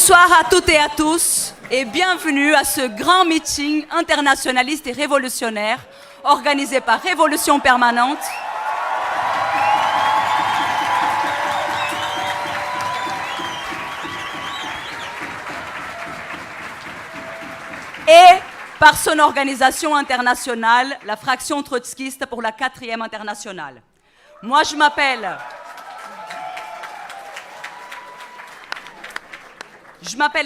Bonsoir à toutes et à tous et bienvenue à ce grand meeting internationaliste et révolutionnaire organisé par Révolution Permanente et par son organisation internationale, la fraction trotskiste pour la 4e internationale. Moi, je m'appelle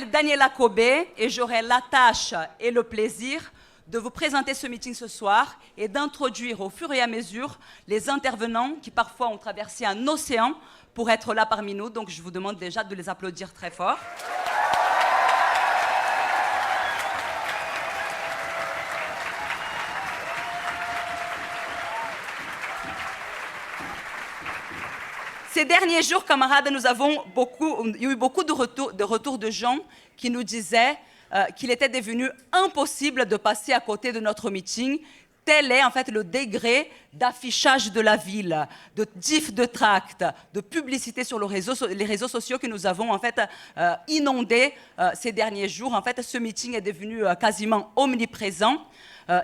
Daniela Kobé et j'aurai la tâche et le plaisir de vous présenter ce meeting ce soir et d'introduire au fur et à mesure les intervenants qui parfois ont traversé un océan pour être là parmi nous. Donc je vous demande déjà de les applaudir très fort. Ces derniers jours, camarades, nous avons eu beaucoup de retours de gens qui nous disaient qu'il était devenu impossible de passer à côté de notre meeting. Tel est en fait le degré d'affichage de la ville, de diff de tracts, de publicité sur les réseaux sociaux que nous avons en fait inondés ces derniers jours. En fait, ce meeting est devenu quasiment omniprésent.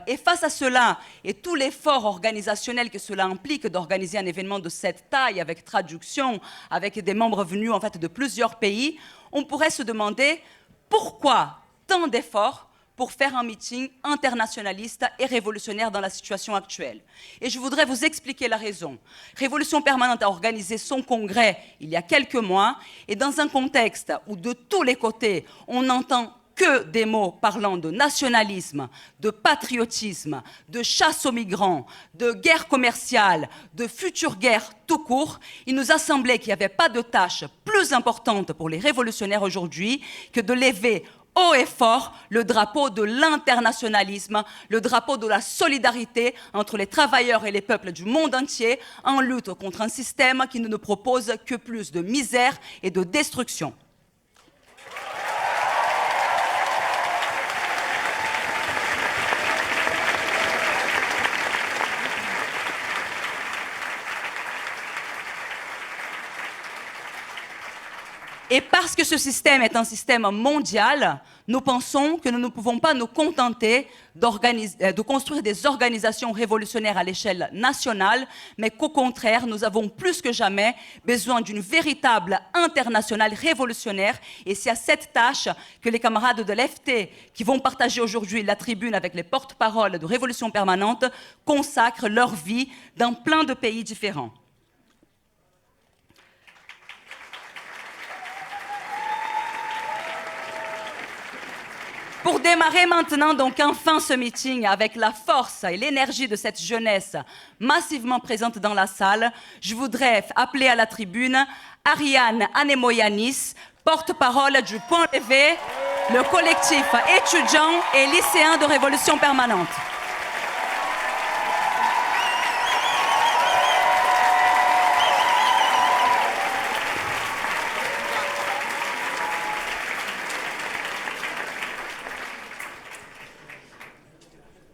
Et face à cela, et tout l'effort organisationnel que cela implique d'organiser un événement de cette taille, avec traduction, avec des membres venus en fait de plusieurs pays, on pourrait se demander pourquoi tant d'efforts pour faire un meeting internationaliste et révolutionnaire dans la situation actuelle. Et je voudrais vous expliquer la raison. Révolution Permanente a organisé son congrès il y a quelques mois, et dans un contexte où de tous les côtés, on n'entend que des mots parlant de nationalisme, de patriotisme, de chasse aux migrants, de guerre commerciale, de future guerre tout court, il nous a semblé qu'il n'y avait pas de tâche plus importante pour les révolutionnaires aujourd'hui que de lever haut et fort le drapeau de l'internationalisme, le drapeau de la solidarité entre les travailleurs et les peuples du monde entier en lutte contre un système qui ne nous propose que plus de misère et de destruction. Et parce que ce système est un système mondial, nous pensons que nous ne pouvons pas nous contenter de construire des organisations révolutionnaires à l'échelle nationale, mais qu'au contraire, nous avons plus que jamais besoin d'une véritable internationale révolutionnaire. Et c'est à cette tâche que les camarades de l'FT, qui vont partager aujourd'hui la tribune avec les porte-paroles de Révolution Permanente, consacrent leur vie dans plein de pays différents. Pour démarrer maintenant donc enfin ce meeting avec la force et l'énergie de cette jeunesse massivement présente dans la salle, je voudrais appeler à la tribune Ariane Anemoyanis, porte-parole du Point Levé, le collectif étudiant et lycéen de Révolution Permanente.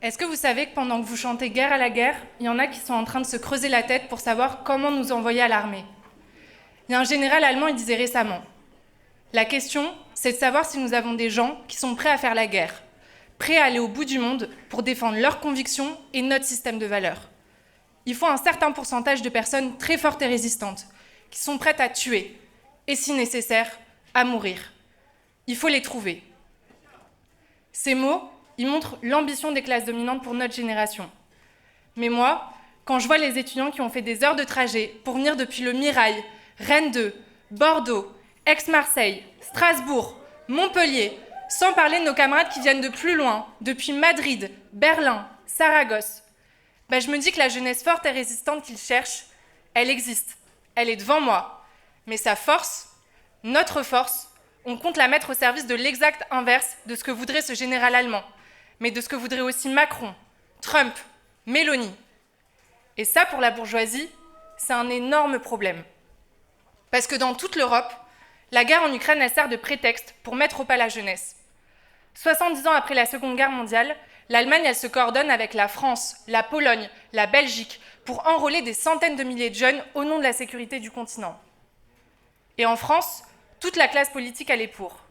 Est-ce que vous savez que pendant que vous chantez guerre à la guerre, il y en a qui sont en train de se creuser la tête pour savoir comment nous envoyer à l'armée? Il y a un général allemand, il disait récemment: la question, c'est de savoir si nous avons des gens qui sont prêts à faire la guerre, prêts à aller au bout du monde pour défendre leurs convictions et notre système de valeurs. Il faut un certain pourcentage de personnes très fortes et résistantes, qui sont prêtes à tuer, et si nécessaire, à mourir. Il faut les trouver. Ces mots, ils montrent l'ambition des classes dominantes pour notre génération. Mais moi, quand je vois les étudiants qui ont fait des heures de trajet pour venir depuis le Mirail, Rennes 2, Bordeaux, Aix-Marseille, Strasbourg, Montpellier, sans parler de nos camarades qui viennent de plus loin, depuis Madrid, Berlin, Saragosse, je me dis que la jeunesse forte et résistante qu'ils cherchent, elle existe, elle est devant moi. Mais sa force, notre force, on compte la mettre au service de l'exact inverse de ce que voudrait ce général allemand, mais de ce que voudrait aussi Macron, Trump, Mélanie. Et ça, pour la bourgeoisie, c'est un énorme problème. Parce que dans toute l'Europe, la guerre en Ukraine, elle sert de prétexte pour mettre au pas la jeunesse. 70 ans après la Seconde Guerre mondiale, l'Allemagne, elle se coordonne avec la France, la Pologne, la Belgique, pour enrôler des centaines de milliers de jeunes au nom de la sécurité du continent. Et en France, toute la classe politique, elle est pour.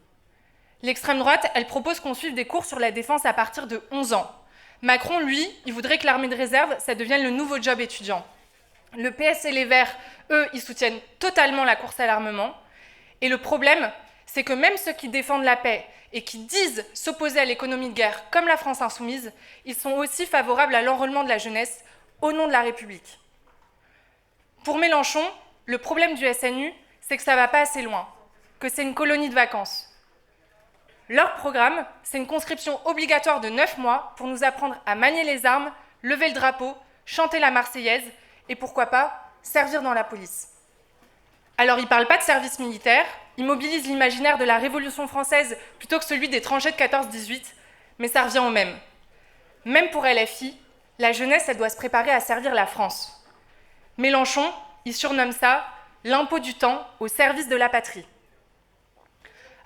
L'extrême droite, elle propose qu'on suive des cours sur la défense à partir de 11 ans. Macron, lui, il voudrait que l'armée de réserve, ça devienne le nouveau job étudiant. Le PS et les Verts, eux, ils soutiennent totalement la course à l'armement. Et le problème, c'est que même ceux qui défendent la paix et qui disent s'opposer à l'économie de guerre, comme la France insoumise, ils sont aussi favorables à l'enrôlement de la jeunesse au nom de la République. Pour Mélenchon, le problème du SNU, c'est que ça ne va pas assez loin, que c'est une colonie de vacances. Leur programme, c'est une conscription obligatoire de 9 mois pour nous apprendre à manier les armes, lever le drapeau, chanter la Marseillaise et pourquoi pas, servir dans la police. Alors ils ne parlent pas de service militaire, ils mobilisent l'imaginaire de la Révolution française plutôt que celui des tranchées de 14-18, mais ça revient au même. Même pour LFI, la jeunesse, elle doit se préparer à servir la France. Mélenchon, il surnomme ça l'impôt du temps au service de la patrie.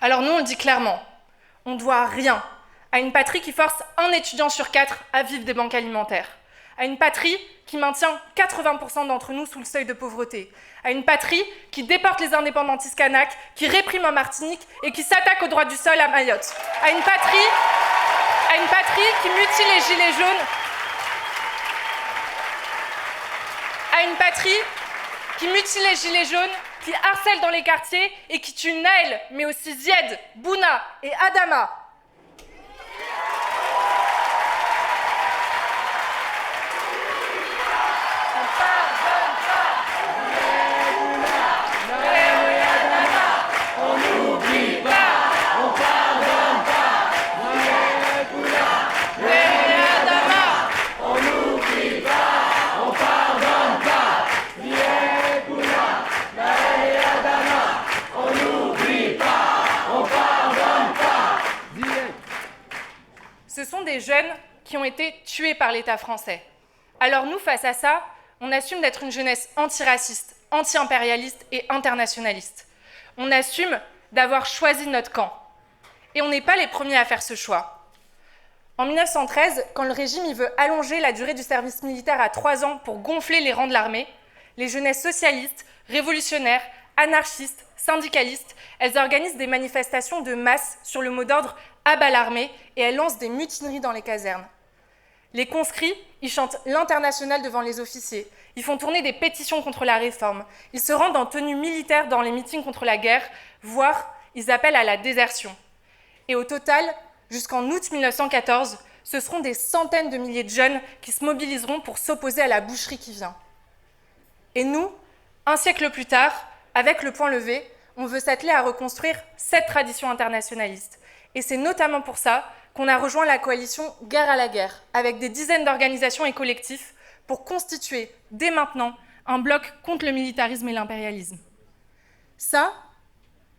Alors nous, on le dit clairement, on ne doit rien à une patrie qui force un étudiant sur 4 à vivre des banques alimentaires, à une patrie qui maintient 80% d'entre nous sous le seuil de pauvreté, à une patrie qui déporte les indépendantistes kanaks, qui réprime en Martinique et qui s'attaque aux droits du sol à Mayotte, à une patrie qui mutile les gilets jaunes, qui harcèle dans les quartiers et qui tue Naël, mais aussi Zied, Bouna et Adama. Ce sont des jeunes qui ont été tués par l'État français. Alors nous, face à ça, on assume d'être une jeunesse antiraciste, anti-impérialiste et internationaliste. On assume d'avoir choisi notre camp. Et on n'est pas les premiers à faire ce choix. En 1913, quand le régime il veut allonger la durée du service militaire à 3 ans pour gonfler les rangs de l'armée, les jeunesses socialistes, révolutionnaires, anarchistes, syndicalistes, elles organisent des manifestations de masse sur le mot d'ordre « à bas l'armée » et elles lancent des mutineries dans les casernes. Les conscrits, ils chantent l'international devant les officiers, ils font tourner des pétitions contre la réforme, ils se rendent en tenue militaire dans les meetings contre la guerre, voire ils appellent à la désertion. Et au total, jusqu'en août 1914, ce seront des centaines de milliers de jeunes qui se mobiliseront pour s'opposer à la boucherie qui vient. Et nous, un siècle plus tard, avec le point levé, on veut s'atteler à reconstruire cette tradition internationaliste. Et c'est notamment pour ça qu'on a rejoint la coalition Guerre à la guerre, avec des dizaines d'organisations et collectifs pour constituer, dès maintenant, un bloc contre le militarisme et l'impérialisme. Ça,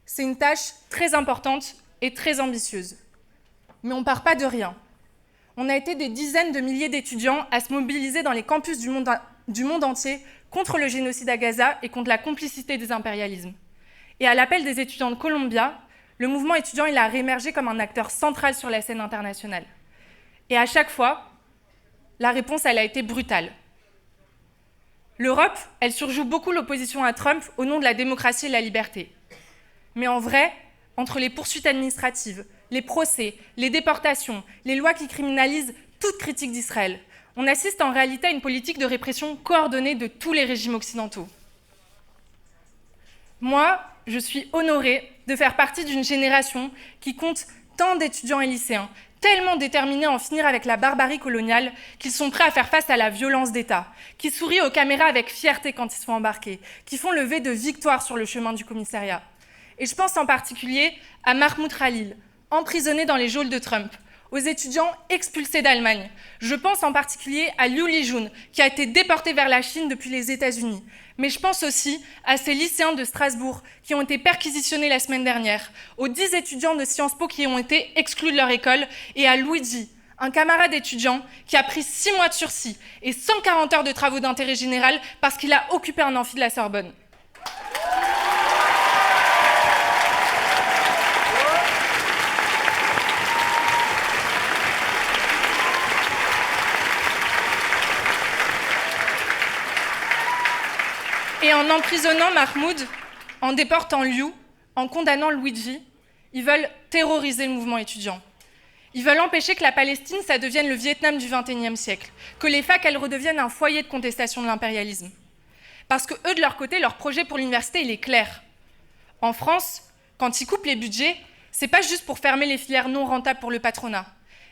c'est une tâche très importante et très ambitieuse. Mais on ne part pas de rien. On a été des dizaines de milliers d'étudiants à se mobiliser dans les campus du monde entier contre le génocide à Gaza et contre la complicité des impérialismes. Et à l'appel des étudiants de Columbia, le mouvement étudiant il a réémergé comme un acteur central sur la scène internationale. Et à chaque fois, la réponse elle a été brutale. L'Europe, elle surjoue beaucoup l'opposition à Trump au nom de la démocratie et de la liberté. Mais en vrai, entre les poursuites administratives, les procès, les déportations, les lois qui criminalisent toute critique d'Israël, on assiste en réalité à une politique de répression coordonnée de tous les régimes occidentaux. Moi, je suis honorée de faire partie d'une génération qui compte tant d'étudiants et lycéens, tellement déterminés à en finir avec la barbarie coloniale qu'ils sont prêts à faire face à la violence d'État, qui sourient aux caméras avec fierté quand ils se font embarquer, qui font lever de victoire sur le chemin du commissariat. Et je pense en particulier à Mahmoud Khalil, emprisonné dans les geôles de Trump, aux étudiants expulsés d'Allemagne. Je pense en particulier à Liu Lijun, qui a été déporté vers la Chine depuis les États-Unis. Mais je pense aussi à ces lycéens de Strasbourg qui ont été perquisitionnés la semaine dernière, aux 10 étudiants de Sciences Po qui ont été exclus de leur école, et à Luigi, un camarade étudiant qui a pris 6 mois de sursis et 140 heures de travaux d'intérêt général parce qu'il a occupé un amphi de la Sorbonne. Et en emprisonnant Mahmoud, en déportant Liu, en condamnant Luigi, Ils veulent terroriser le mouvement étudiant. Ils veulent empêcher que la Palestine, ça devienne le Vietnam du XXIe siècle, que les facs, elles redeviennent un foyer de contestation de l'impérialisme. Parce que eux, de leur côté, leur projet pour l'université, il est clair. En France, quand ils coupent les budgets, c'est pas juste pour fermer les filières non rentables pour le patronat.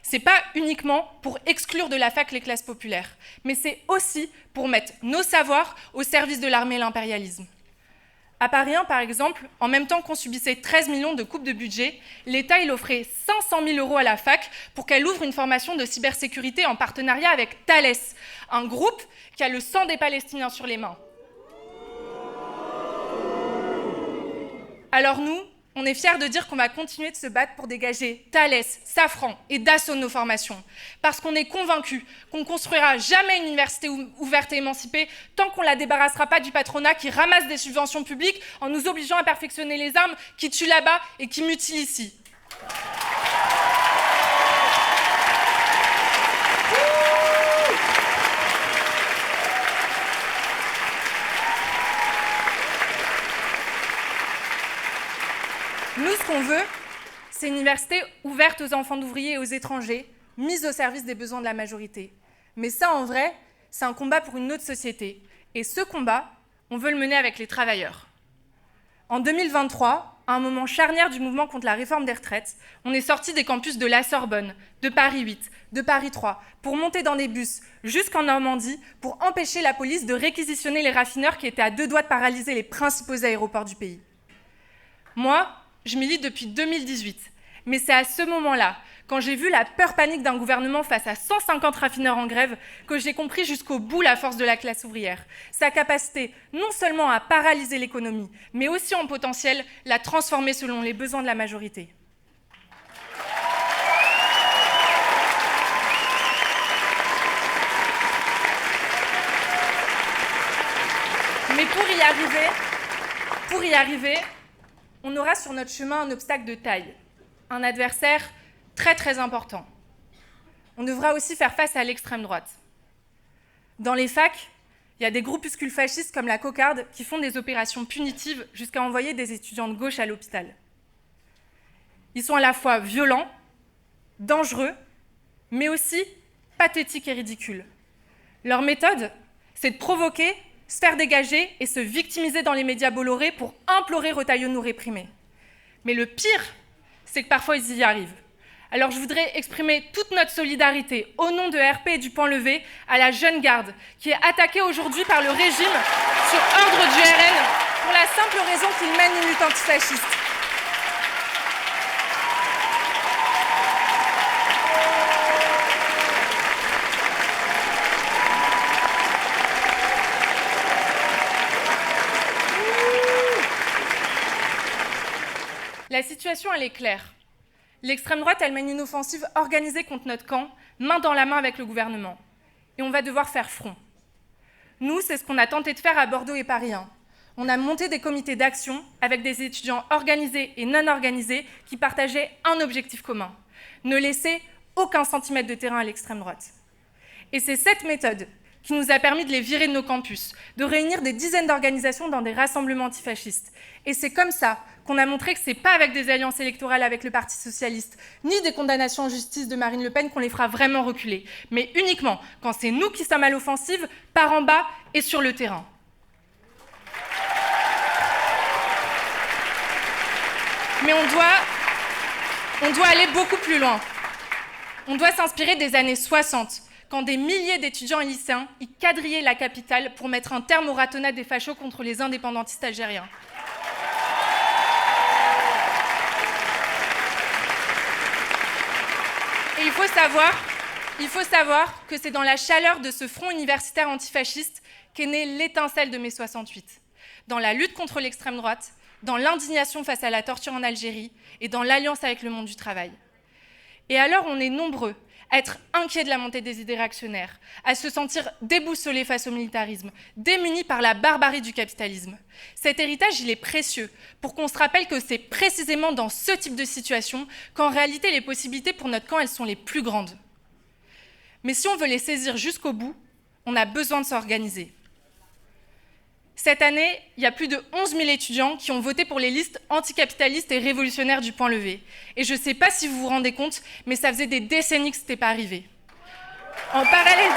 C'est pas uniquement pour exclure de la fac les classes populaires, mais c'est aussi pour mettre nos savoirs au service de l'armée et l'impérialisme. À Paris 1, par exemple, en même temps qu'on subissait 13 millions de coupes de budget, l'État il offrait 500 000 € à la fac pour qu'elle ouvre une formation de cybersécurité en partenariat avec Thales, un groupe qui a le sang des Palestiniens sur les mains. Alors nous, on est fiers de dire qu'on va continuer de se battre pour dégager Thales, Safran et Dassault de nos formations. Parce qu'on est convaincus qu'on ne construira jamais une université ouverte et émancipée tant qu'on ne la débarrassera pas du patronat qui ramasse des subventions publiques en nous obligeant à perfectionner les armes qui tuent là-bas et qui mutilent ici. Nous, ce qu'on veut, c'est une université ouverte aux enfants d'ouvriers et aux étrangers, mise au service des besoins de la majorité. Mais ça, en vrai, c'est un combat pour une autre société. Et ce combat, on veut le mener avec les travailleurs. En 2023, à un moment charnière du mouvement contre la réforme des retraites, on est sorti des campus de la Sorbonne, de Paris 8, de Paris 3, pour monter dans des bus jusqu'en Normandie, pour empêcher la police de réquisitionner les raffineurs qui étaient à 2 doigts de paralyser les principaux aéroports du pays. Moi, je milite depuis 2018, mais c'est à ce moment-là, quand j'ai vu la peur panique d'un gouvernement face à 150 raffineurs en grève, que j'ai compris jusqu'au bout la force de la classe ouvrière, sa capacité non seulement à paralyser l'économie, mais aussi en potentiel la transformer selon les besoins de la majorité. Mais pour y arriver, on aura sur notre chemin un obstacle de taille, un adversaire très très important. On devra aussi faire face à l'extrême droite. Dans les facs, il y a des groupuscules fascistes comme la Cocarde qui font des opérations punitives jusqu'à envoyer des étudiants de gauche à l'hôpital. Ils sont à la fois violents, dangereux, mais aussi pathétiques et ridicules. Leur méthode, c'est de provoquer, se faire dégager et se victimiser dans les médias Bolloré pour implorer Retailleau de nous réprimer. Mais le pire, c'est que parfois ils y arrivent. Alors je voudrais exprimer toute notre solidarité au nom de RP et du Pan Levé à la jeune garde qui est attaquée aujourd'hui par le régime sur ordre du RN pour la simple raison qu'il mène une lutte antifasciste. La situation, elle est claire. L'extrême droite, elle mène une offensive organisée contre notre camp, main dans la main avec le gouvernement. Et on va devoir faire front. Nous, c'est ce qu'on a tenté de faire à Bordeaux et Paris 1. On a monté des comités d'action avec des étudiants organisés et non organisés qui partageaient un objectif commun, ne laisser aucun centimètre de terrain à l'extrême droite. Et c'est cette méthode qui nous a permis de les virer de nos campus, de réunir des dizaines d'organisations dans des rassemblements antifascistes. Et c'est comme ça qu'on a montré que ce n'est pas avec des alliances électorales avec le Parti socialiste, ni des condamnations en justice de Marine Le Pen qu'on les fera vraiment reculer, mais uniquement quand c'est nous qui sommes à l'offensive, par en bas et sur le terrain. Mais on doit aller beaucoup plus loin. On doit s'inspirer des années 60, quand des milliers d'étudiants et lycéens y quadrillaient la capitale pour mettre un terme au ratonnat des fachos contre les indépendantistes algériens. Et il faut savoir que c'est dans la chaleur de ce front universitaire antifasciste qu'est née l'étincelle de mai 68. Dans la lutte contre l'extrême droite, dans l'indignation face à la torture en Algérie et dans l'alliance avec le monde du travail. Et alors on est nombreux à être inquiets de la montée des idées réactionnaires, à se sentir déboussolés face au militarisme, démunis par la barbarie du capitalisme. Cet héritage, il est précieux pour qu'on se rappelle que c'est précisément dans ce type de situation qu'en réalité les possibilités pour notre camp, elles sont les plus grandes. – Mais si on veut les saisir jusqu'au bout, on a besoin de s'organiser. Cette année, il y a plus de 11 000 étudiants qui ont voté pour les listes anticapitalistes et révolutionnaires du Point Levé. Et je ne sais pas si vous vous rendez compte, mais ça faisait des décennies que ce n'était pas arrivé. En parallèle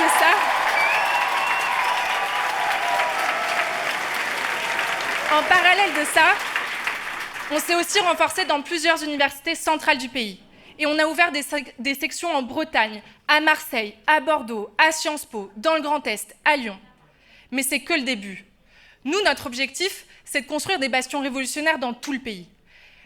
de ça, on s'est aussi renforcé dans plusieurs universités centrales du pays. Et on a ouvert des sections en Bretagne, à Marseille, à Bordeaux, à Sciences Po, dans le Grand Est, à Lyon. Mais c'est que le début. Nous, notre objectif, c'est de construire des bastions révolutionnaires dans tout le pays.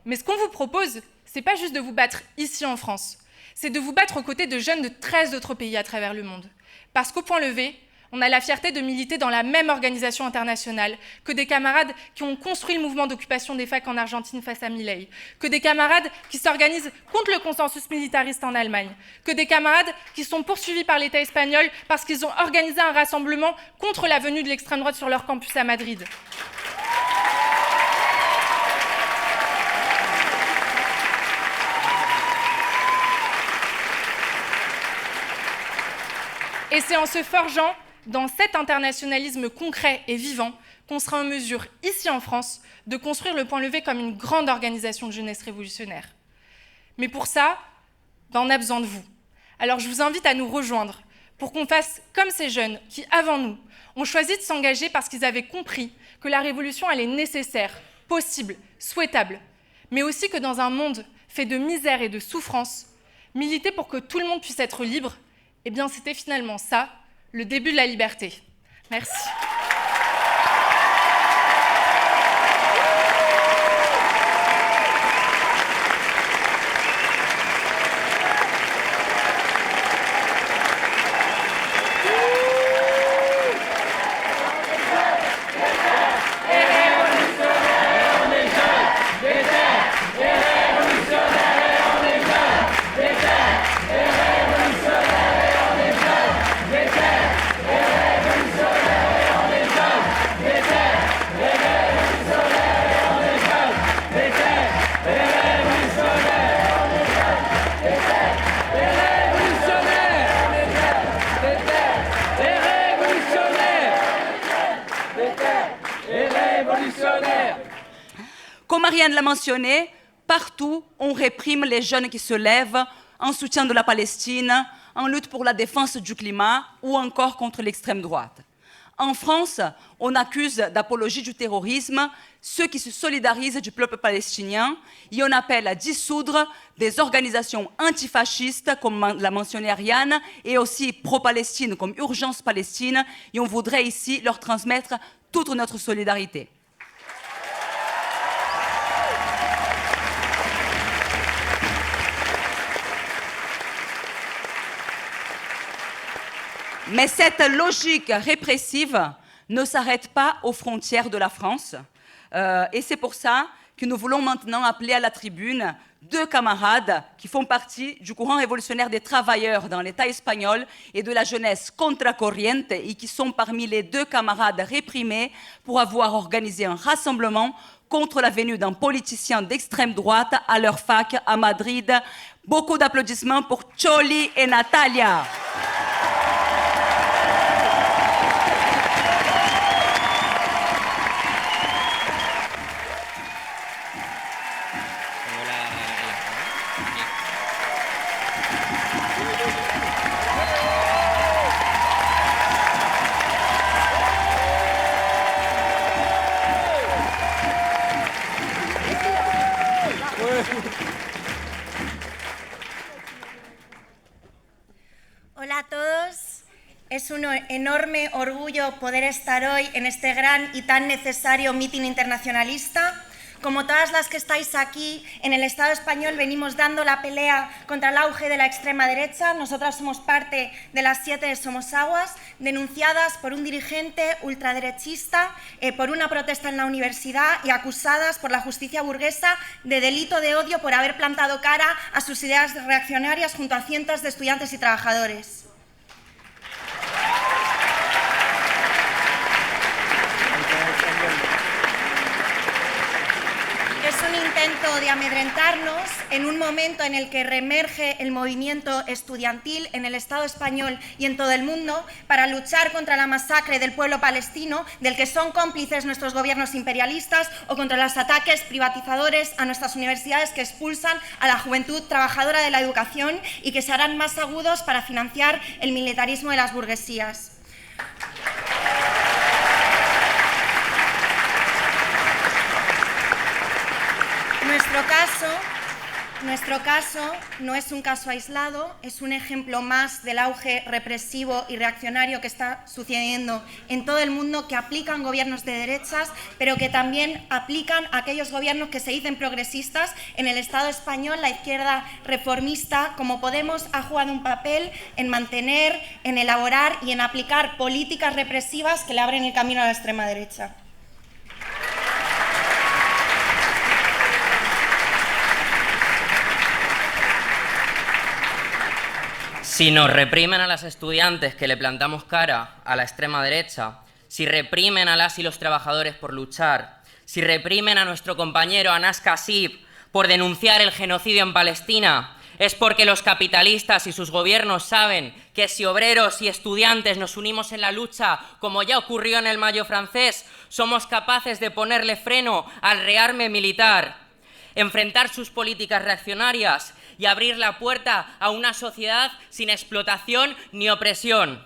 Mais ce qu'on vous propose, c'est pas juste de vous battre ici en France, c'est de vous battre aux côtés de jeunes de 13 autres pays à travers le monde. Parce qu'au Point Levé, on a la fierté de militer dans la même organisation internationale que des camarades qui ont construit le mouvement d'occupation des facs en Argentine face à Milei, que des camarades qui s'organisent contre le consensus militariste en Allemagne, que des camarades qui sont poursuivis par l'État espagnol parce qu'ils ont organisé un rassemblement contre la venue de l'extrême droite sur leur campus à Madrid. Et c'est en se forgeant dans cet internationalisme concret et vivant qu'on sera en mesure, ici en France, de construire le Point Levé comme une grande organisation de jeunesse révolutionnaire. Mais pour ça, on a besoin de vous. Alors je vous invite à nous rejoindre pour qu'on fasse comme ces jeunes qui, avant nous, ont choisi de s'engager parce qu'ils avaient compris que la révolution, elle est nécessaire, possible, souhaitable, mais aussi que dans un monde fait de misère et de souffrance, militer pour que tout le monde puisse être libre, eh bien c'était finalement ça, le début de la liberté. Merci. Comme Marianne l'a mentionné, partout, on réprime les jeunes qui se lèvent en soutien de la Palestine, en lutte pour la défense du climat ou encore contre l'extrême droite. En France, on accuse d'apologie du terrorisme ceux qui se solidarisent du peuple palestinien et on appelle à dissoudre des organisations antifascistes, comme l'a mentionné Ariane, et aussi pro-Palestine, comme Urgence Palestine, et on voudrait ici leur transmettre toute notre solidarité. Mais cette logique répressive ne s'arrête pas aux frontières de la France. Et c'est pour ça que nous voulons maintenant appeler à la tribune deux camarades qui font partie du courant révolutionnaire des travailleurs dans l'État espagnol et de la jeunesse Contracorriente et qui sont parmi les deux camarades réprimés pour avoir organisé un rassemblement contre la venue d'un politicien d'extrême droite à leur fac à Madrid. Beaucoup d'applaudissements pour Choli et Natalia. Hola a todos, es un enorme orgullo poder estar hoy en este gran y tan necesario mitin internacionalista. Como todas las que estáis aquí, en el Estado español venimos dando la pelea contra el auge de la extrema derecha. Nosotras somos parte de las 7 de Somosaguas, denunciadas por un dirigente ultraderechista, por una protesta en la universidad y acusadas por la justicia burguesa de delito de odio por haber plantado cara a sus ideas reaccionarias junto a cientos de estudiantes y trabajadores. Es un intento de amedrentarnos en un momento en el que reemerge el movimiento estudiantil en el Estado español y en todo el mundo para luchar contra la masacre del pueblo palestino, del que son cómplices nuestros gobiernos imperialistas, o contra los ataques privatizadores a nuestras universidades que expulsan a la juventud trabajadora de la educación y que se harán más agudos para financiar el militarismo de las burguesías. Nuestro caso no es un caso aislado, es un ejemplo más del auge represivo y reaccionario que está sucediendo en todo el mundo, que aplican gobiernos de derechas, pero que también aplican aquellos gobiernos que se dicen progresistas. En el Estado español, la izquierda reformista, como Podemos, ha jugado un papel en mantener, en elaborar y en aplicar políticas represivas que le abren el camino a la extrema derecha. Si nos reprimen a las estudiantes que le plantamos cara a la extrema derecha, si reprimen a las y los trabajadores por luchar, si reprimen a nuestro compañero Anas Kassib por denunciar el genocidio en Palestina, es porque los capitalistas y sus gobiernos saben que si obreros y estudiantes nos unimos en la lucha, como ya ocurrió en el Mayo francés, somos capaces de ponerle freno al rearme militar, enfrentar sus políticas reaccionarias y abrir la puerta a una sociedad sin explotación ni opresión.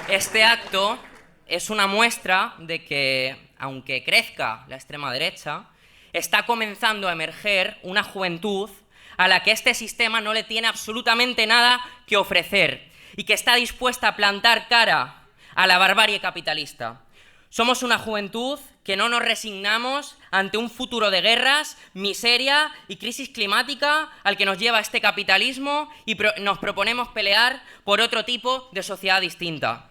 Este acto es una muestra de que, aunque crezca la extrema derecha, está comenzando a emerger una juventud a la que este sistema no le tiene absolutamente nada que ofrecer y que está dispuesta a plantar cara a la barbarie capitalista. Somos una juventud que no nos resignamos ante un futuro de guerras, miseria y crisis climática al que nos lleva este capitalismo, y nos proponemos pelear por otro tipo de sociedad distinta.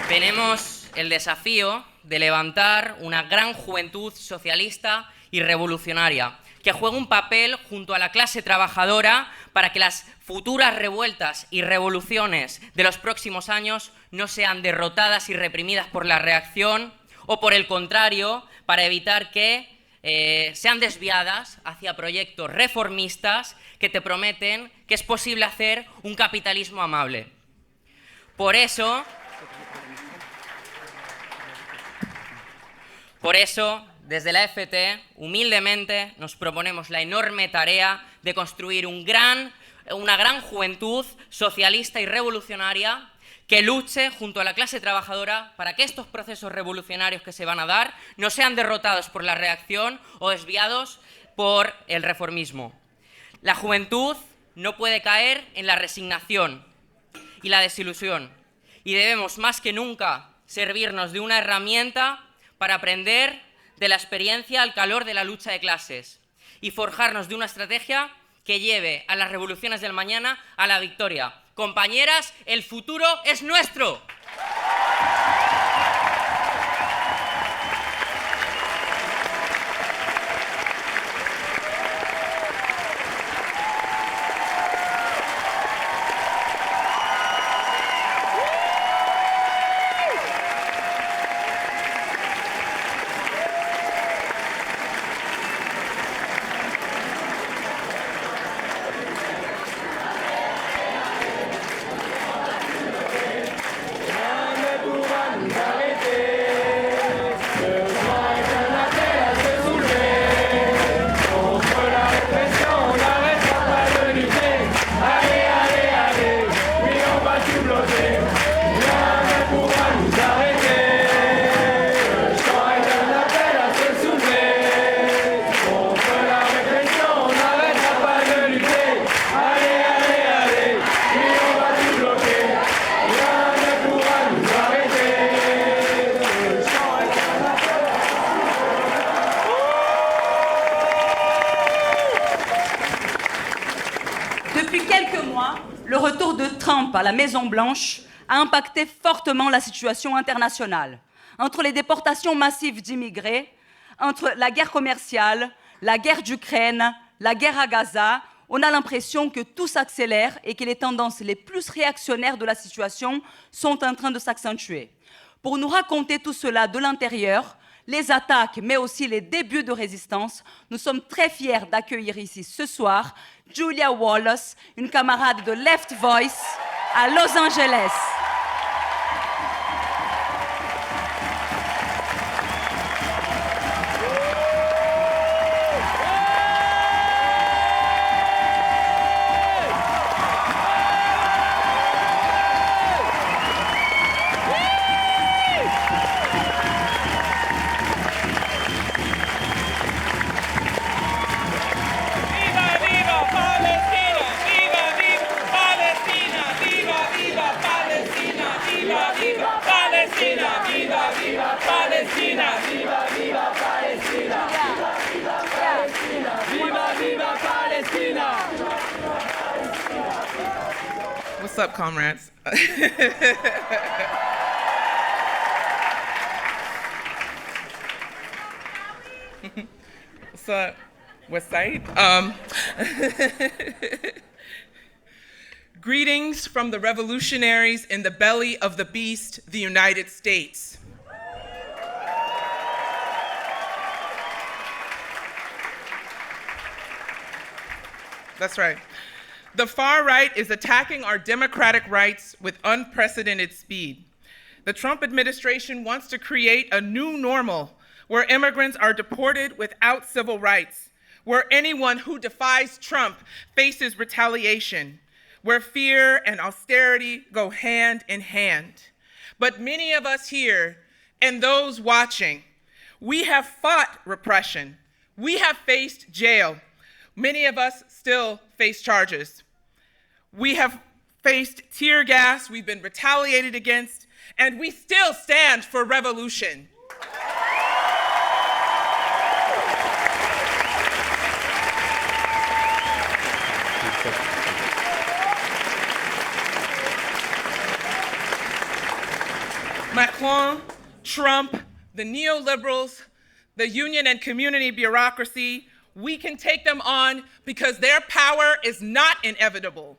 Tenemos el desafío de levantar una gran juventud socialista y revolucionaria que juegue un papel junto a la clase trabajadora para que las futuras revueltas y revoluciones de los próximos años no sean derrotadas y reprimidas por la reacción, o por el contrario, para evitar que sean desviadas hacia proyectos reformistas que te prometen que es posible hacer un capitalismo amable. Por eso, desde la FT, humildemente, nos proponemos la enorme tarea de construir una gran juventud socialista y revolucionaria que luche junto a la clase trabajadora para que estos procesos revolucionarios que se van a dar no sean derrotados por la reacción o desviados por el reformismo. La juventud no puede caer en la resignación y la desilusión, y debemos más que nunca servirnos de una herramienta para aprender de la experiencia al calor de la lucha de clases y forjarnos de una estrategia que lleve a las revoluciones del mañana a la victoria. Compañeras, el futuro es nuestro. Depuis quelques mois, le retour de Trump à la Maison-Blanche a impacté fortement la situation internationale. Entre les déportations massives d'immigrés, entre la guerre commerciale, la guerre d'Ukraine, la guerre à Gaza, on a l'impression que tout s'accélère et que les tendances les plus réactionnaires de la situation sont en train de s'accentuer. Pour nous raconter tout cela de l'intérieur, les attaques, mais aussi les débuts de résistance, nous sommes très fiers d'accueillir ici ce soir Julia Wallace, une camarade de Left Voice à Los Angeles. What's up, comrades? What's up, West Side? Greetings from the revolutionaries in the belly of the beast, the United States. That's right. The far right is attacking our democratic rights with unprecedented speed. The Trump administration wants to create a new normal where immigrants are deported without civil rights, where anyone who defies Trump faces retaliation, where fear and austerity go hand in hand. But many of us here and those watching, we have fought repression. We have faced jail. Many of us still face charges. We have faced tear gas, we've been retaliated against, and we still stand for revolution. Macron, Trump, the neoliberals, the union and community bureaucracy, we can take them on because their power is not inevitable.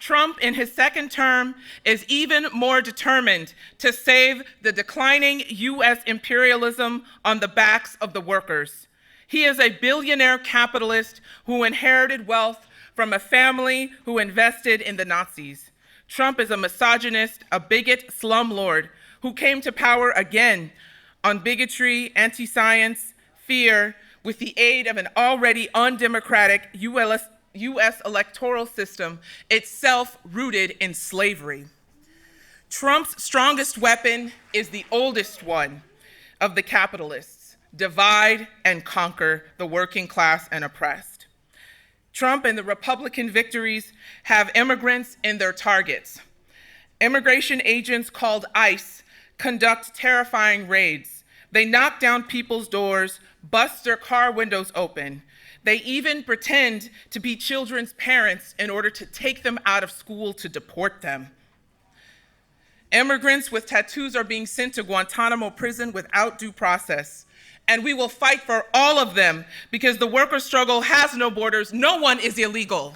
Trump, in his second term, is even more determined to save the declining US imperialism on the backs of the workers. He is a billionaire capitalist who inherited wealth from a family who invested in the Nazis. Trump is a misogynist, a bigot slumlord who came to power again on bigotry, anti-science, fear, with the aid of an already undemocratic US electoral system, itself rooted in slavery. Trump's strongest weapon is the oldest one of the capitalists: divide and conquer the working class and oppressed. Trump and the Republican victories have immigrants in their targets. Immigration agents called ICE conduct terrifying raids. They knock down people's doors, bust their car windows open. They even pretend to be children's parents in order to take them out of school to deport them. Immigrants with tattoos are being sent to Guantanamo prison without due process. And we will fight for all of them because the worker struggle has no borders. No one is illegal.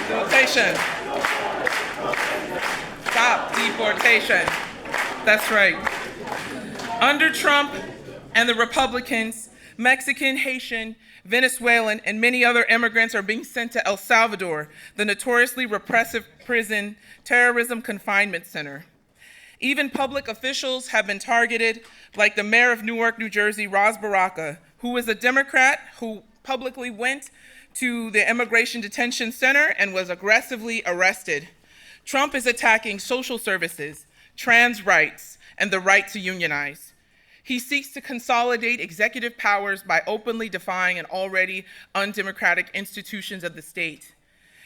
Deportation. Stop deportation. That's right. Under Trump and the Republicans, Mexican, Haitian, Venezuelan, and many other immigrants are being sent to El Salvador, the notoriously repressive prison terrorism confinement center. Even public officials have been targeted, like the mayor of Newark, New Jersey, Ras Baraka, who is a Democrat who publicly went to the immigration detention center and was aggressively arrested. Trump is attacking social services, trans rights, and the right to unionize. He seeks to consolidate executive powers by openly defying an already undemocratic institutions of the state.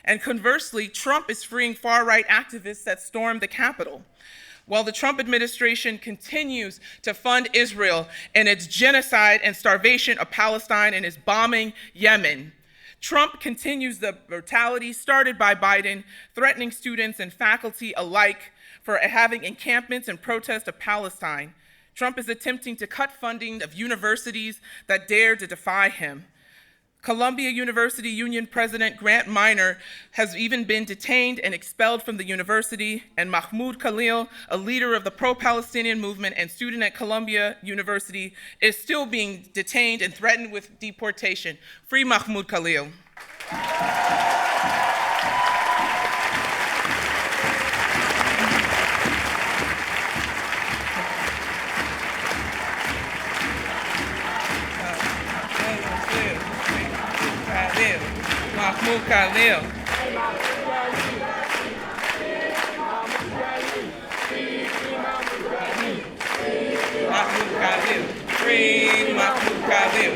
And conversely, Trump is freeing far-right activists that stormed the Capitol, while the Trump administration continues to fund Israel in its genocide and starvation of Palestine and is bombing Yemen. Trump continues the brutality started by Biden, threatening students and faculty alike for having encampments in protest of Palestine. Trump is attempting to cut funding of universities that dare to defy him. Columbia University Union President Grant Minor has even been detained and expelled from the university, and Mahmoud Khalil, a leader of the pro-Palestinian movement and student at Columbia University, is still being detained and threatened with deportation. Free Mahmoud Khalil. Mahmoud Khalil. Mahmoud Khalil. Free Mahmoud Khalil.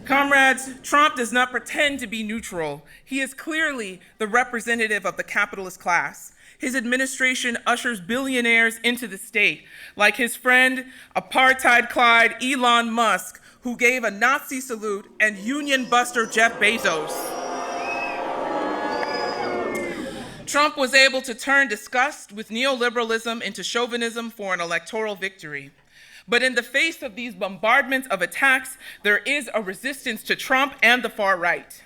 Comrades, Trump does not pretend to be neutral. He is clearly the representative of the capitalist class. His administration ushers billionaires into the state, like his friend, apartheid Clyde Elon Musk, who gave a Nazi salute, and union buster Jeff Bezos. Trump was able to turn disgust with neoliberalism into chauvinism for an electoral victory. But in the face of these bombardments of attacks, there is a resistance to Trump and the far right.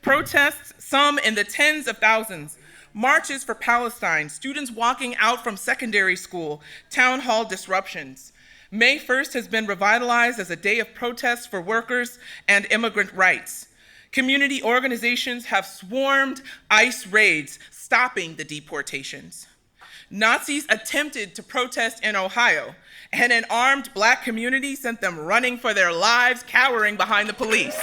Protests, some in the tens of thousands, marches for Palestine, students walking out from secondary school, town hall disruptions. May 1st has been revitalized as a day of protest for workers and immigrant rights. Community organizations have swarmed ICE raids, stopping the deportations. Nazis attempted to protest in Ohio, and an armed Black community sent them running for their lives, cowering behind the police.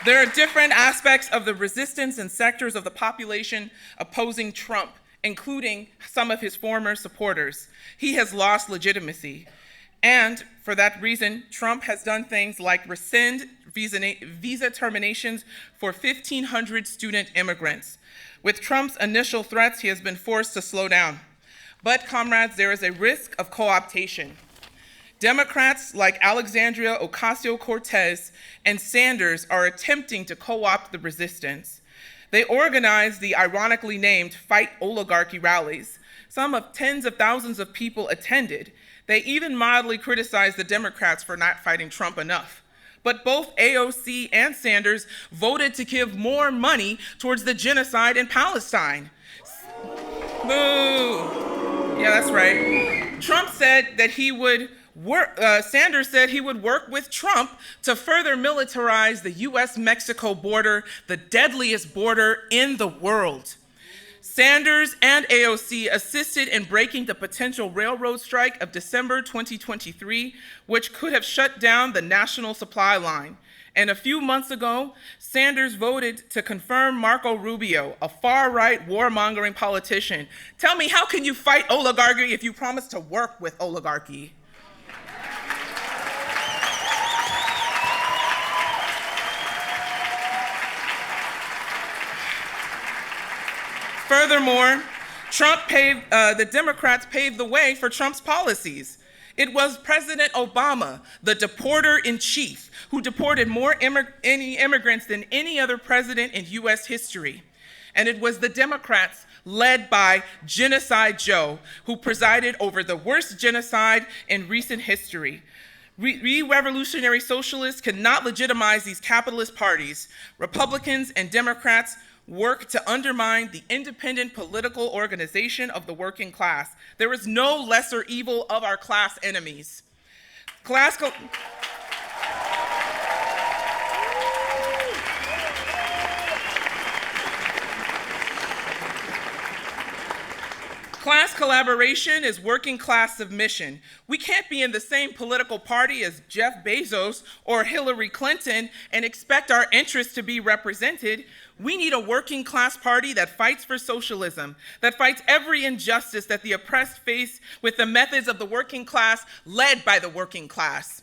There are different aspects of the resistance and sectors of the population opposing Trump, including some of his former supporters. He has lost legitimacy. And for that reason, Trump has done things like rescind visa terminations for 1,500 student immigrants. With Trump's initial threats, he has been forced to slow down. But comrades, there is a risk of co-optation. Democrats like Alexandria Ocasio-Cortez and Sanders are attempting to co-opt the resistance. They organized the ironically named Fight Oligarchy rallies. Some of tens of thousands of people attended. They even mildly criticized the Democrats for not fighting Trump enough. But both AOC and Sanders voted to give more money towards the genocide in Palestine. Boo! Yeah, that's right. Trump said that he would Sanders said he would work with Trump to further militarize the US-Mexico border, the deadliest border in the world. Sanders and AOC assisted in breaking the potential railroad strike of December 2023, which could have shut down the national supply line. And a few months ago, Sanders voted to confirm Marco Rubio, a far-right warmongering politician. Tell me, how can you fight oligarchy if you promise to work with oligarchy? Furthermore, the Democrats paved the way for Trump's policies. It was President Obama, the deporter-in-chief, who deported more immigrants than any other president in US history. And it was the Democrats, led by Genocide Joe, who presided over the worst genocide in recent history. We revolutionary socialists cannot legitimize these capitalist parties. Republicans and Democrats work to undermine the independent political organization of the working class. There is no lesser evil of our class enemies. Class collaboration is working class submission. We can't be in the same political party as Jeff Bezos or Hillary Clinton and expect our interests to be represented. We need a working class party that fights for socialism, that fights every injustice that the oppressed face with the methods of the working class, led by the working class.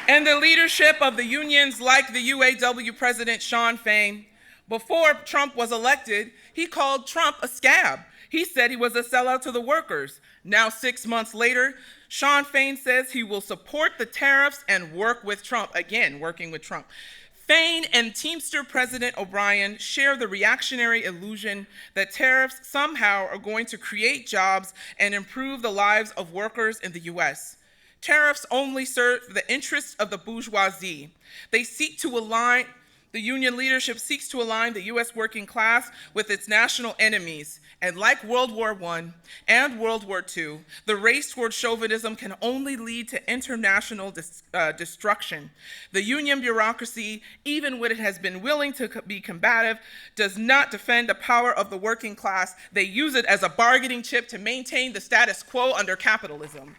And the leadership of the unions like the UAW president Shawn Fain. Before Trump was elected, he called Trump a scab. He said he was a sellout to the workers. Now, 6 months later, Shawn Fain says he will support the tariffs and work with Trump. Again, working with Trump. Fain and Teamster President O'Brien share the reactionary illusion that tariffs somehow are going to create jobs and improve the lives of workers in the US. Tariffs only serve the interests of the bourgeoisie. The union leadership seeks to align the US working class with its national enemies. And like World War I and World War II, the race toward chauvinism can only lead to international destruction. The union bureaucracy, even when it has been willing to be combative, does not defend the power of the working class. They use it as a bargaining chip to maintain the status quo under capitalism.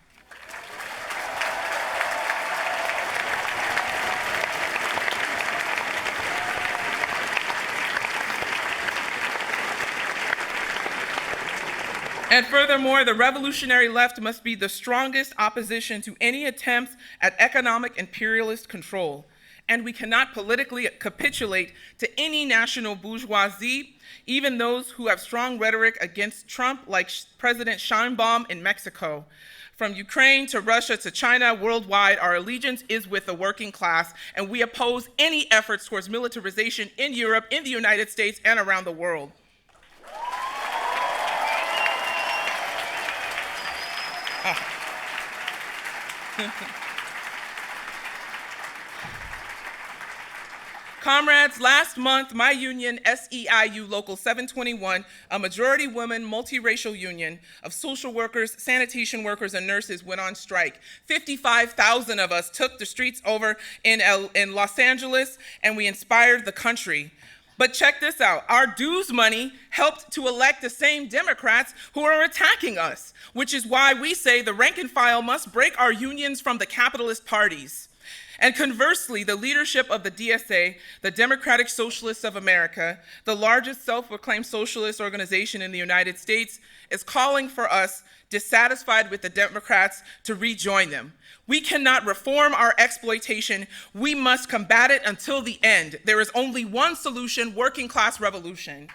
And furthermore, the revolutionary left must be the strongest opposition to any attempts at economic imperialist control. And we cannot politically capitulate to any national bourgeoisie, even those who have strong rhetoric against Trump, like President Sheinbaum in Mexico. From Ukraine to Russia to China, worldwide, our allegiance is with the working class, and we oppose any efforts towards militarization in Europe, in the United States, and around the world. Comrades, last month, my union, SEIU Local 721, a majority woman, multiracial union of social workers, sanitation workers, and nurses went on strike. 55,000 of us took the streets over in Los Angeles, and we inspired the country. But check this out. Our dues money helped to elect the same Democrats who are attacking us, which is why we say the rank and file must break our unions from the capitalist parties. And conversely, the leadership of the DSA, the Democratic Socialists of America, the largest self-proclaimed socialist organization in the United States, is calling for us, dissatisfied with the Democrats, to rejoin them. We cannot reform our exploitation. We must combat it until the end. There is only one solution: working class revolution.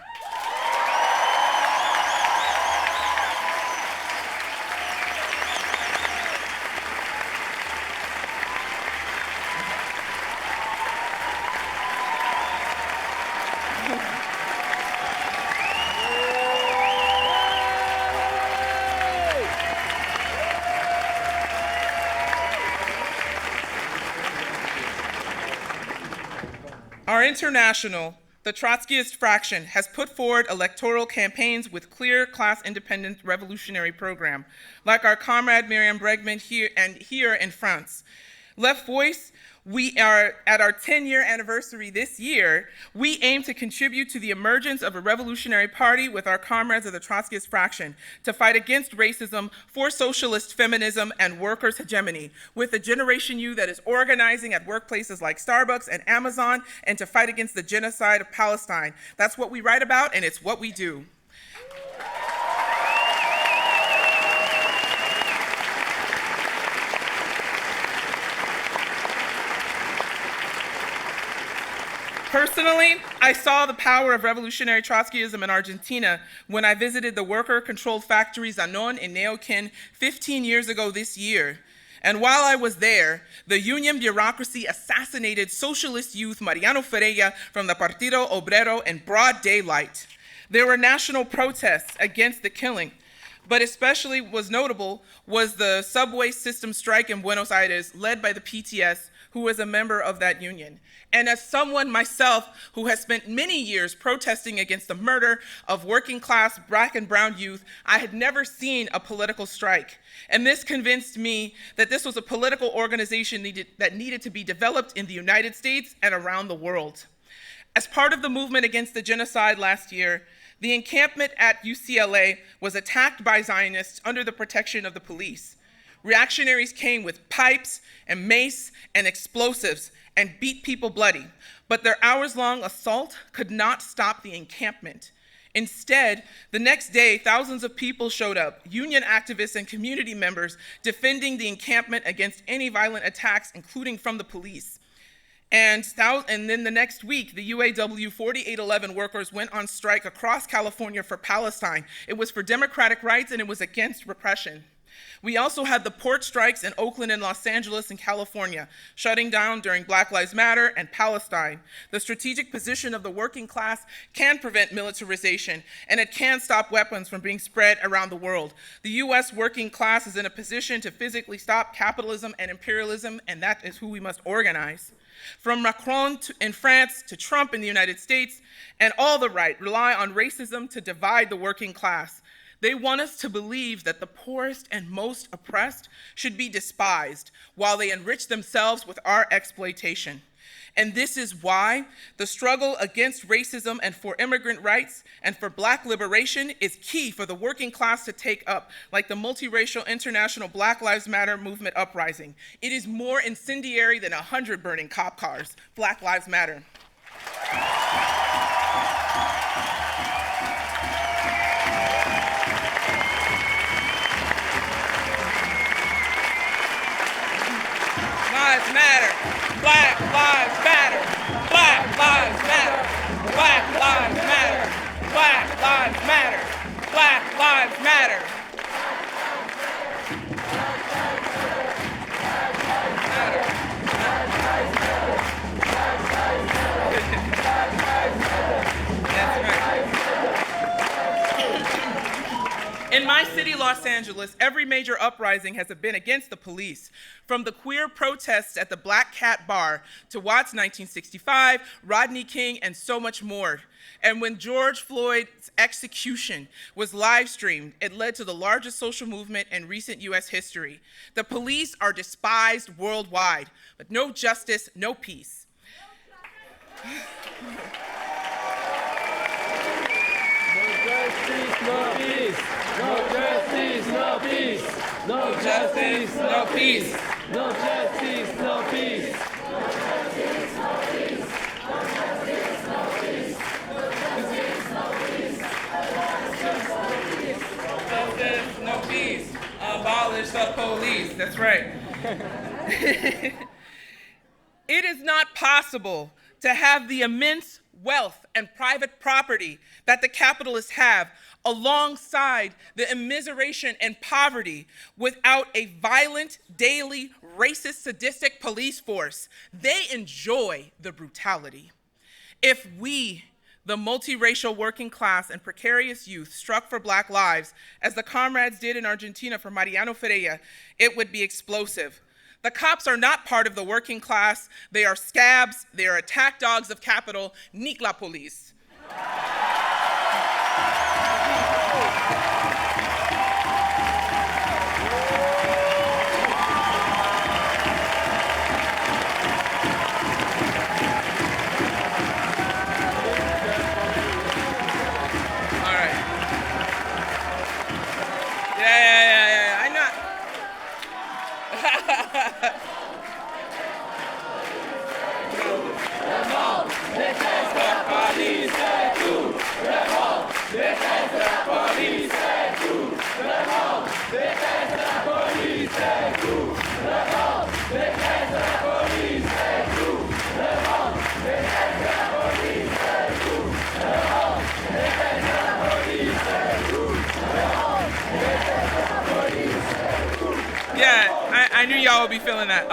Our international, the Trotskyist fraction, has put forward electoral campaigns with clear class-independent revolutionary program, like our comrade Miriam Bregman here in France. Left Voice, we are at our 10-year anniversary this year. We aim to contribute to the emergence of a revolutionary party with our comrades of the Trotskyist fraction to fight against racism, for socialist feminism, and workers' hegemony, with a Generation U that is organizing at workplaces like Starbucks and Amazon, and to fight against the genocide of Palestine. That's what we write about, and it's what we do. Personally, I saw the power of revolutionary Trotskyism in Argentina when I visited the worker-controlled factory Zanon in Neuquén 15 years ago this year. And while I was there, the union bureaucracy assassinated socialist youth Mariano Ferreira from the Partido Obrero in broad daylight. There were national protests against the killing, but especially notable was the subway system strike in Buenos Aires led by the PTS, who was a member of that union. And as someone myself who has spent many years protesting against the murder of working class Black and brown youth, I had never seen a political strike. And this convinced me that this was a political organization that needed to be developed in the United States and around the world. As part of the movement against the genocide last year, the encampment at UCLA was attacked by Zionists under the protection of the police. Reactionaries came with pipes and mace and explosives and beat people bloody, but their hours-long assault could not stop the encampment. Instead, the next day, thousands of people showed up, union activists and community members defending the encampment against any violent attacks, including from the police. And then the next week, the UAW 4811 workers went on strike across California for Palestine. It was for democratic rights and it was against repression. We also had the port strikes in Oakland and Los Angeles and California, shutting down during Black Lives Matter and Palestine. The strategic position of the working class can prevent militarization, and it can stop weapons from being spread around the world. The US working class is in a position to physically stop capitalism and imperialism, and that is who we must organize. From Macron in France to Trump in the United States, and all the right rely on racism to divide the working class. They want us to believe that the poorest and most oppressed should be despised while they enrich themselves with our exploitation. And this is why the struggle against racism and for immigrant rights and for Black liberation is key for the working class to take up, like the multiracial international Black Lives Matter movement uprising. It is more incendiary than 100 burning cop cars. Black Lives Matter. Lives matter. Black lives matter. Black lives matter. Black lives matter. Black lives matter. Black lives matter. In my city, Los Angeles, every major uprising has been against the police, from the queer protests at the Black Cat Bar to Watts 1965, Rodney King, and so much more. And when George Floyd's execution was live streamed, it led to the largest social movement in recent US history. The police are despised worldwide, but no justice, no peace. No peace, no justice, no peace. No justice, no peace. No justice, no peace. No justice, no peace. No justice, no peace. No justice, no peace. No justice, no peace. Abolish the police. That's right. It is not possible to have the immense wealth and private property that the capitalists have alongside the immiseration and poverty without a violent, daily, racist, sadistic police force. They enjoy the brutality. If we, the multiracial working class and precarious youth, struck for Black lives, as the comrades did in Argentina for Mariano Ferreira, it would be explosive. The cops are not part of the working class. They are scabs. They are attack dogs of capital. Nique la police. Yeah, I knew y'all would be feeling that.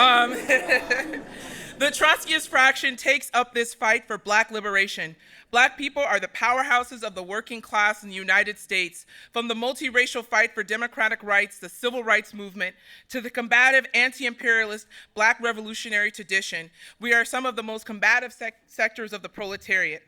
The Trotskyist fraction takes up this fight for Black liberation. Black people are the powerhouses of the working class in the United States, from the multiracial fight for democratic rights, the civil rights movement, to the combative anti-imperialist Black revolutionary tradition. We are some of the most combative sectors of the proletariat.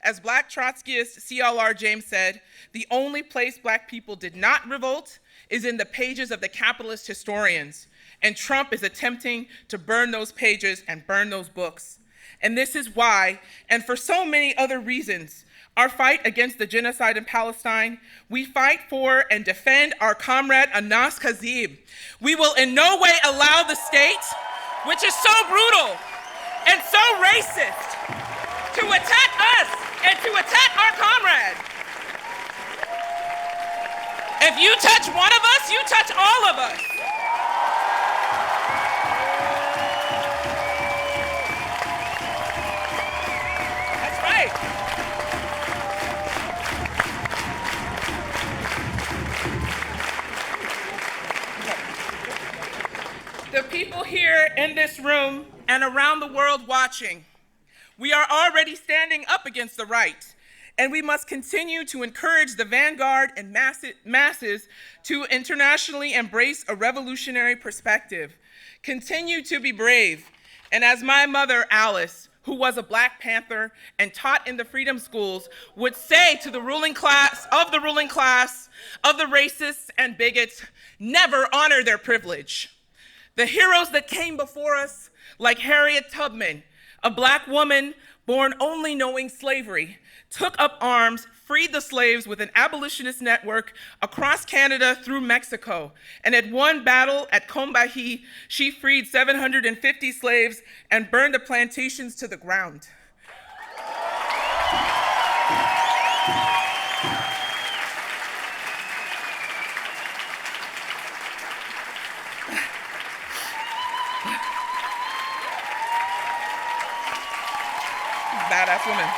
As Black Trotskyist C.L.R. James said, the only place Black people did not revolt is in the pages of the capitalist historians. And Trump is attempting to burn those pages and burn those books. And this is why, and for so many other reasons, our fight against the genocide in Palestine, we fight for and defend our comrade Anas Kazib. We will in no way allow the state, which is so brutal and so racist, to attack us and to attack our comrade. If you touch one of us, you touch all of us. The people here in this room and around the world watching, we are already standing up against the right, and we must continue to encourage the vanguard and masses to internationally embrace a revolutionary perspective. Continue to be brave, and as my mother, Alice, who was a Black Panther and taught in the freedom schools, would say to the ruling class, of the racists and bigots, never honor their privilege. The heroes that came before us, like Harriet Tubman, a Black woman born only knowing slavery, took up arms, freed the slaves with an abolitionist network across Canada through Mexico. And at one battle at Combahee, she freed 750 slaves and burned the plantations to the ground. Badass woman.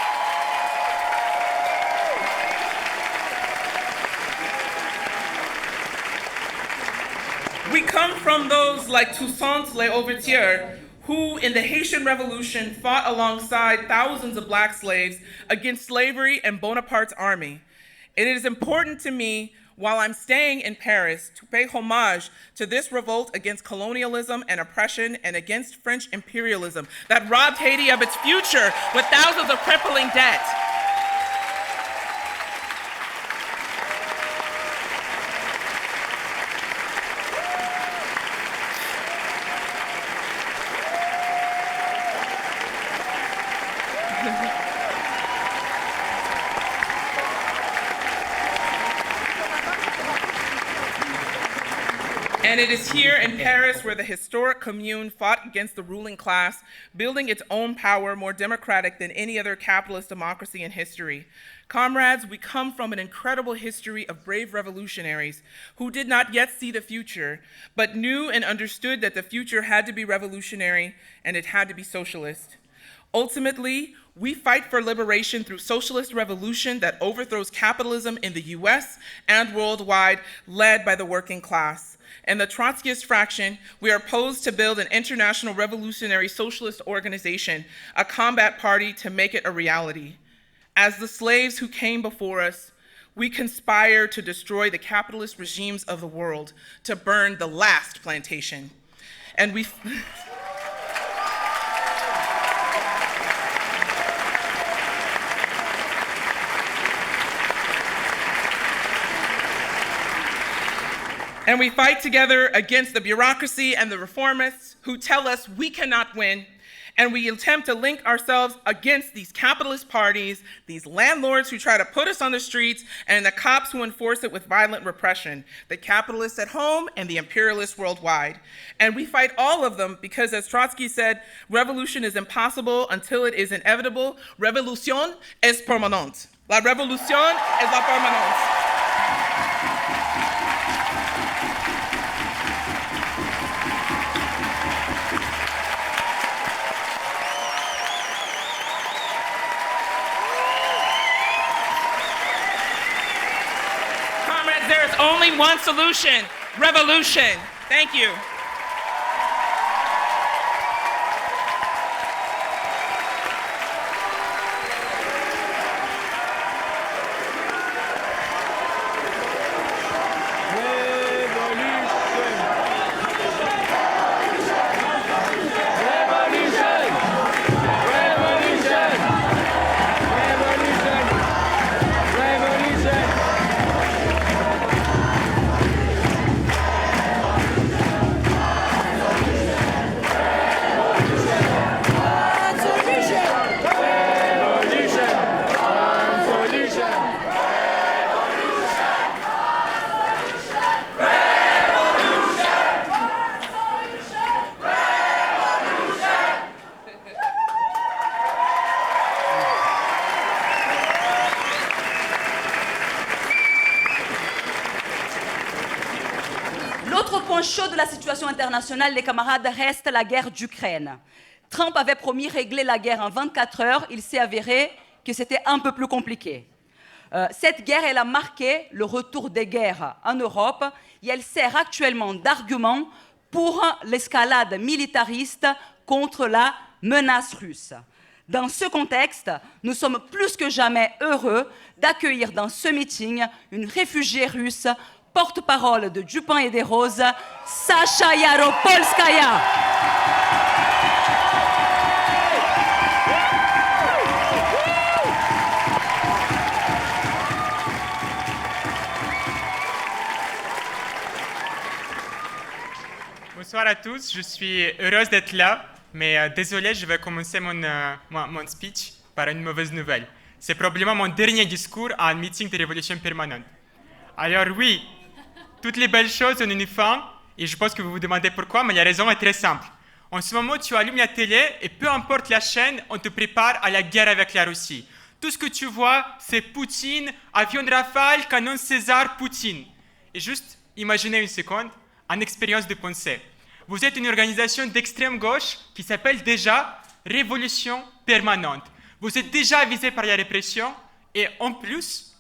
We come from those like Toussaint Louverture, who in the Haitian Revolution fought alongside thousands of Black slaves against slavery and Bonaparte's army. It is important to me, while I'm staying in Paris, to pay homage to this revolt against colonialism and oppression and against French imperialism that robbed Haiti of its future with thousands of crippling debt. And it is here in Paris where the historic Commune fought against the ruling class, building its own power more democratic than any other capitalist democracy in history. Comrades, we come from an incredible history of brave revolutionaries who did not yet see the future, but knew and understood that the future had to be revolutionary and it had to be socialist. Ultimately, we fight for liberation through socialist revolution that overthrows capitalism in the US and worldwide, led by the working class. And the Trotskyist fraction, we are opposed to build an international revolutionary socialist organization, a combat party to make it a reality. As the slaves who came before us, we conspire to destroy the capitalist regimes of the world, to burn the last plantation. And we... And we fight together against the bureaucracy and the reformists who tell us we cannot win. And we attempt to link ourselves against these capitalist parties, these landlords who try to put us on the streets, and the cops who enforce it with violent repression, the capitalists at home and the imperialists worldwide. And we fight all of them because, as Trotsky said, revolution is impossible until it is inevitable. Révolution est permanente. La révolution est la permanence. There is only one solution: revolution. Thank you. chaud de la situation internationale, les camarades, reste la guerre d'Ukraine. Trump avait promis régler la guerre en 24 heures. Il s'est avéré que c'était un peu plus compliqué. Cette guerre, elle a marqué le retour des guerres en Europe et elle sert actuellement d'argument pour l'escalade militariste contre la menace russe. Dans ce contexte, nous sommes plus que jamais heureux d'accueillir dans ce meeting une réfugiée russe, porte-parole de Dupin et des Roses, Sasha Yaropolskaya. Bonsoir à tous, je suis heureuse d'être là, mais désolé, je vais commencer mon speech par une mauvaise nouvelle. C'est probablement mon dernier discours à un meeting de Révolution permanente. Alors oui, toutes les belles choses ont une fin, et je pense que vous vous demandez pourquoi, mais la raison est très simple. En ce moment, tu allumes la télé, et peu importe la chaîne, on te prépare à la guerre avec la Russie. Tout ce que tu vois, c'est Poutine, avion de Rafale, canon César, Poutine. Et juste, imaginez une seconde, une expérience de pensée. Vous êtes une organisation d'extrême gauche qui s'appelle déjà Révolution permanente. Vous êtes déjà visé par la répression et en plus,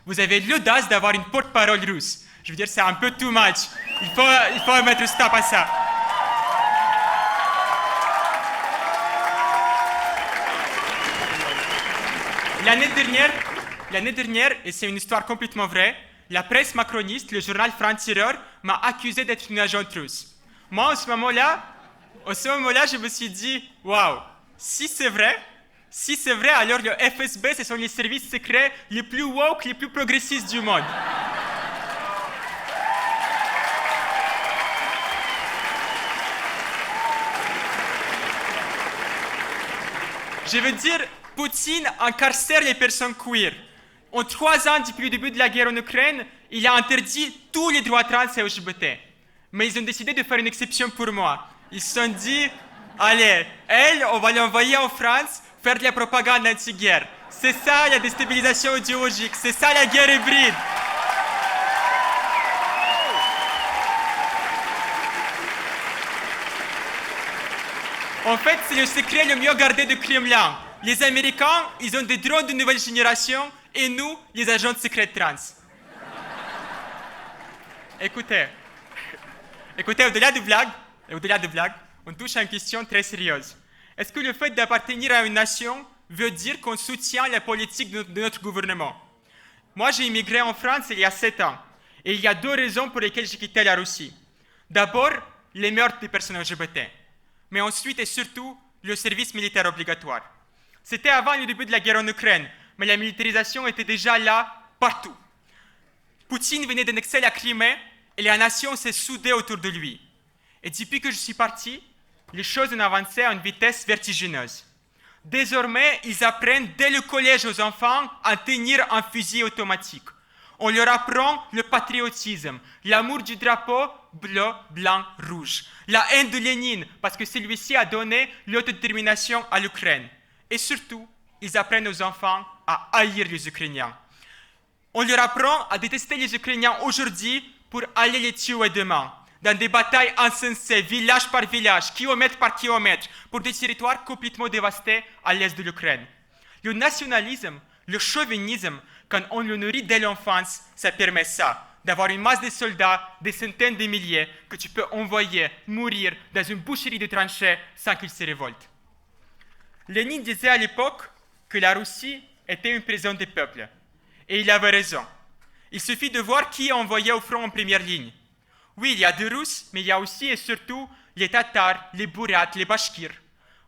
vous avez l'audace d'avoir une porte-parole russe. Je veux dire, c'est un peu too much. Il faut mettre stop à ça. L'année dernière, et c'est une histoire complètement vraie, la presse macroniste, le journal France-Tireur, m'a accusé d'être une agente russe. Moi, en ce moment-là, je me suis dit, waouh, si c'est vrai, alors le FSB, ce sont les services secrets les plus woke, les plus progressistes du monde. Je veux dire, Poutine incarcère les personnes queer. En 3 ans, depuis le début de la guerre en Ukraine, il a interdit tous les droits trans et LGBT. Mais ils ont décidé de faire une exception pour moi. Ils se sont dit, allez, on va l'envoyer en France faire de la propagande anti-guerre. C'est ça la déstabilisation idéologique, c'est ça la guerre hybride. En fait, c'est le secret le mieux gardé du Kremlin. Les Américains, ils ont des drones de nouvelle génération et nous, les agents secrets trans. Écoutez, au-delà de blagues, on touche à une question très sérieuse. Est-ce que le fait d'appartenir à une nation veut dire qu'on soutient la politique de notre gouvernement? Moi, j'ai immigré en France il y a 7 ans. Et il y a 2 raisons pour lesquelles j'ai quitté la Russie. D'abord, les meurtres des personnes LGBT. Mais ensuite et surtout, le service militaire obligatoire. C'était avant le début de la guerre en Ukraine, mais la militarisation était déjà là, partout. Poutine venait d'annexer la Crimée et la nation s'est soudée autour de lui. Et depuis que je suis parti, les choses ont avancé à une vitesse vertigineuse. Désormais, ils apprennent dès le collège aux enfants à tenir un fusil automatique. On leur apprend le patriotisme, l'amour du drapeau bleu, blanc, rouge, la haine de Lénine, parce que celui-ci a donné l'autodétermination à l'Ukraine. Et surtout, ils apprennent aux enfants à haïr les Ukrainiens. On leur apprend à détester les Ukrainiens aujourd'hui pour aller les tuer demain, dans des batailles insensées, village par village, kilomètre par kilomètre, pour des territoires complètement dévastés à l'est de l'Ukraine. Le nationalisme, le chauvinisme, quand on le nourrit dès l'enfance, ça permet ça, d'avoir une masse de soldats, des centaines de milliers, que tu peux envoyer mourir dans une boucherie de tranchées sans qu'ils se révoltent. Lénine disait à l'époque que la Russie était une prison des peuples. Et il avait raison. Il suffit de voir qui est envoyé au front en première ligne. Oui, il y a des Russes, mais il y a aussi et surtout les Tatars, les Bourats, les Bashkirs.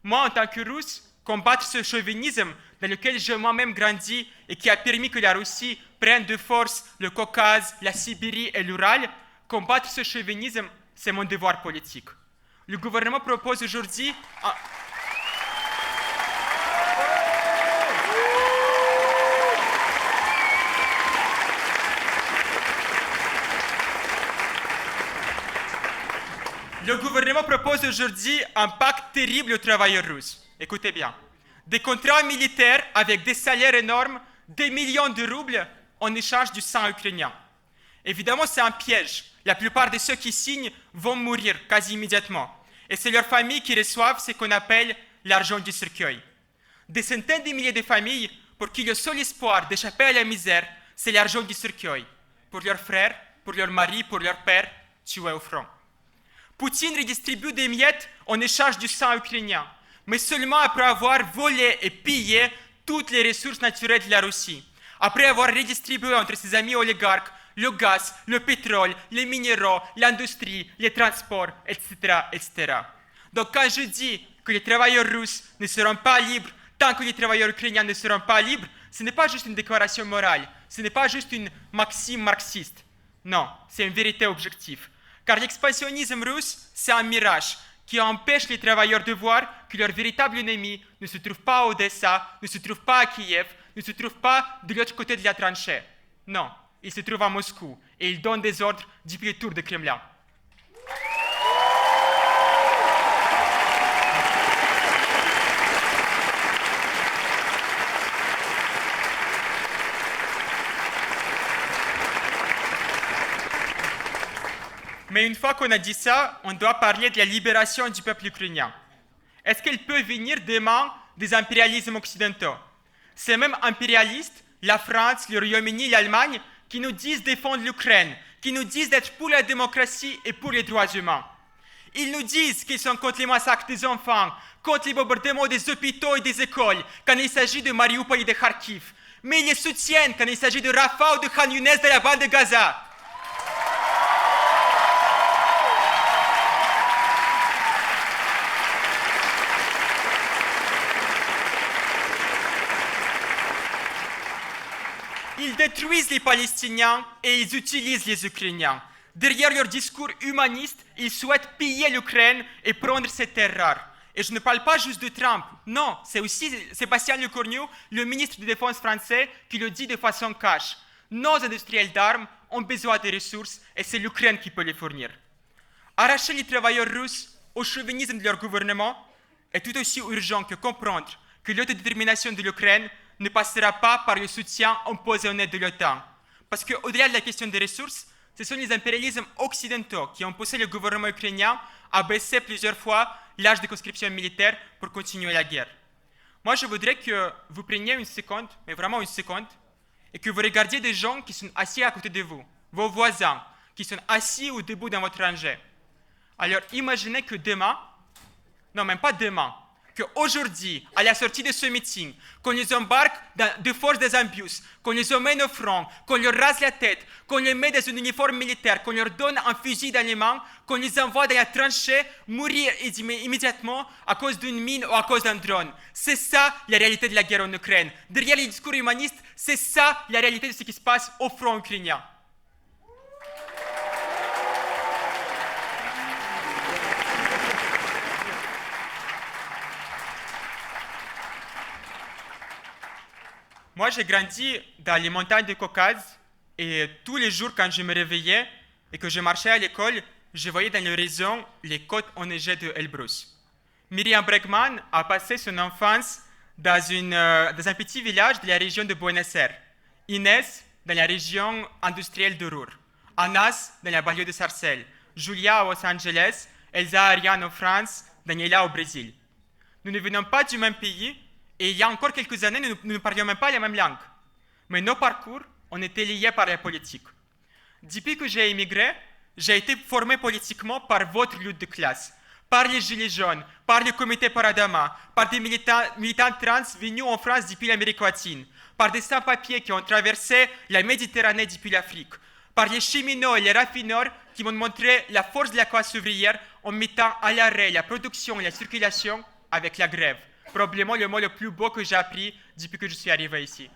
Moi, en tant que Russe, combattre ce chauvinisme dans lequel j'ai moi-même grandi et qui a permis que la Russie prenne de force le Caucase, la Sibérie et l'Ural, combattre ce chauvinisme, c'est mon devoir politique. Le gouvernement propose aujourd'hui... Le gouvernement propose aujourd'hui un pacte terrible aux travailleurs russes. Écoutez bien. Des contrats militaires avec des salaires énormes, des millions de roubles en échange du sang ukrainien. Évidemment, c'est un piège. La plupart de ceux qui signent vont mourir quasi immédiatement. Et c'est leurs familles qui reçoivent ce qu'on appelle l'argent du cercueil. Des centaines de milliers de familles pour qui le seul espoir d'échapper à la misère, c'est l'argent du cercueil. Pour leurs frères, pour leur mari, pour leur père, tués au front. Poutine redistribue des miettes en échange du sang ukrainien, mais seulement après avoir volé et pillé toutes les ressources naturelles de la Russie, après avoir redistribué entre ses amis oligarques le gaz, le pétrole, les minéraux, l'industrie, les transports, etc., etc. Donc quand je dis que les travailleurs russes ne seront pas libres tant que les travailleurs ukrainiens ne seront pas libres, ce n'est pas juste une déclaration morale, ce n'est pas juste une maxime marxiste. Non, c'est une vérité objective. Car l'expansionnisme russe, c'est un mirage qui empêche les travailleurs de voir que leur véritable ennemi ne se trouve pas à Odessa, ne se trouve pas à Kiev, ne se trouve pas de l'autre côté de la tranchée. Non, il se trouve à Moscou et il donne des ordres depuis le tour du Kremlin. Mais une fois qu'on a dit ça, on doit parler de la libération du peuple ukrainien. Est-ce qu'elle peut venir des mains des impérialismes occidentaux? Ces mêmes impérialistes, la France, le Royaume-Uni, l'Allemagne, qui nous disent défendre l'Ukraine, qui nous disent d'être pour la démocratie et pour les droits humains. Ils nous disent qu'ils sont contre les massacres des enfants, contre les bombardements des hôpitaux et des écoles, quand il s'agit de Mariupol et de Kharkiv. Mais ils les soutiennent quand il s'agit de Rafah ou de Khan Younes de la bande de Gaza. Ils détruisent les Palestiniens et ils utilisent les Ukrainiens. Derrière leur discours humaniste, ils souhaitent piller l'Ukraine et prendre ses terres rares. Et je ne parle pas juste de Trump, non, c'est aussi Sébastien Lecornu, le ministre de Défense français, qui le dit de façon cash. Nos industriels d'armes ont besoin de ressources et c'est l'Ukraine qui peut les fournir. Arracher les travailleurs russes au chauvinisme de leur gouvernement est tout aussi urgent que comprendre que l'autodétermination de l'Ukraine ne passera pas par le soutien empoisonné de l'OTAN. Parce qu'au-delà de la question des ressources, ce sont les impérialismes occidentaux qui ont poussé le gouvernement ukrainien à baisser plusieurs fois l'âge de conscription militaire pour continuer la guerre. Moi, je voudrais que vous preniez une seconde, mais vraiment une seconde, et que vous regardiez des gens qui sont assis à côté de vous, vos voisins, qui sont assis ou debout dans votre rangée. Alors, imaginez que demain, non, même pas demain, qu'aujourd'hui, à la sortie de ce meeting, qu'on les embarque de force des embus, qu'on les emmène au front, qu'on leur rase la tête, qu'on les met dans un uniforme militaire, qu'on leur donne un fusil dans les mains, qu'on les envoie dans la tranchée mourir immédiatement à cause d'une mine ou à cause d'un drone. C'est ça la réalité de la guerre en Ukraine. Derrière les discours humanistes, c'est ça la réalité de ce qui se passe au front ukrainien. Moi, j'ai grandi dans les montagnes du Caucase et tous les jours, quand je me réveillais et que je marchais à l'école, je voyais dans l'horizon les côtes enneigées de Elbrus. Miriam Bregman a passé son enfance dans un petit village de la région de Buenos Aires, Inès dans la région industrielle de Ruhr, Anas dans la banlieue de Sarcelles, Julia à Los Angeles, Elsa Ariane en France, Daniela au Brésil. Nous ne venons pas du même pays. Et il y a encore quelques années, nous ne parlions même pas la même langue. Mais nos parcours ont été liés par la politique. Depuis que j'ai immigré, j'ai été formé politiquement par votre lutte de classe, par les Gilets jaunes, par le comité Paradama, par des militants trans venus en France depuis l'Amérique latine, par des sans-papiers qui ont traversé la Méditerranée depuis l'Afrique, par les cheminots et les raffineurs qui m'ont montré la force de la classe ouvrière en mettant à l'arrêt la production et la circulation avec la grève. Probablement le mot le plus beau que j'ai appris depuis que je suis arrivé ici.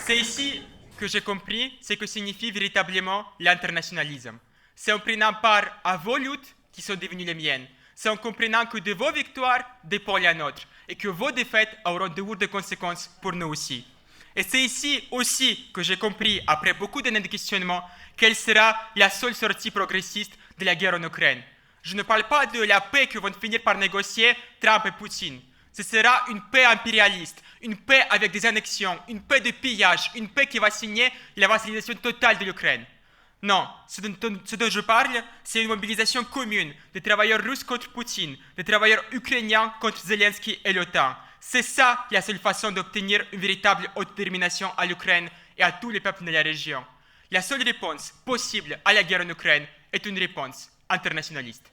C'est ici que j'ai compris ce que signifie véritablement l'internationalisme. C'est en prenant part à vos luttes qui sont devenues les miennes. C'est en comprenant que de vos victoires dépend la nôtre et que vos défaites auront de lourdes conséquences pour nous aussi. Et c'est ici aussi que j'ai compris, après beaucoup d'années de questionnement, quelle sera la seule sortie progressiste de la guerre en Ukraine. Je ne parle pas de la paix que vont finir par négocier Trump et Poutine. Ce sera une paix impérialiste, une paix avec des annexions, une paix de pillage, une paix qui va signer la vassalisation totale de l'Ukraine. Non, ce dont je parle, c'est une mobilisation commune des travailleurs russes contre Poutine, des travailleurs ukrainiens contre Zelensky et l'OTAN. C'est ça la seule façon d'obtenir une véritable autodétermination à l'Ukraine et à tous les peuples de la région. La seule réponse possible à la guerre en Ukraine est une réponse internationaliste.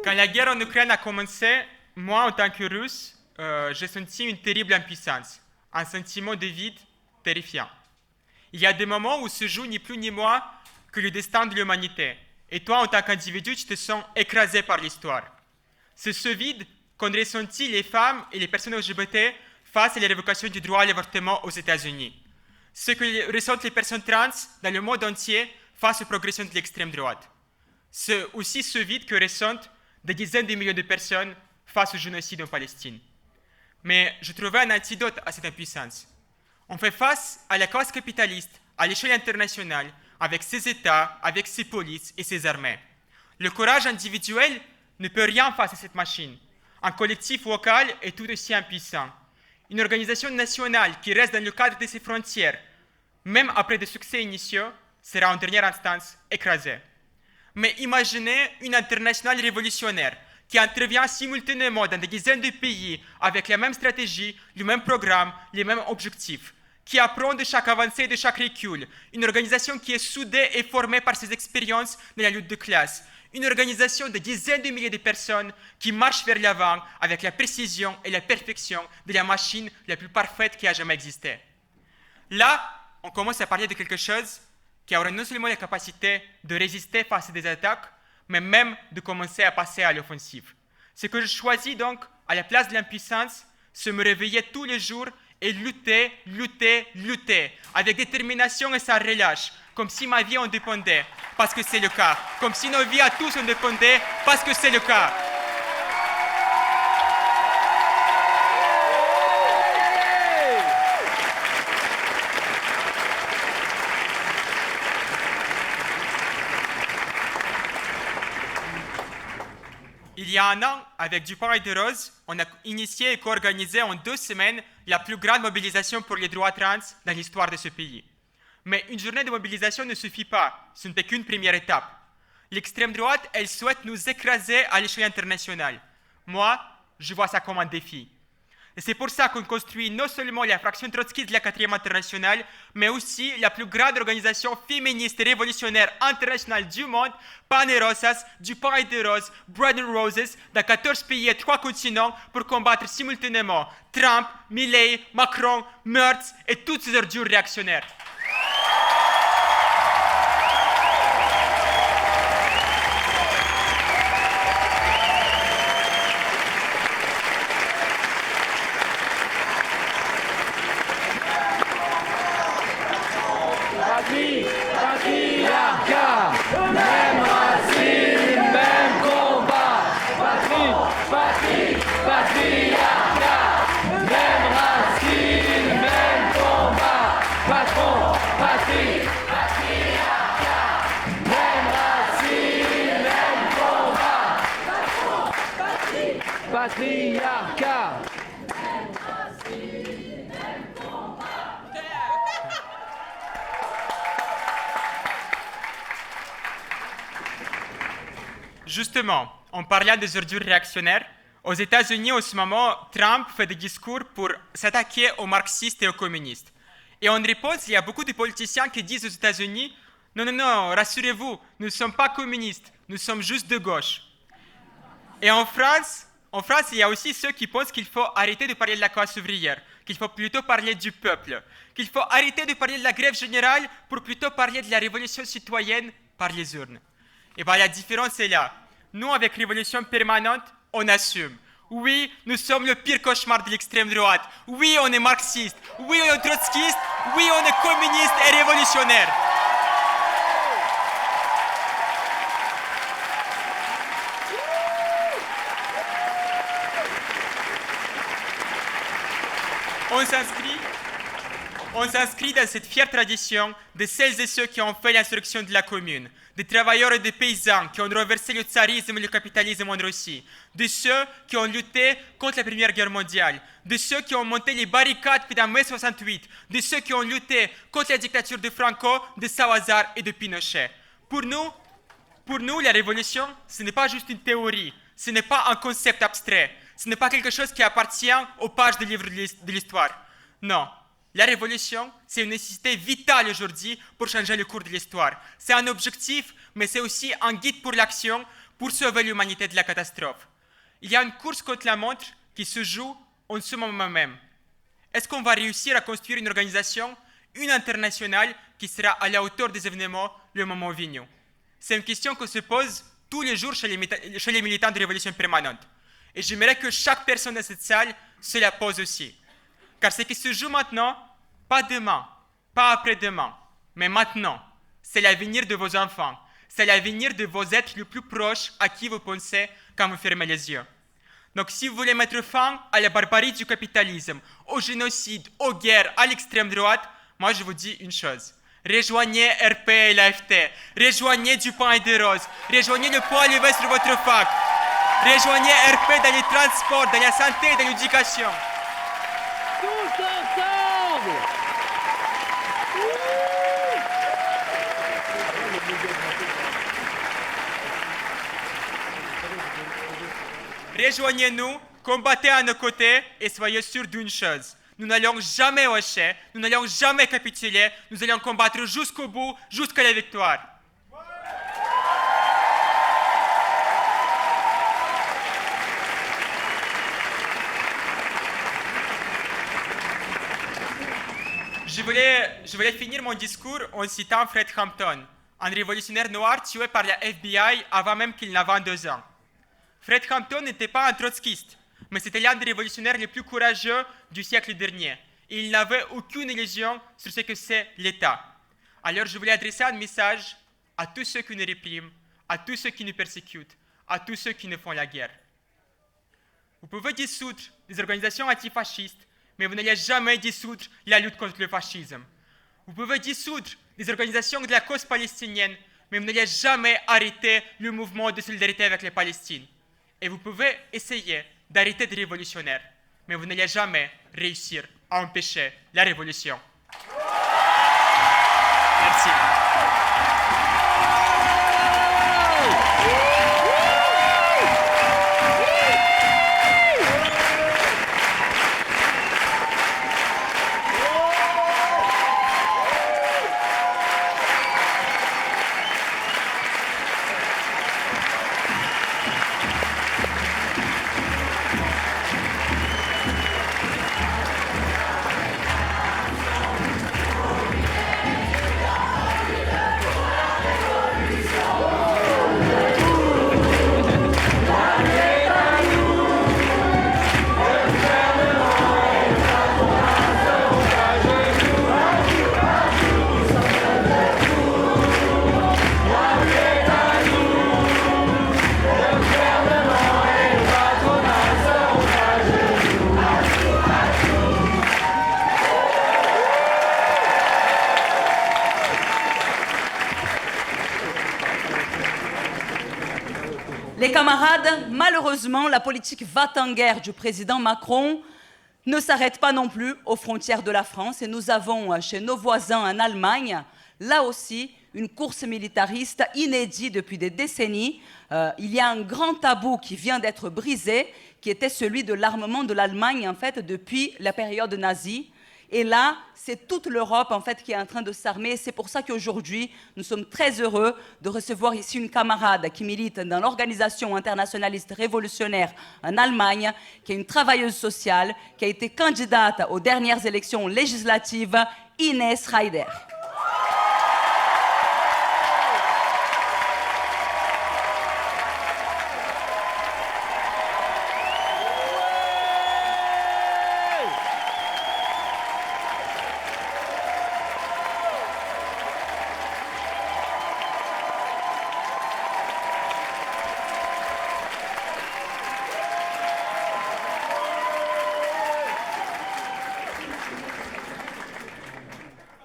Quand la guerre en Ukraine a commencé, moi, en tant que Russe, j'ai senti une terrible impuissance, un sentiment de vide terrifiant. Il y a des moments où se joue ni plus ni moins que le destin de l'humanité. Et toi, en tant qu'individu, tu te sens écrasé par l'histoire. C'est ce vide qu'ont ressenti les femmes et les personnes LGBT face à la révocation du droit à l'avortement aux États-Unis. Ce que ressentent les personnes trans dans le monde entier face aux progressions de l'extrême droite. C'est aussi ce vide que ressentent des dizaines de millions de personnes face au génocide en Palestine. Mais je trouvais un antidote à cette impuissance. On fait face à la classe capitaliste à l'échelle internationale, avec ses États, avec ses polices et ses armées. Le courage individuel ne peut rien face à cette machine. Un collectif local est tout aussi impuissant. Une organisation nationale qui reste dans le cadre de ses frontières, même après des succès initiaux, sera en dernière instance écrasée. Mais imaginez une internationale révolutionnaire qui intervient simultanément dans des dizaines de pays avec la même stratégie, le même programme, les mêmes objectifs, qui apprend de chaque avancée et de chaque recul, une organisation qui est soudée et formée par ses expériences dans la lutte de classe, une organisation de dizaines de milliers de personnes qui marchent vers l'avant avec la précision et la perfection de la machine la plus parfaite qui a jamais existé. Là, on commence à parler de quelque chose qui aura non seulement la capacité de résister face à des attaques, mais même de commencer à passer à l'offensive. Ce que je choisis donc, à la place de l'impuissance, c'est me réveiller tous les jours et lutter, lutter, lutter, avec détermination et sans relâche, comme si ma vie en dépendait, parce que c'est le cas, comme si nos vies à tous en dépendaient, parce que c'est le cas. Il y a un an, avec du pain et des roses, on a initié et co-organisé en 2 semaines la plus grande mobilisation pour les droits trans dans l'histoire de ce pays. Mais une journée de mobilisation ne suffit pas, ce n'était qu'une première étape. L'extrême droite, elle souhaite nous écraser à l'échelle internationale. Moi, je vois ça comme un défi. Et c'est pour ça qu'on construit non seulement la fraction trotskiste de la 4e internationale, mais aussi la plus grande organisation féministe et révolutionnaire internationale du monde, Pan et Rosas, du pain et des roses, Bread and Roses, dans 14 pays et 3 continents pour combattre simultanément Trump, Milei, Macron, Merz et toutes ces ordures réactionnaires. Patriarcat, même racine, même combat. Patriarcat, même racine, même combat. Patron, patriarcat, même racine, même combat. Patron, patriarcat. Justement, en parlant des ordures réactionnaires, Aux États-Unis, en ce moment, Trump fait des discours pour s'attaquer aux marxistes et aux communistes. Et en réponse, il y a beaucoup de politiciens qui disent aux États-Unis « Non, non, non, rassurez-vous, nous ne sommes pas communistes, nous sommes juste de gauche. » Et en France, il y a aussi ceux qui pensent qu'il faut arrêter de parler de la classe ouvrière, qu'il faut plutôt parler du peuple, qu'il faut arrêter de parler de la grève générale pour plutôt parler de la révolution citoyenne par les urnes. Et bien la différence est là. Nous, avec Révolution permanente, on assume. Oui, nous sommes le pire cauchemar de l'extrême droite. Oui, on est marxiste. Oui, on est trotskiste. Oui, on est communiste et révolutionnaire. On s'inscrit dans cette fière tradition de celles et ceux qui ont fait l'insurrection de la Commune, des travailleurs et des paysans qui ont renversé le tsarisme et le capitalisme en Russie, de ceux qui ont lutté contre la Première Guerre mondiale, de ceux qui ont monté les barricades pendant mai 68, de ceux qui ont lutté contre la dictature de Franco, de Salazar et de Pinochet. Pour nous, la révolution, ce n'est pas juste une théorie, ce n'est pas un concept abstrait, ce n'est pas quelque chose qui appartient aux pages des livres de l'histoire. Non. La révolution, c'est une nécessité vitale aujourd'hui pour changer le cours de l'histoire. C'est un objectif, mais c'est aussi un guide pour l'action pour sauver l'humanité de la catastrophe. Il y a une course contre la montre qui se joue en ce moment même. Est-ce qu'on va réussir à construire une organisation, une internationale, qui sera à la hauteur des événements le moment venu? C'est une question qu'on se pose tous les jours chez les militants de Révolution permanente. Et j'aimerais que chaque personne dans cette salle se la pose aussi. Car ce qui se joue maintenant, pas demain, pas après-demain, mais maintenant, c'est l'avenir de vos enfants, c'est l'avenir de vos êtres les plus proches à qui vous pensez quand vous fermez les yeux. Donc si vous voulez mettre fin à la barbarie du capitalisme, au génocide, aux guerres, à l'extrême droite, moi je vous dis une chose. Rejoignez RP et l'AFT, rejoignez Dupont et Desroses, rejoignez le poids levé sur votre fac, rejoignez RP dans les transports, dans la santé et dans l'éducation. Tous ensemble! Rejoignez-nous, combattez à nos côtés et soyez sûrs d'une chose. Nous n'allons jamais lâcher, nous n'allons jamais capituler, nous allons combattre jusqu'au bout, jusqu'à la victoire. Je voulais finir mon discours en citant Fred Hampton, un révolutionnaire noir tué par la FBI avant même qu'il n'ait 22 ans. Fred Hampton n'était pas un trotskiste, mais c'était l'un des révolutionnaires les plus courageux du siècle dernier. Et il n'avait aucune illusion sur ce que c'est l'État. Alors je voulais adresser un message à tous ceux qui nous répriment, à tous ceux qui nous persécutent, à tous ceux qui nous font la guerre. Vous pouvez dissoudre des organisations antifascistes, mais vous n'allez jamais dissoudre la lutte contre le fascisme. Vous pouvez dissoudre des organisations de la cause palestinienne, mais vous n'allez jamais arrêter le mouvement de solidarité avec les Palestines. Et vous pouvez essayer d'arrêter des révolutionnaires, mais vous n'allez jamais réussir à empêcher la révolution. Merci. Les camarades, malheureusement, la politique va-t-en-guerre du président Macron ne s'arrête pas non plus aux frontières de la France. Et nous avons chez nos voisins en Allemagne, là aussi, une course militariste inédite depuis des décennies. Il y a un grand tabou qui vient d'être brisé, qui était celui de l'armement de l'Allemagne en fait depuis la période nazie. Et là, c'est toute l'Europe en fait qui est en train de s'armer. C'est pour ça qu'aujourd'hui, nous sommes très heureux de recevoir ici une camarade qui milite dans l'organisation internationaliste révolutionnaire en Allemagne, qui est une travailleuse sociale, qui a été candidate aux dernières élections législatives, Ines Reider.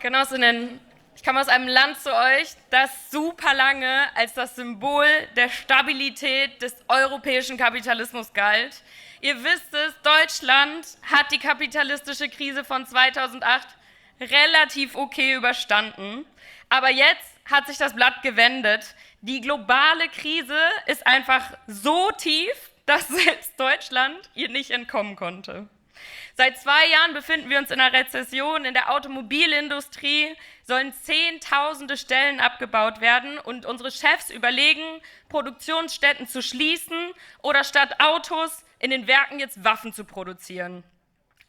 Genossinnen, ich komme aus einem Land zu euch, das super lange als das Symbol der Stabilität des europäischen Kapitalismus galt. Ihr wisst es, Deutschland hat die kapitalistische Krise von 2008 relativ okay überstanden. Aber jetzt hat sich das Blatt gewendet. Die globale Krise ist einfach so tief, dass selbst Deutschland ihr nicht entkommen konnte. Seit 2 Jahren befinden wir uns in einer Rezession. In der Automobilindustrie sollen Zehntausende Stellen abgebaut werden und unsere Chefs überlegen, Produktionsstätten zu schließen oder statt Autos in den Werken jetzt Waffen zu produzieren.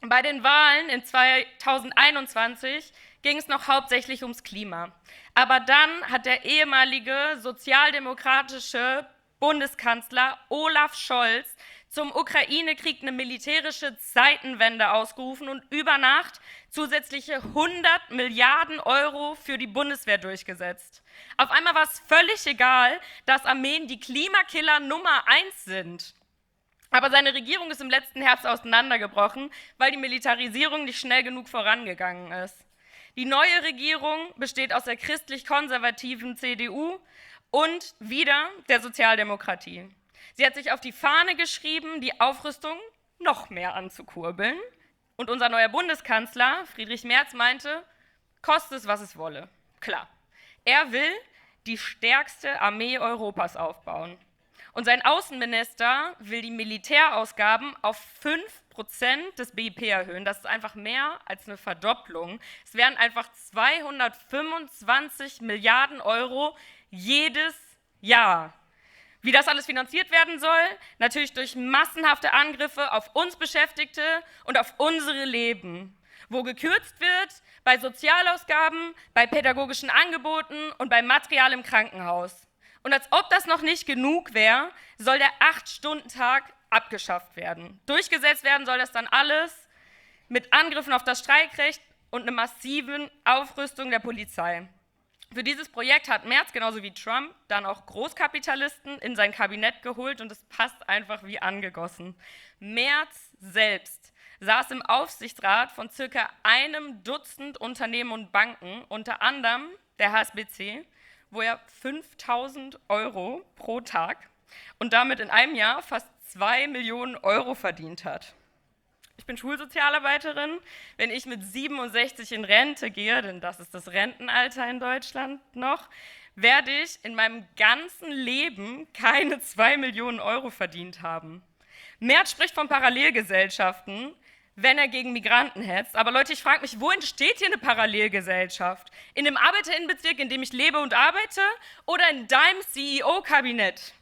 Bei den Wahlen in 2021 ging es noch hauptsächlich ums Klima. Aber dann hat der ehemalige sozialdemokratische Bundeskanzler Olaf Scholz zum Ukraine-Krieg eine militärische Zeitenwende ausgerufen und über Nacht zusätzliche 100 Milliarden Euro für die Bundeswehr durchgesetzt. Auf einmal war es völlig egal, dass Armeen die Klimakiller Nummer 1 sind. Aber seine Regierung ist im letzten Herbst auseinandergebrochen, weil die Militarisierung nicht schnell genug vorangegangen ist. Die neue Regierung besteht aus der christlich-konservativen CDU und wieder der Sozialdemokratie. Sie hat sich auf die Fahne geschrieben, die Aufrüstung noch mehr anzukurbeln. Und unser neuer Bundeskanzler, Friedrich Merz, meinte, koste es, was es wolle. Klar, er will die stärkste Armee Europas aufbauen. Und sein Außenminister will die Militärausgaben auf 5% des BIP erhöhen. Das ist einfach mehr als eine Verdopplung. Es wären einfach 225 Milliarden Euro jedes Jahr. Wie das alles finanziert werden soll? Natürlich durch massenhafte Angriffe auf uns Beschäftigte und auf unsere Leben. Wo gekürzt wird, bei Sozialausgaben, bei pädagogischen Angeboten und bei Material im Krankenhaus. Und als ob das noch nicht genug wäre, soll der 8-Stunden-Tag abgeschafft werden. Durchgesetzt werden soll das dann alles mit Angriffen auf das Streikrecht und einer massiven Aufrüstung der Polizei. Für dieses Projekt hat Merz, genauso wie Trump, dann auch Großkapitalisten in sein Kabinett geholt und es passt einfach wie angegossen. Merz selbst saß im Aufsichtsrat von circa 1 Dutzend Unternehmen und Banken, unter anderem der HSBC, wo er 5.000 Euro pro Tag und damit in einem Jahr fast 2 Millionen Euro verdient hat. Ich bin Schulsozialarbeiterin. Wenn ich mit 67 in Rente gehe, denn das ist das Rentenalter in Deutschland noch, werde ich in meinem ganzen Leben keine 2 Millionen Euro verdient haben. Merz spricht von Parallelgesellschaften, wenn er gegen Migranten hetzt. Aber Leute, ich frage mich, wo entsteht hier eine Parallelgesellschaft? In dem Arbeiterinnenbezirk, in dem ich lebe und arbeite, oder in deinem CEO-Kabinett?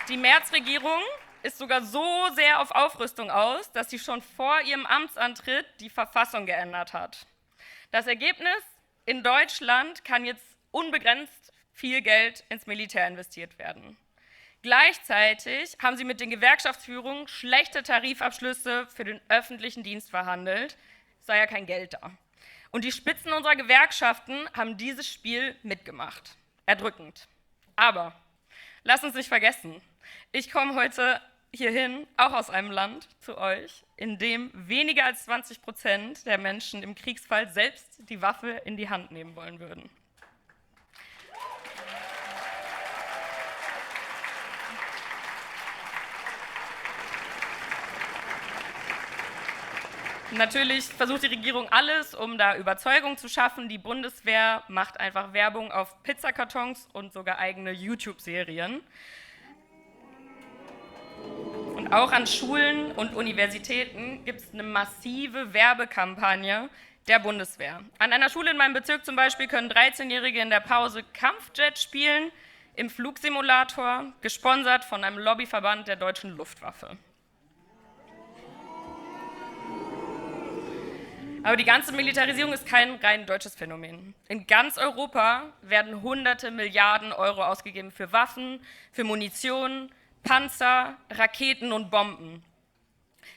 Die Merz-Regierung ist sogar so sehr auf Aufrüstung aus, dass sie schon vor ihrem Amtsantritt die Verfassung geändert hat. Das Ergebnis: In Deutschland kann jetzt unbegrenzt viel Geld ins Militär investiert werden. Gleichzeitig haben sie mit den Gewerkschaftsführungen schlechte Tarifabschlüsse für den öffentlichen Dienst verhandelt. Es sei ja kein Geld da. Und die Spitzen unserer Gewerkschaften haben dieses Spiel mitgemacht. Erdrückend. Aber lasst uns nicht vergessen, ich komme heute hierhin, auch aus einem Land, zu euch, in dem weniger als 20% der Menschen im Kriegsfall selbst die Waffe in die Hand nehmen wollen würden. Natürlich versucht die Regierung alles, um da Überzeugung zu schaffen. Die Bundeswehr macht einfach Werbung auf Pizzakartons und sogar eigene YouTube-Serien. Und auch an Schulen und Universitäten gibt es eine massive Werbekampagne der Bundeswehr. An einer Schule in meinem Bezirk zum Beispiel können 13-Jährige in der Pause Kampfjet spielen, im Flugsimulator, gesponsert von einem Lobbyverband der deutschen Luftwaffe. Aber die ganze Militarisierung ist kein rein deutsches Phänomen. In ganz Europa werden hunderte Milliarden Euro ausgegeben für Waffen, für Munition, Panzer, Raketen und Bomben.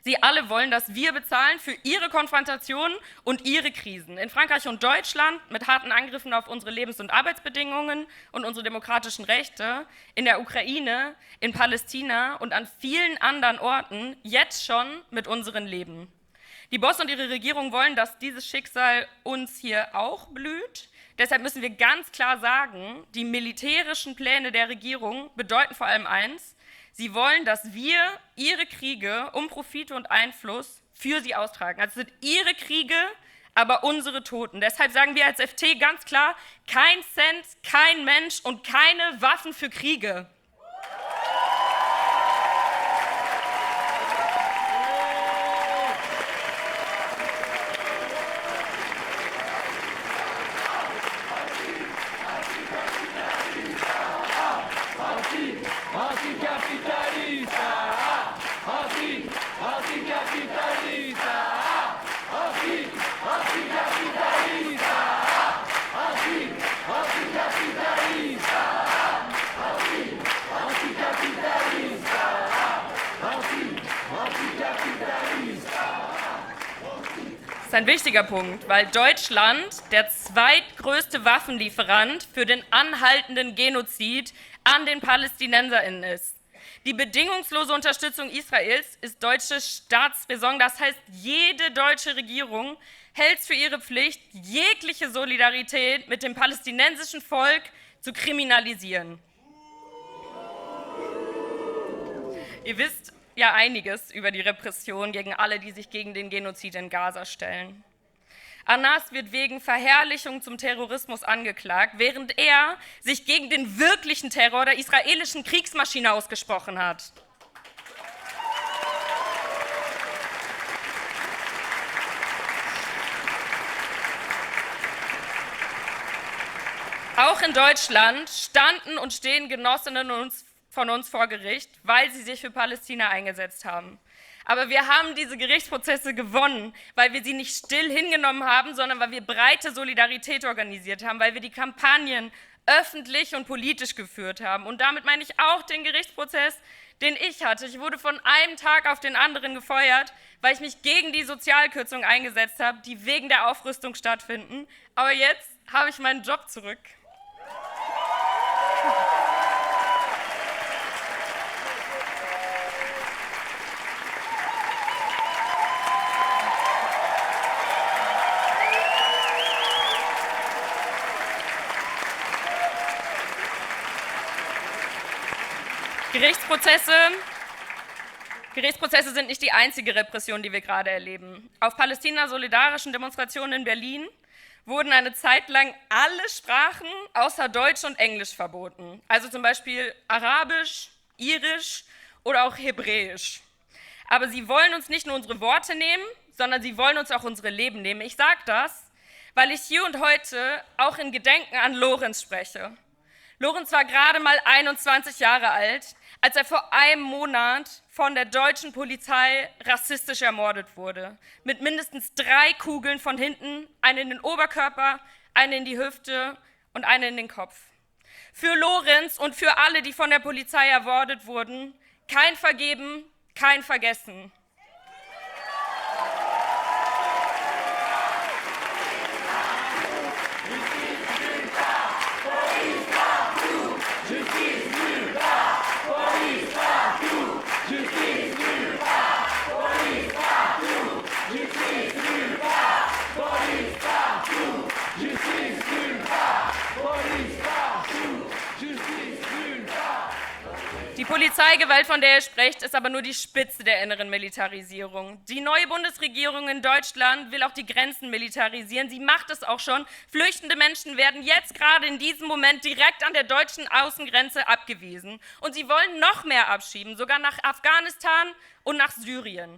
Sie alle wollen, dass wir bezahlen für ihre Konfrontationen und ihre Krisen. In Frankreich und Deutschland mit harten Angriffen auf unsere Lebens- und Arbeitsbedingungen und unsere demokratischen Rechte. In der Ukraine, in Palästina und an vielen anderen Orten jetzt schon mit unseren Leben. Die Bosse und ihre Regierung wollen, dass dieses Schicksal uns hier auch blüht. Deshalb müssen wir ganz klar sagen, die militärischen Pläne der Regierung bedeuten vor allem eins: Sie wollen, dass wir ihre Kriege um Profite und Einfluss für sie austragen. Also es sind ihre Kriege, aber unsere Toten. Deshalb sagen wir als FT ganz klar: kein Cent, kein Mensch und keine Waffen für Kriege. Das ist ein wichtiger Punkt, weil Deutschland der zweitgrößte Waffenlieferant für den anhaltenden Genozid an den PalästinenserInnen ist. Die bedingungslose Unterstützung Israels ist deutsche Staatsräson. Das heißt, jede deutsche Regierung hält es für ihre Pflicht, jegliche Solidarität mit dem palästinensischen Volk zu kriminalisieren. Ihr wisst ja einiges über die Repression gegen alle, die sich gegen den Genozid in Gaza stellen. Anas wird wegen Verherrlichung zum Terrorismus angeklagt, während er sich gegen den wirklichen Terror der israelischen Kriegsmaschine ausgesprochen hat. Auch in Deutschland standen und stehen Genossinnen von uns vor Gericht, weil sie sich für Palästina eingesetzt haben. Aber wir haben diese Gerichtsprozesse gewonnen, weil wir sie nicht still hingenommen haben, sondern weil wir breite Solidarität organisiert haben, weil wir die Kampagnen öffentlich und politisch geführt haben. Und damit meine ich auch den Gerichtsprozess, den ich hatte. Ich wurde von einem Tag auf den anderen gefeuert, weil ich mich gegen die Sozialkürzungen eingesetzt habe, die wegen der Aufrüstung stattfinden. Aber jetzt habe ich meinen Job zurück. Gerichtsprozesse sind nicht die einzige Repression, die wir gerade erleben. Auf Palästina-solidarischen Demonstrationen in Berlin wurden eine Zeit lang alle Sprachen außer Deutsch und Englisch verboten. Also zum Beispiel Arabisch, Irisch oder auch Hebräisch. Aber sie wollen uns nicht nur unsere Worte nehmen, sondern sie wollen uns auch unsere Leben nehmen. Ich sage das, weil ich hier und heute auch in Gedenken an Lorenz spreche. Lorenz war gerade mal 21 Jahre alt, als er vor einem Monat von der deutschen Polizei rassistisch ermordet wurde. Mit mindestens 3 Kugeln von hinten, eine in den Oberkörper, eine in die Hüfte und eine in den Kopf. Für Lorenz und für alle, die von der Polizei ermordet wurden, kein Vergeben, kein Vergessen. Die Polizeigewalt, von der ihr sprecht, ist aber nur die Spitze der inneren Militarisierung. Die neue Bundesregierung in Deutschland will auch die Grenzen militarisieren. Sie macht es auch schon. Flüchtende Menschen werden jetzt gerade in diesem Moment direkt an der deutschen Außengrenze abgewiesen. Und sie wollen noch mehr abschieben, sogar nach Afghanistan und nach Syrien.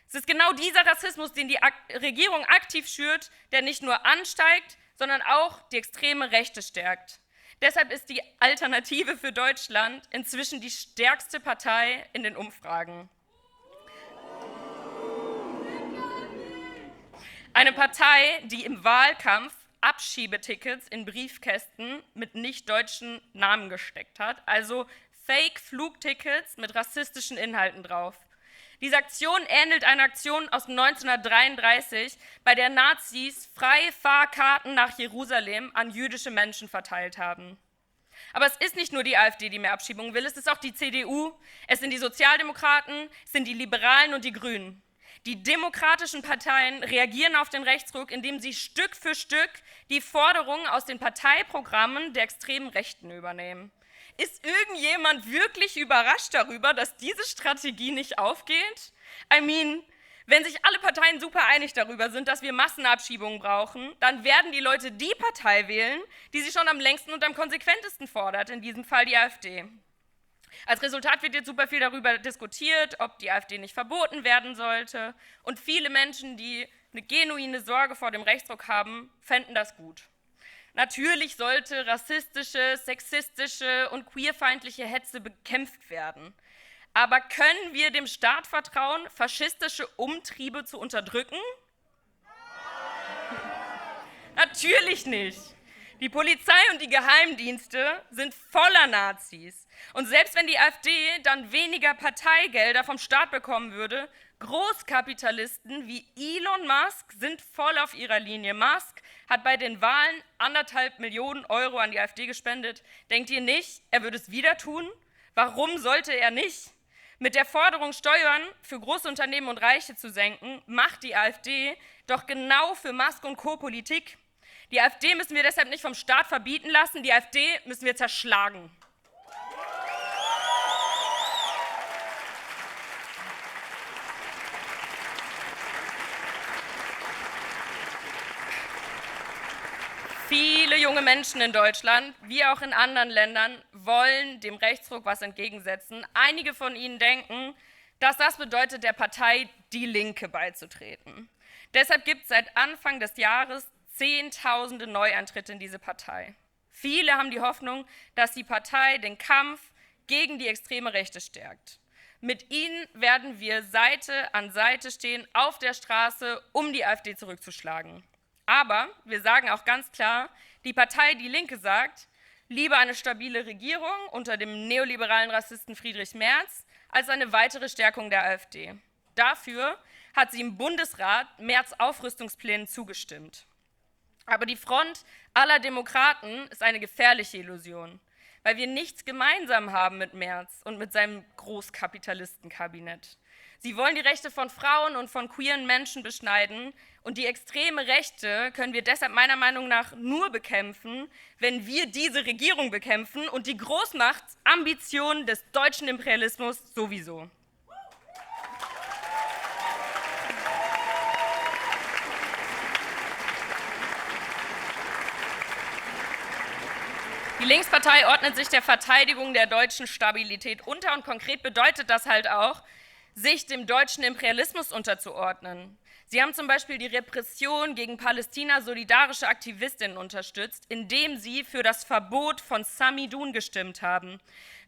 Es ist genau dieser Rassismus, den die Regierung aktiv schürt, der nicht nur ansteigt, sondern auch die extreme Rechte stärkt. Deshalb ist die Alternative für Deutschland inzwischen die stärkste Partei in den Umfragen. Eine Partei, die im Wahlkampf Abschiebetickets in Briefkästen mit nicht-deutschen Namen gesteckt hat, also Fake-Flugtickets mit rassistischen Inhalten drauf. Diese Aktion ähnelt einer Aktion aus 1933, bei der Nazis freie Fahrkarten nach Jerusalem an jüdische Menschen verteilt haben. Aber es ist nicht nur die AfD, die mehr Abschiebungen will, es ist auch die CDU, es sind die Sozialdemokraten, es sind die Liberalen und die Grünen. Die demokratischen Parteien reagieren auf den Rechtsruck, indem sie Stück für Stück die Forderungen aus den Parteiprogrammen der extremen Rechten übernehmen. Ist irgendjemand wirklich überrascht darüber, dass diese Strategie nicht aufgeht? Wenn sich alle Parteien super einig darüber sind, dass wir Massenabschiebungen brauchen, dann werden die Leute die Partei wählen, die sie schon am längsten und am konsequentesten fordert, in diesem Fall die AfD. Als Resultat wird jetzt super viel darüber diskutiert, ob die AfD nicht verboten werden sollte. Und viele Menschen, die eine genuine Sorge vor dem Rechtsruck haben, fänden das gut. Natürlich sollte rassistische, sexistische und queerfeindliche Hetze bekämpft werden. Aber können wir dem Staat vertrauen, faschistische Umtriebe zu unterdrücken? Natürlich nicht. Die Polizei und die Geheimdienste sind voller Nazis. Und selbst wenn die AfD dann weniger Parteigelder vom Staat bekommen würde, Großkapitalisten wie Elon Musk sind voll auf ihrer Linie. Musk hat bei den Wahlen 1,5 Millionen Euro an die AfD gespendet. Denkt ihr nicht, er würde es wieder tun? Warum sollte er nicht? Mit der Forderung, Steuern für große Unternehmen und Reiche zu senken, macht die AfD doch genau für Musk und Co. Politik. Die AfD müssen wir deshalb nicht vom Staat verbieten lassen, die AfD müssen wir zerschlagen. Viele junge Menschen in Deutschland, wie auch in anderen Ländern, wollen dem Rechtsruck was entgegensetzen. Einige von ihnen denken, dass das bedeutet, der Partei Die Linke beizutreten. Deshalb gibt es seit Anfang des Jahres Zehntausende Neueintritte in diese Partei. Viele haben die Hoffnung, dass die Partei den Kampf gegen die extreme Rechte stärkt. Mit ihnen werden wir Seite an Seite stehen auf der Straße, um die AfD zurückzuschlagen. Aber wir sagen auch ganz klar, die Partei Die Linke sagt, lieber eine stabile Regierung unter dem neoliberalen Rassisten Friedrich Merz als eine weitere Stärkung der AfD. Dafür hat sie im Bundesrat Merz Aufrüstungsplänen zugestimmt. Aber die Front aller Demokraten ist eine gefährliche Illusion, weil wir nichts gemeinsam haben mit Merz und mit seinem Großkapitalistenkabinett. Sie wollen die Rechte von Frauen und von queeren Menschen beschneiden und die extreme Rechte können wir deshalb meiner Meinung nach nur bekämpfen, wenn wir diese Regierung bekämpfen und die Großmachtsambitionen des deutschen Imperialismus sowieso. Die Linkspartei ordnet sich der Verteidigung der deutschen Stabilität unter und konkret bedeutet das halt auch, sich dem deutschen Imperialismus unterzuordnen. Sie haben zum Beispiel die Repression gegen Palästina-solidarische Aktivistinnen unterstützt, indem sie für das Verbot von Samidun gestimmt haben,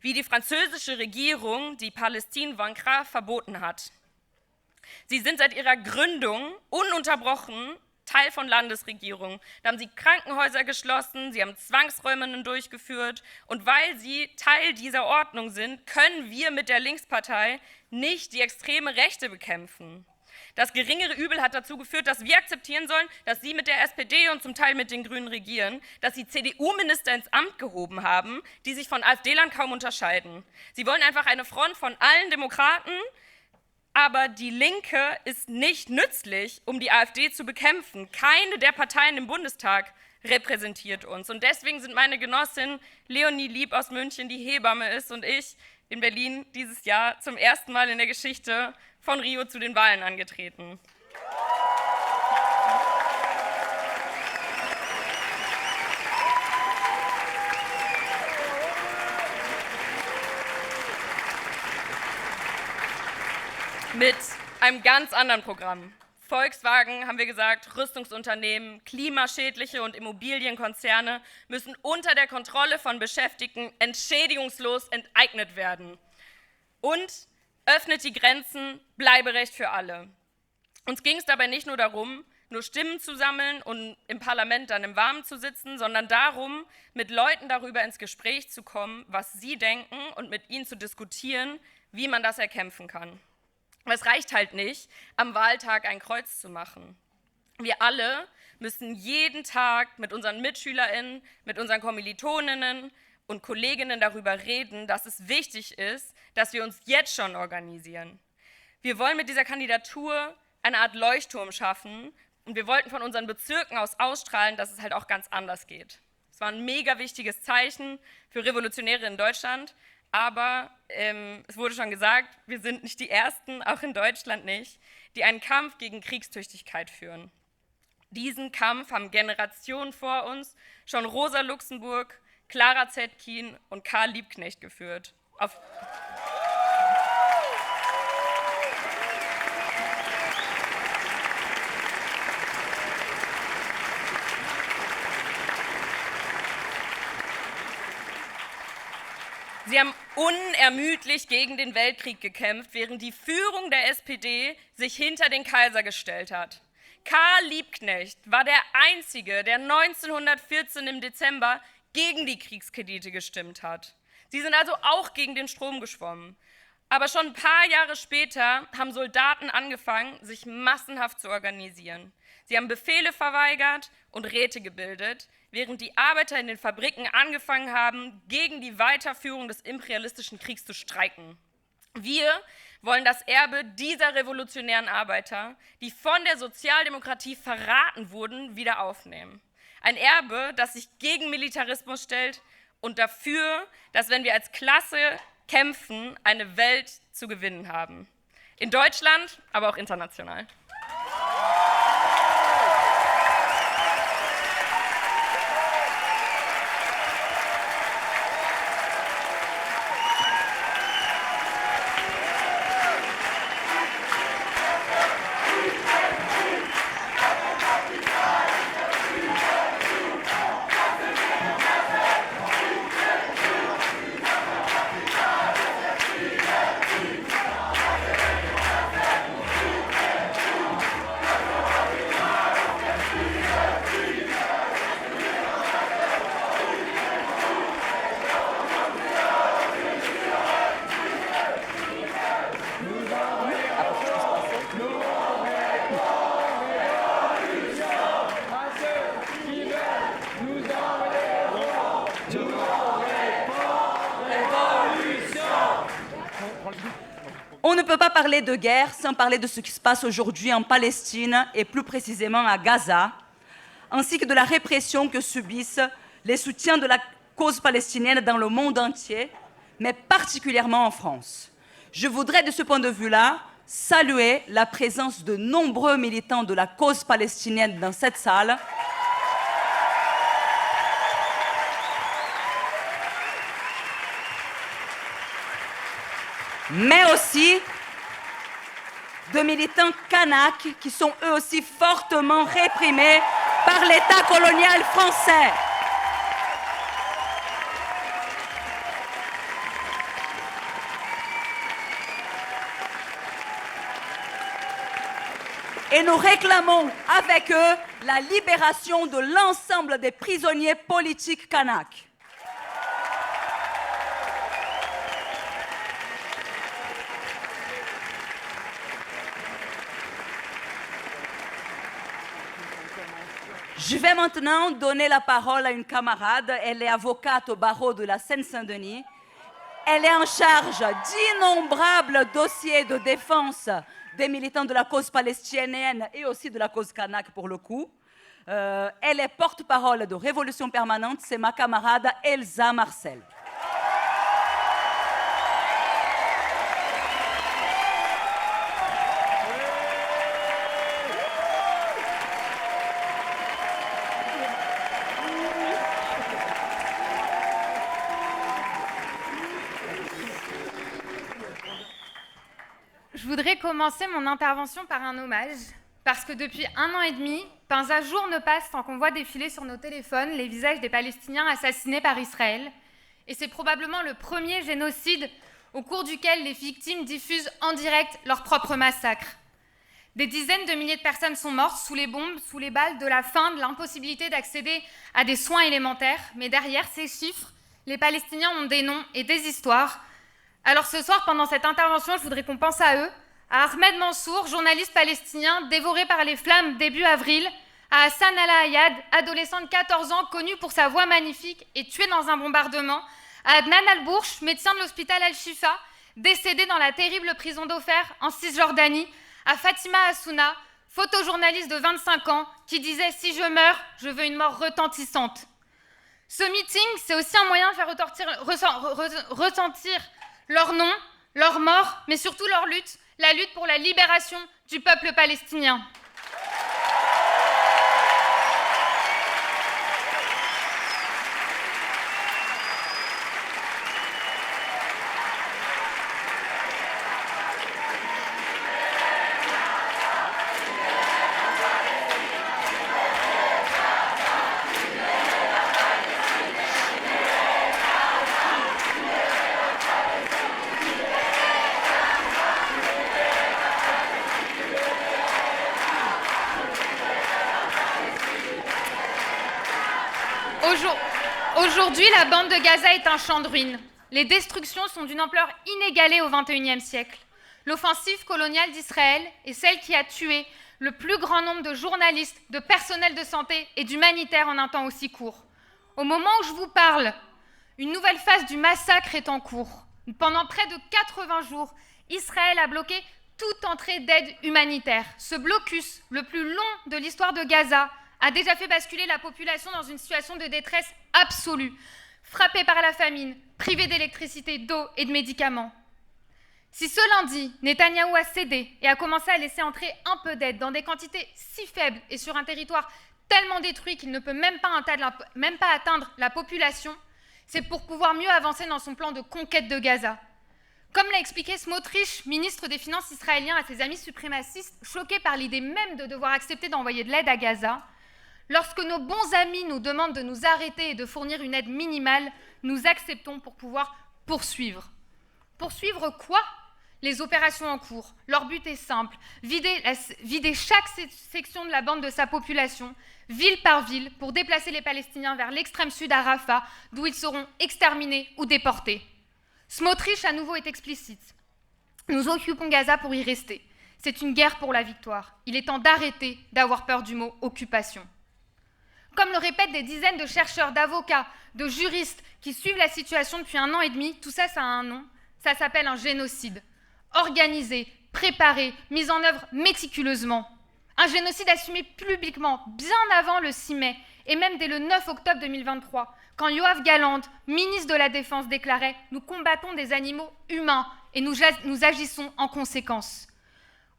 wie die französische Regierung die Palestine Vaincra verboten hat. Sie sind seit ihrer Gründung ununterbrochen Teil von Landesregierungen. Da haben sie Krankenhäuser geschlossen, sie haben Zwangsräumungen durchgeführt und weil sie Teil dieser Ordnung sind, können wir mit der Linkspartei nicht die extreme Rechte bekämpfen. Das geringere Übel hat dazu geführt, dass wir akzeptieren sollen, dass sie mit der SPD und zum Teil mit den Grünen regieren, dass sie CDU-Minister ins Amt gehoben haben, die sich von AfD-Lern kaum unterscheiden. Sie wollen einfach eine Front von allen Demokraten, aber die Linke ist nicht nützlich, um die AfD zu bekämpfen. Keine der Parteien im Bundestag repräsentiert uns. Und deswegen sind meine Genossin Leonie Lieb aus München, die Hebamme ist, und ich in Berlin dieses Jahr zum ersten Mal in der Geschichte von Rio zu den Wahlen angetreten. Mit einem ganz anderen Programm. Volkswagen, haben wir gesagt, Rüstungsunternehmen, klimaschädliche und Immobilienkonzerne müssen unter der Kontrolle von Beschäftigten entschädigungslos enteignet werden. Und öffnet die Grenzen, Bleiberecht für alle. Uns ging es dabei nicht nur darum, nur Stimmen zu sammeln und im Parlament dann im Warmen zu sitzen, sondern darum, mit Leuten darüber ins Gespräch zu kommen, was sie denken und mit ihnen zu diskutieren, wie man das erkämpfen kann. Es reicht halt nicht, am Wahltag ein Kreuz zu machen. Wir alle müssen jeden Tag mit unseren MitschülerInnen, mit unseren Kommilitoninnen und Kolleginnen darüber reden, dass es wichtig ist, dass wir uns jetzt schon organisieren. Wir wollen mit dieser Kandidatur eine Art Leuchtturm schaffen und wir wollten von unseren Bezirken aus ausstrahlen, dass es halt auch ganz anders geht. Es war ein mega wichtiges Zeichen für Revolutionäre in Deutschland. Aber es wurde schon gesagt, wir sind nicht die Ersten, auch in Deutschland nicht, die einen Kampf gegen Kriegstüchtigkeit führen. Diesen Kampf haben Generationen vor uns schon Rosa Luxemburg, Clara Zetkin und Karl Liebknecht geführt. Sie haben unermüdlich gegen den Weltkrieg gekämpft, während die Führung der SPD sich hinter den Kaiser gestellt hat. Karl Liebknecht war der Einzige, der 1914 im Dezember gegen die Kriegskredite gestimmt hat. Sie sind also auch gegen den Strom geschwommen. Aber schon ein paar Jahre später haben Soldaten angefangen, sich massenhaft zu organisieren. Sie haben Befehle verweigert und Räte gebildet, während die Arbeiter in den Fabriken angefangen haben, gegen die Weiterführung des imperialistischen Kriegs zu streiken. Wir wollen das Erbe dieser revolutionären Arbeiter, die von der Sozialdemokratie verraten wurden, wieder aufnehmen. Ein Erbe, das sich gegen Militarismus stellt und dafür, dass, wenn wir als Klasse kämpfen, eine Welt zu gewinnen haben. In Deutschland, aber auch international. On ne peut pas parler de guerre sans parler de ce qui se passe aujourd'hui en Palestine et plus précisément à Gaza, ainsi que de la répression que subissent les soutiens de la cause palestinienne dans le monde entier, mais particulièrement en France. Je voudrais de ce point de vue-là saluer la présence de nombreux militants de la cause palestinienne dans cette salle. Mais aussi de militants kanaks qui sont eux aussi fortement réprimés par l'État colonial français. Et nous réclamons avec eux la libération de l'ensemble des prisonniers politiques kanaks. Je vais maintenant donner la parole à une camarade. Elle est avocate au barreau de la Seine-Saint-Denis. Elle est en charge d'innombrables dossiers de défense des militants de la cause palestinienne et aussi de la cause kanak pour le coup. Elle est porte-parole de Révolution Permanente, c'est ma camarade Elsa Marcel. Je voudrais commencer mon intervention par un hommage, parce que depuis 1 an et demi, pas un jour ne passe sans qu'on voit défiler sur nos téléphones les visages des Palestiniens assassinés par Israël. Et c'est probablement le premier génocide au cours duquel les victimes diffusent en direct leur propre massacre. Des dizaines de milliers de personnes sont mortes sous les bombes, sous les balles, de la faim, de l'impossibilité d'accéder à des soins élémentaires. Mais derrière ces chiffres, les Palestiniens ont des noms et des histoires. Alors ce soir, pendant cette intervention, je voudrais qu'on pense à eux, à Ahmed Mansour, journaliste palestinien dévoré par les flammes début avril, à Hassan Al-Hayad, adolescent de 14 ans connu pour sa voix magnifique et tué dans un bombardement, à Adnan Al-Bourch, médecin de l'hôpital Al-Shifa, décédé dans la terrible prison d'Ofer en Cisjordanie, à Fatima Assouna, photojournaliste de 25 ans, qui disait « Si je meurs, je veux une mort retentissante ». Ce meeting, c'est aussi un moyen de faire ressentir leur nom, leur mort, mais surtout leur lutte, la lutte pour la libération du peuple palestinien. Aujourd'hui, la bande de Gaza est un champ de ruines. Les destructions sont d'une ampleur inégalée au XXIe siècle. L'offensive coloniale d'Israël est celle qui a tué le plus grand nombre de journalistes, de personnel de santé et d'humanitaires en un temps aussi court. Au moment où je vous parle, une nouvelle phase du massacre est en cours. Pendant près de 80 jours, Israël a bloqué toute entrée d'aide humanitaire. Ce blocus, le plus long de l'histoire de Gaza, a déjà fait basculer la population dans une situation de détresse absolue, frappée par la famine, privée d'électricité, d'eau et de médicaments. Si ce lundi, Netanyahou a cédé et a commencé à laisser entrer un peu d'aide dans des quantités si faibles et sur un territoire tellement détruit qu'il ne peut même pas atteindre la population, c'est pour pouvoir mieux avancer dans son plan de conquête de Gaza. Comme l'a expliqué Smotrich, ministre des Finances israélien, à ses amis suprémacistes, choqués par l'idée même de devoir accepter d'envoyer de l'aide à Gaza, lorsque nos bons amis nous demandent de nous arrêter et de fournir une aide minimale, nous acceptons pour pouvoir poursuivre. Poursuivre quoi ? Les opérations en cours. Leur but est simple, vider chaque section de la bande de sa population, ville par ville, pour déplacer les Palestiniens vers l'extrême sud à Rafah, d'où ils seront exterminés ou déportés. Smotrich, à nouveau, est explicite. Nous occupons Gaza pour y rester. C'est une guerre pour la victoire. Il est temps d'arrêter d'avoir peur du mot « occupation ». Comme le répètent des dizaines de chercheurs, d'avocats, de juristes qui suivent la situation depuis 1 an et demi, tout ça, ça a un nom. Ça s'appelle un génocide. Organisé, préparé, mis en œuvre méticuleusement. Un génocide assumé publiquement, bien avant le 6 mai, et même dès le 9 octobre 2023, quand Yoav Gallant, ministre de la Défense, déclarait « Nous combattons des animaux humains et nous agissons en conséquence ».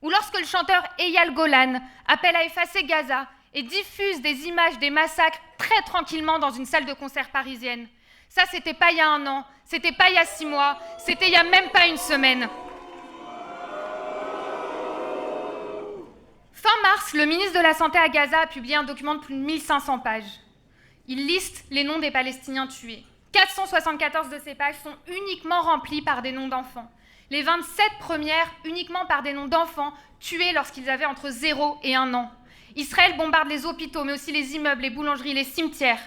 Ou lorsque le chanteur Eyal Golan appelle à effacer Gaza et diffuse des images des massacres très tranquillement dans une salle de concert parisienne. Ça, c'était pas il y a 1 an, c'était pas il y a 6 mois, c'était il y a même pas 1 semaine. Fin mars, le ministre de la Santé à Gaza a publié un document de plus de 1500 pages. Il liste les noms des Palestiniens tués. 474 de ces pages sont uniquement remplies par des noms d'enfants. Les 27 premières uniquement par des noms d'enfants tués lorsqu'ils avaient entre 0 et 1 an. Israël bombarde les hôpitaux, mais aussi les immeubles, les boulangeries, les cimetières.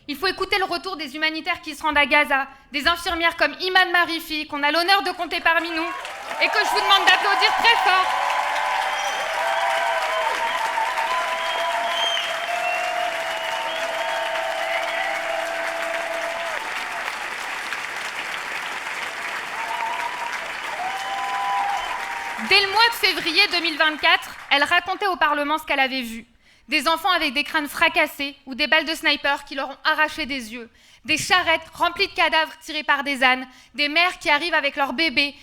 Il faut écouter le retour des humanitaires qui se rendent à Gaza, des infirmières comme Iman Marifi, qu'on a l'honneur de compter parmi nous, et que je vous demande d'applaudir très fort. Dès le mois de février 2024, elle racontait au Parlement ce qu'elle avait vu. des enfants avec des crânes fracassés ou des balles de sniper qui leur ont arraché des yeux, des charrettes remplies de cadavres tirés par des ânes, des mères qui arrivent avec leur bébé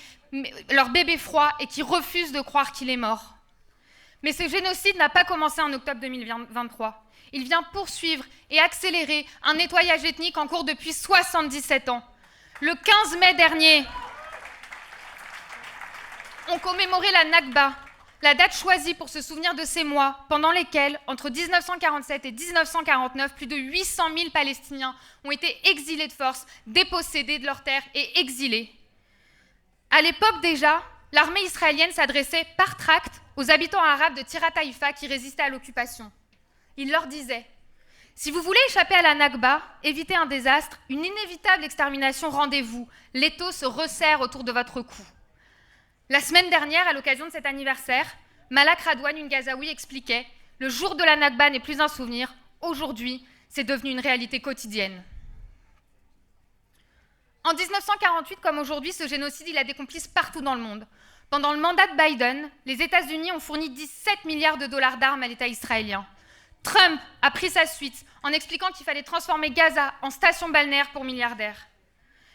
froid et qui refusent de croire qu'il est mort. Mais ce génocide n'a pas commencé en octobre 2023. Il vient poursuivre et accélérer un nettoyage ethnique en cours depuis 77 ans. Le 15 mai dernier, on commémorait la Nakba, la date choisie pour se souvenir de ces mois pendant lesquels, entre 1947 et 1949, plus de 800 000 Palestiniens ont été exilés de force, dépossédés de leurs terres et exilés. À l'époque déjà, l'armée israélienne s'adressait par tract aux habitants arabes de Tirat Haïfa qui résistaient à l'occupation. Il leur disait « Si vous voulez échapper à la Nakba, éviter un désastre, une inévitable extermination, rendez-vous. L'étau se resserre autour de votre cou. » La semaine dernière, à l'occasion de cet anniversaire, Malak Radwan, une Gazaoui, expliquait « Le jour de la Nakba n'est plus un souvenir, aujourd'hui, c'est devenu une réalité quotidienne. » En 1948, comme aujourd'hui, ce génocide, il a des complices partout dans le monde. Pendant le mandat de Biden, les États-Unis ont fourni 17 milliards de dollars d'armes à l'État israélien. Trump a pris sa suite en expliquant qu'il fallait transformer Gaza en station balnéaire pour milliardaires.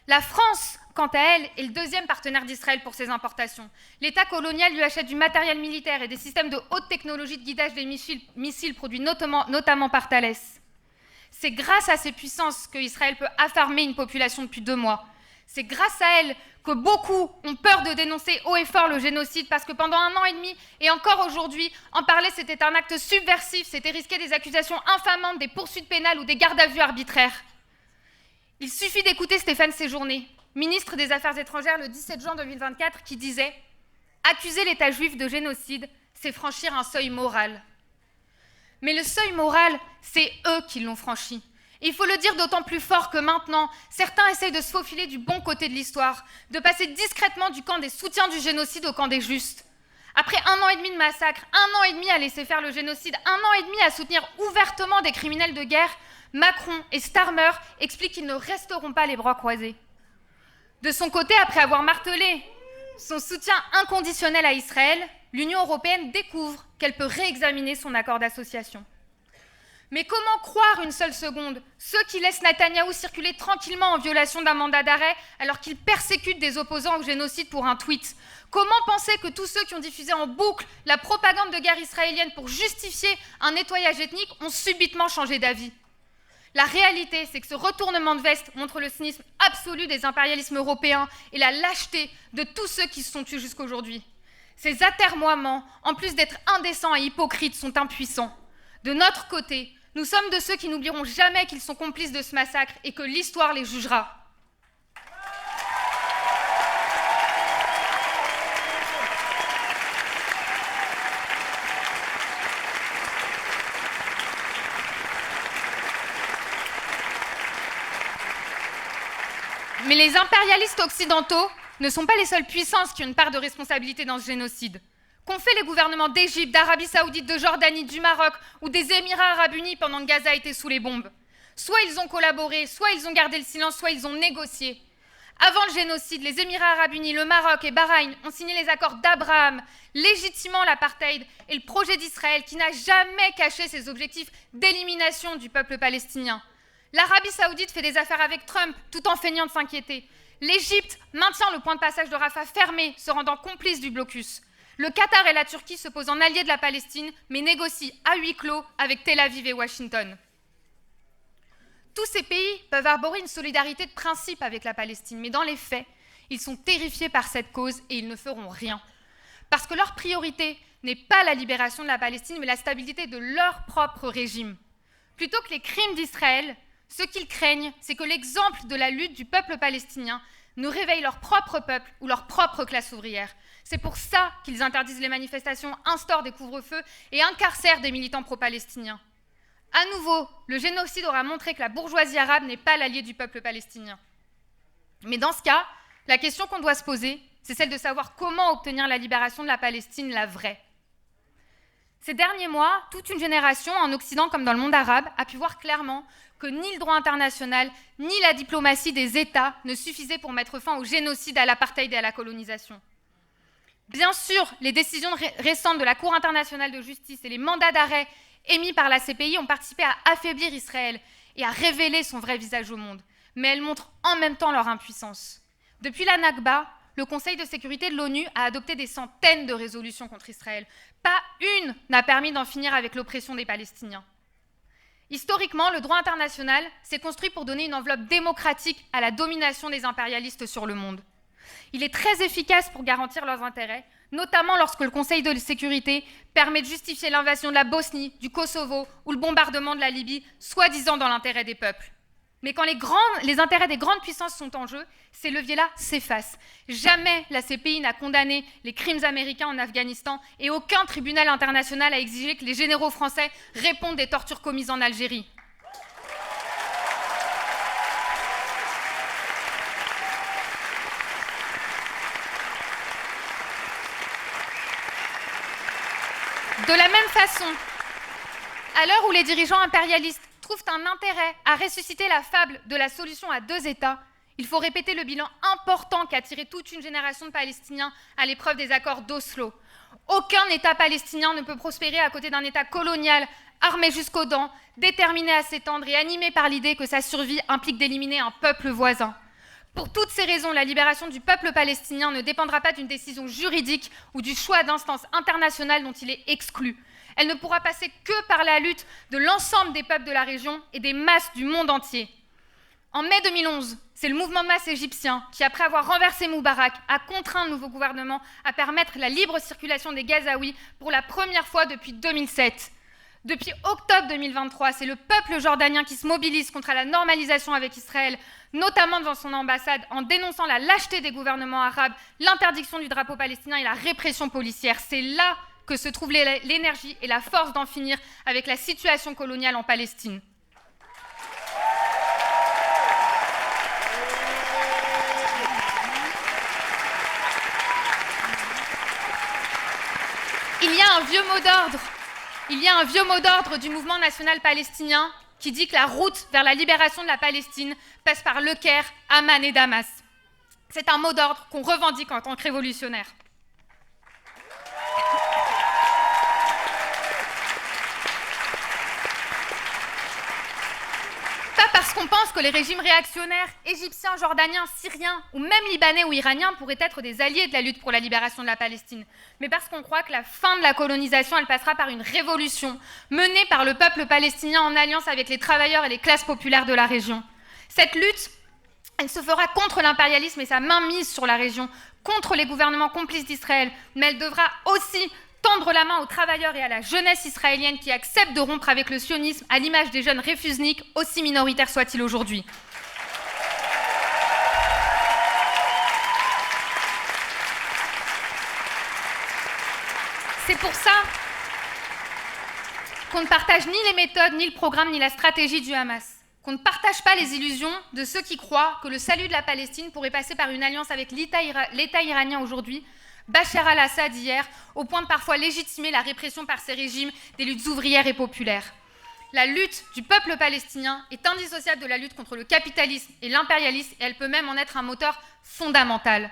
La France, quant à elle, est le deuxième partenaire d'Israël pour ses importations. L'État colonial lui achète du matériel militaire et des systèmes de haute technologie de guidage des missiles produits notamment par Thales. C'est grâce à ces puissances qu'Israël peut affarmer une population depuis 2 mois. C'est grâce à elles que beaucoup ont peur de dénoncer haut et fort le génocide parce que pendant 1 an et demi, et encore aujourd'hui, en parler c'était un acte subversif, c'était risquer des accusations infamantes, des poursuites pénales ou des gardes à vue arbitraires. Il suffit d'écouter Stéphane Séjourné, ministre des Affaires étrangères le 17 juin 2024, qui disait « Accuser l'État juif de génocide, c'est franchir un seuil moral. » Mais le seuil moral, c'est eux qui l'ont franchi. Et il faut le dire d'autant plus fort que maintenant, certains essayent de se faufiler du bon côté de l'histoire, de passer discrètement du camp des soutiens du génocide au camp des justes. Après 1 an et demi de massacre, 1 an et demi à laisser faire le génocide, 1 an et demi à soutenir ouvertement des criminels de guerre, Macron et Starmer expliquent qu'ils ne resteront pas les bras croisés. De son côté, après avoir martelé son soutien inconditionnel à Israël, l'Union européenne découvre qu'elle peut réexaminer son accord d'association. Mais comment croire une seule seconde ceux qui laissent Netanyahou circuler tranquillement en violation d'un mandat d'arrêt alors qu'il persécute des opposants au génocide pour un tweet? Comment penser que tous ceux qui ont diffusé en boucle la propagande de guerre israélienne pour justifier un nettoyage ethnique ont subitement changé d'avis? La réalité, c'est que ce retournement de veste montre le cynisme absolu des impérialismes européens et la lâcheté de tous ceux qui se sont tus jusqu'aujourd'hui. Ces atermoiements, en plus d'être indécents et hypocrites, sont impuissants. De notre côté, nous sommes de ceux qui n'oublieront jamais qu'ils sont complices de ce massacre et que l'histoire les jugera. Mais les impérialistes occidentaux ne sont pas les seules puissances qui ont une part de responsabilité dans ce génocide. Qu'ont fait les gouvernements d'Égypte, d'Arabie Saoudite, de Jordanie, du Maroc ou des Émirats Arabes Unis pendant que Gaza était sous les bombes? Soit ils ont collaboré, soit ils ont gardé le silence, soit ils ont négocié. Avant le génocide, les Émirats Arabes Unis, le Maroc et Bahreïn ont signé les accords d'Abraham, légitimant l'apartheid et le projet d'Israël qui n'a jamais caché ses objectifs d'élimination du peuple palestinien. L'Arabie Saoudite fait des affaires avec Trump tout en feignant de s'inquiéter. L'Égypte maintient le point de passage de Rafah fermé, se rendant complice du blocus. Le Qatar et la Turquie se posent en alliés de la Palestine, mais négocient à huis clos avec Tel Aviv et Washington. Tous ces pays peuvent arborer une solidarité de principe avec la Palestine, mais dans les faits, ils sont terrifiés par cette cause et ils ne feront rien. Parce que leur priorité n'est pas la libération de la Palestine, mais la stabilité de leur propre régime. Plutôt que les crimes d'Israël, ce qu'ils craignent, c'est que l'exemple de la lutte du peuple palestinien nous réveille leur propre peuple ou leur propre classe ouvrière. C'est pour ça qu'ils interdisent les manifestations, instaurent des couvre-feux et incarcèrent des militants pro-palestiniens. À nouveau, le génocide aura montré que la bourgeoisie arabe n'est pas l'allié du peuple palestinien. Mais dans ce cas, la question qu'on doit se poser, c'est celle de savoir comment obtenir la libération de la Palestine, la vraie. Ces derniers mois, toute une génération, en Occident comme dans le monde arabe, a pu voir clairement que ni le droit international, ni la diplomatie des États ne suffisaient pour mettre fin au génocide, à l'apartheid et à la colonisation. Bien sûr, les décisions récentes de la Cour internationale de justice et les mandats d'arrêt émis par la CPI ont participé à affaiblir Israël et à révéler son vrai visage au monde. Mais elles montrent en même temps leur impuissance. Depuis la Nakba, le Conseil de sécurité de l'ONU a adopté des centaines de résolutions contre Israël. Pas une n'a permis d'en finir avec l'oppression des Palestiniens. Historiquement, le droit international s'est construit pour donner une enveloppe démocratique à la domination des impérialistes sur le monde. Il est très efficace pour garantir leurs intérêts, notamment lorsque le Conseil de sécurité permet de justifier l'invasion de la Bosnie, du Kosovo ou le bombardement de la Libye, soi-disant dans l'intérêt des peuples. Mais quand les intérêts des grandes puissances sont en jeu, ces leviers-là s'effacent. Jamais la CPI n'a condamné les crimes américains en Afghanistan et aucun tribunal international n'a exigé que les généraux français répondent des tortures commises en Algérie. De la même façon, à l'heure où les dirigeants impérialistes trouvent un intérêt à ressusciter la fable de la solution à deux États, il faut répéter le bilan important qu'a tiré toute une génération de Palestiniens à l'épreuve des accords d'Oslo. Aucun État palestinien ne peut prospérer à côté d'un État colonial, armé jusqu'aux dents, déterminé à s'étendre et animé par l'idée que sa survie implique d'éliminer un peuple voisin. Pour toutes ces raisons, la libération du peuple palestinien ne dépendra pas d'une décision juridique ou du choix d'instances internationales dont il est exclu. Elle ne pourra passer que par la lutte de l'ensemble des peuples de la région et des masses du monde entier. En mai 2011, c'est le mouvement de masse égyptien qui, après avoir renversé Moubarak, a contraint le nouveau gouvernement à permettre la libre circulation des Gazaouis pour la première fois depuis 2007. Depuis octobre 2023, c'est le peuple jordanien qui se mobilise contre la normalisation avec Israël, notamment devant son ambassade, en dénonçant la lâcheté des gouvernements arabes, l'interdiction du drapeau palestinien et la répression policière. C'est là que se trouve l'énergie et la force d'en finir avec la situation coloniale en Palestine. Il y a un vieux mot d'ordre du mouvement national palestinien qui dit que la route vers la libération de la Palestine passe par Le Caire, Amman et Damas. C'est un mot d'ordre qu'on revendique en tant que révolutionnaire. Pas parce qu'on pense que les régimes réactionnaires égyptiens, jordaniens, syriens ou même libanais ou iraniens pourraient être des alliés de la lutte pour la libération de la Palestine, mais parce qu'on croit que la fin de la colonisation, elle passera par une révolution menée par le peuple palestinien en alliance avec les travailleurs et les classes populaires de la région. Cette lutte, elle se fera contre l'impérialisme et sa mainmise sur la région, contre les gouvernements complices d'Israël, mais elle devra aussi tendre la main aux travailleurs et à la jeunesse israélienne qui acceptent de rompre avec le sionisme à l'image des jeunes réfusniks, aussi minoritaires soient-ils aujourd'hui. C'est pour ça qu'on ne partage ni les méthodes, ni le programme, ni la stratégie du Hamas. Qu'on ne partage pas les illusions de ceux qui croient que le salut de la Palestine pourrait passer par une alliance avec l'État iranien aujourd'hui, Bachar al-Assad hier, au point de parfois légitimer la répression par ces régimes des luttes ouvrières et populaires. La lutte du peuple palestinien est indissociable de la lutte contre le capitalisme et l'impérialisme, et elle peut même en être un moteur fondamental.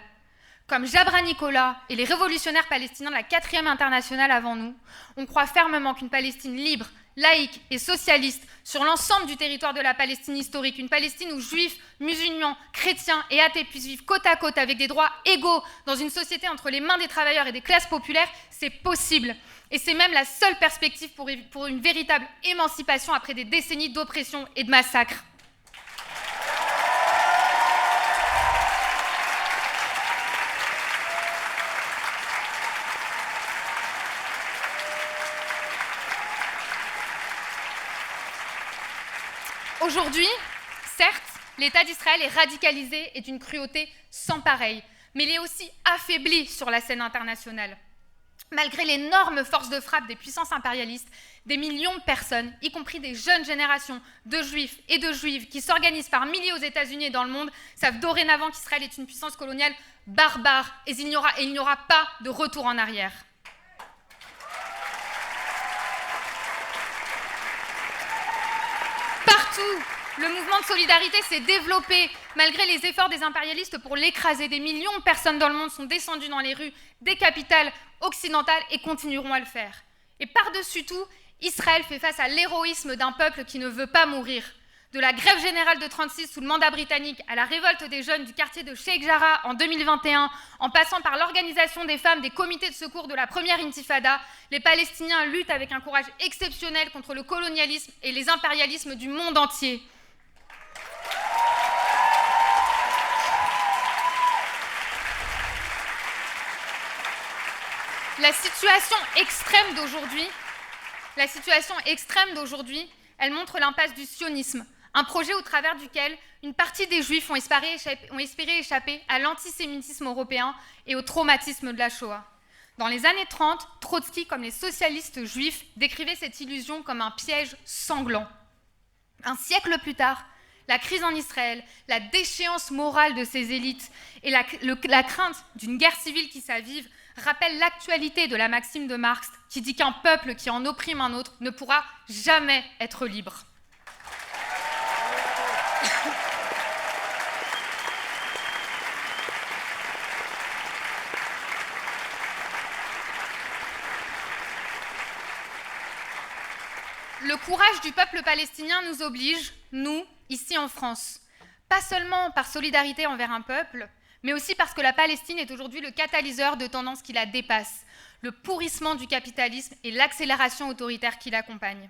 Comme Jabra Nicolas et les révolutionnaires palestiniens de la 4e internationale avant nous, on croit fermement qu'une Palestine libre, laïque et socialiste sur l'ensemble du territoire de la Palestine historique, une Palestine où juifs, musulmans, chrétiens et athées puissent vivre côte à côte avec des droits égaux dans une société entre les mains des travailleurs et des classes populaires, c'est possible. Et c'est même la seule perspective pour une véritable émancipation après des décennies d'oppression et de massacres. Aujourd'hui, certes, l'État d'Israël est radicalisé et d'une cruauté sans pareille, mais il est aussi affaibli sur la scène internationale. Malgré l'énorme force de frappe des puissances impérialistes, des millions de personnes, y compris des jeunes générations de juifs et de juives qui s'organisent par milliers aux États-Unis et dans le monde, savent dorénavant qu'Israël est une puissance coloniale barbare et il n'y aura pas de retour en arrière. Partout, le mouvement de solidarité s'est développé malgré les efforts des impérialistes pour l'écraser. Des millions de personnes dans le monde sont descendues dans les rues des capitales occidentales et continueront à le faire. Et par-dessus tout, Israël fait face à l'héroïsme d'un peuple qui ne veut pas mourir. De la grève générale de 1936 sous le mandat britannique à la révolte des jeunes du quartier de Sheikh Jarrah en 2021, en passant par l'organisation des femmes des comités de secours de la première intifada, les Palestiniens luttent avec un courage exceptionnel contre le colonialisme et les impérialismes du monde entier. La situation extrême d'aujourd'hui, elle montre l'impasse du sionisme, un projet au travers duquel une partie des Juifs ont espéré échapper à l'antisémitisme européen et au traumatisme de la Shoah. Dans les années 30, Trotsky, comme les socialistes juifs, décrivait cette illusion comme un piège sanglant. Un siècle plus tard, la crise en Israël, la déchéance morale de ces élites et la crainte d'une guerre civile qui s'avive rappellent l'actualité de la maxime de Marx qui dit qu'un peuple qui en opprime un autre ne pourra jamais être libre. Le courage du peuple palestinien nous oblige, nous, ici en France, pas seulement par solidarité envers un peuple, mais aussi parce que la Palestine est aujourd'hui le catalyseur de tendances qui la dépassent, le pourrissement du capitalisme et l'accélération autoritaire qui l'accompagne.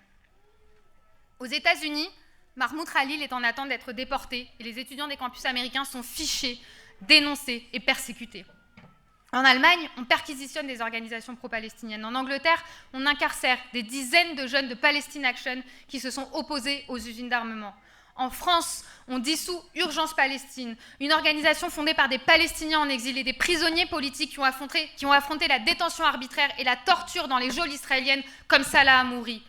Aux États-Unis, Mahmoud Khalil est en attente d'être déporté et les étudiants des campus américains sont fichés, dénoncés et persécutés. En Allemagne, on perquisitionne des organisations pro-palestiniennes. En Angleterre, on incarcère des dizaines de jeunes de Palestine Action qui se sont opposés aux usines d'armement. En France, on dissout Urgence Palestine, une organisation fondée par des Palestiniens en exil et des prisonniers politiques qui ont affronté la détention arbitraire et la torture dans les geôles israéliennes comme Salah Hamouri.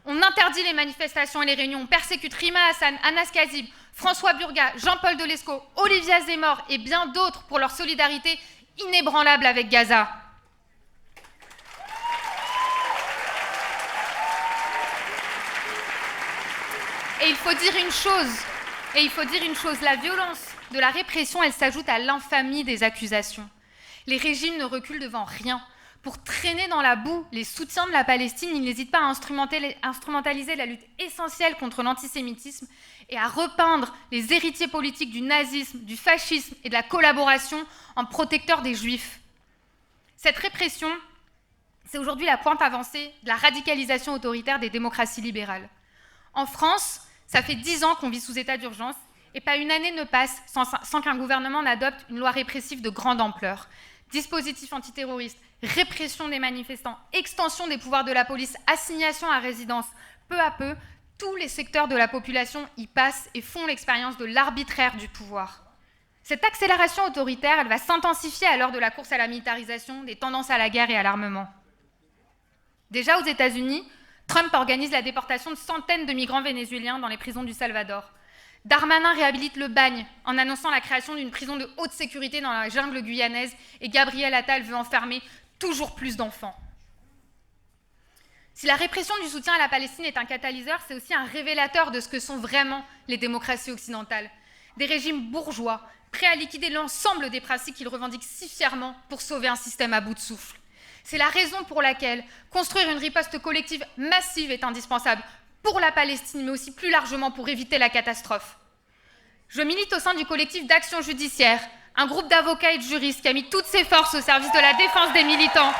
On interdit les manifestations et les réunions, on persécute Rima Hassan, Anas Kazib, François Burga, Jean-Paul Delescaux, Olivia Zemmour et bien d'autres pour leur solidarité inébranlable avec Gaza. Et il faut dire une chose, la violence de la répression, elle s'ajoute à l'infamie des accusations. Les régimes ne reculent devant rien. Pour traîner dans la boue les soutiens de la Palestine, ils n'hésitent pas à instrumentaliser la lutte essentielle contre l'antisémitisme et à repeindre les héritiers politiques du nazisme, du fascisme et de la collaboration en protecteurs des Juifs. Cette répression, c'est aujourd'hui la pointe avancée de la radicalisation autoritaire des démocraties libérales. En France, ça fait 10 ans qu'on vit sous état d'urgence et pas une année ne passe sans qu'un gouvernement n'adopte une loi répressive de grande ampleur. Dispositifs antiterroristes, répression des manifestants, extension des pouvoirs de la police, assignation à résidence. Peu à peu, tous les secteurs de la population y passent et font l'expérience de l'arbitraire du pouvoir. Cette accélération autoritaire, elle va s'intensifier à l'heure de la course à la militarisation, des tendances à la guerre et à l'armement. Déjà aux États-Unis, Trump organise la déportation de centaines de migrants vénézuéliens dans les prisons du Salvador. Darmanin réhabilite le bagne en annonçant la création d'une prison de haute sécurité dans la jungle guyanaise et Gabriel Attal veut enfermer toujours plus d'enfants. Si la répression du soutien à la Palestine est un catalyseur, c'est aussi un révélateur de ce que sont vraiment les démocraties occidentales. Des régimes bourgeois, prêts à liquider l'ensemble des principes qu'ils revendiquent si fièrement pour sauver un système à bout de souffle. C'est la raison pour laquelle construire une riposte collective massive est indispensable pour la Palestine, mais aussi plus largement pour éviter la catastrophe. Je milite au sein du collectif d'Action Judiciaire, un groupe d'avocats et de juristes qui a mis toutes ses forces au service de la défense des militants.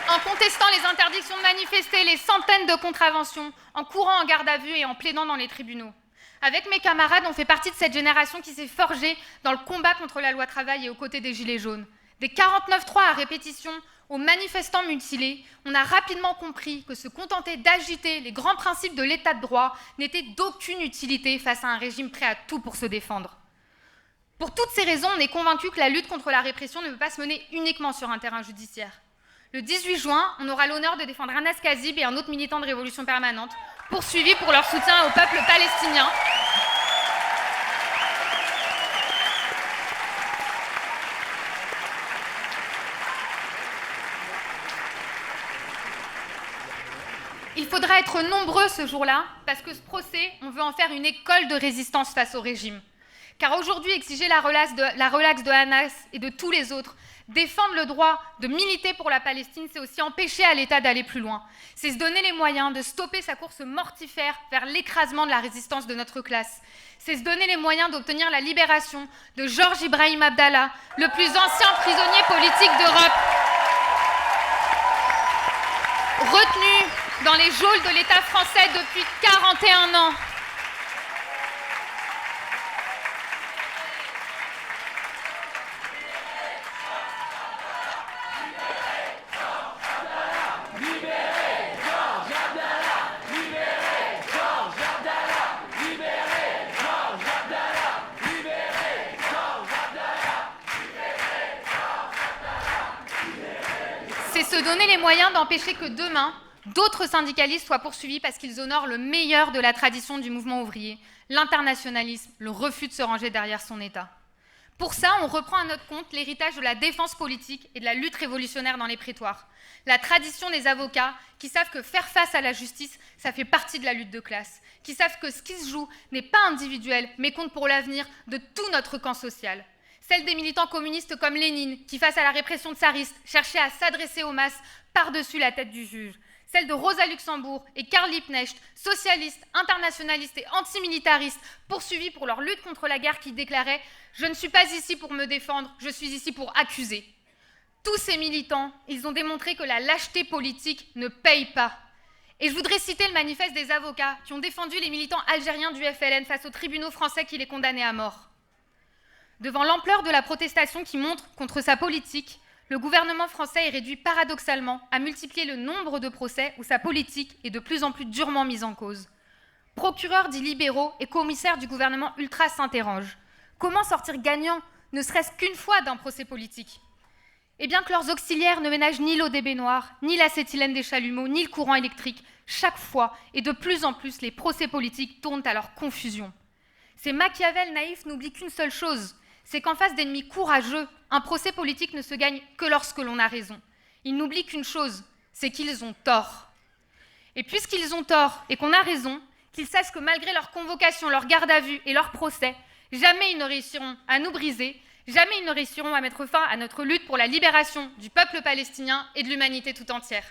En contestant les interdictions de manifester, les centaines de contraventions, en courant en garde à vue et en plaidant dans les tribunaux. Avec mes camarades, on fait partie de cette génération qui s'est forgée dans le combat contre la loi travail et aux côtés des Gilets jaunes. Des 49.3 à répétition aux manifestants mutilés, on a rapidement compris que se contenter d'agiter les grands principes de l'état de droit n'était d'aucune utilité face à un régime prêt à tout pour se défendre. Pour toutes ces raisons, on est convaincu que la lutte contre la répression ne peut pas se mener uniquement sur un terrain judiciaire. Le 18 juin, on aura l'honneur de défendre Anas Kazib et un autre militant de Révolution permanente, poursuivis pour leur soutien au peuple palestinien. Il faudra être nombreux ce jour-là, parce que ce procès, on veut en faire une école de résistance face au régime. Car aujourd'hui, exiger la relaxe de Hamas et de tous les autres, défendre le droit de militer pour la Palestine, c'est aussi empêcher à l'État d'aller plus loin. C'est se donner les moyens de stopper sa course mortifère vers l'écrasement de la résistance de notre classe. C'est se donner les moyens d'obtenir la libération de Georges Ibrahim Abdallah, le plus ancien prisonnier politique d'Europe, retenu dans les geôles de l'État français depuis 41 ans. C'est se donner les moyens d'empêcher que demain, d'autres syndicalistes soient poursuivis parce qu'ils honorent le meilleur de la tradition du mouvement ouvrier, l'internationalisme, le refus de se ranger derrière son État. Pour ça, on reprend à notre compte l'héritage de la défense politique et de la lutte révolutionnaire dans les prétoires. La tradition des avocats qui savent que faire face à la justice, ça fait partie de la lutte de classe, qui savent que ce qui se joue n'est pas individuel, mais compte pour l'avenir de tout notre camp social. Celle des militants communistes comme Lénine, qui, face à la répression tsariste, cherchaient à s'adresser aux masses par-dessus la tête du juge. Celle de Rosa Luxembourg et Karl Liebknecht, socialistes, internationalistes et antimilitaristes, poursuivis pour leur lutte contre la guerre, qui déclaraient « Je ne suis pas ici pour me défendre, je suis ici pour accuser ». Tous ces militants, ils ont démontré que la lâcheté politique ne paye pas. Et je voudrais citer le manifeste des avocats qui ont défendu les militants algériens du FLN face aux tribunaux français qui les condamnaient à mort. Devant l'ampleur de la protestation qui montre contre sa politique, le gouvernement français est réduit paradoxalement à multiplier le nombre de procès où sa politique est de plus en plus durement mise en cause. Procureurs dits libéraux et commissaires du gouvernement ultra s'interrogent. Comment sortir gagnant, ne serait-ce qu'une fois, d'un procès politique ? Eh bien que leurs auxiliaires ne ménagent ni l'eau des baignoires, ni l'acétylène des chalumeaux, ni le courant électrique, chaque fois et de plus en plus, les procès politiques tournent à leur confusion. Ces Machiavel naïfs n'oublient qu'une seule chose, c'est qu'en face d'ennemis courageux, un procès politique ne se gagne que lorsque l'on a raison. Ils n'oublient qu'une chose, c'est qu'ils ont tort. Et puisqu'ils ont tort et qu'on a raison, qu'ils sachent que malgré leur convocation, leur garde à vue et leur procès, jamais ils ne réussiront à nous briser, jamais ils ne réussiront à mettre fin à notre lutte pour la libération du peuple palestinien et de l'humanité tout entière.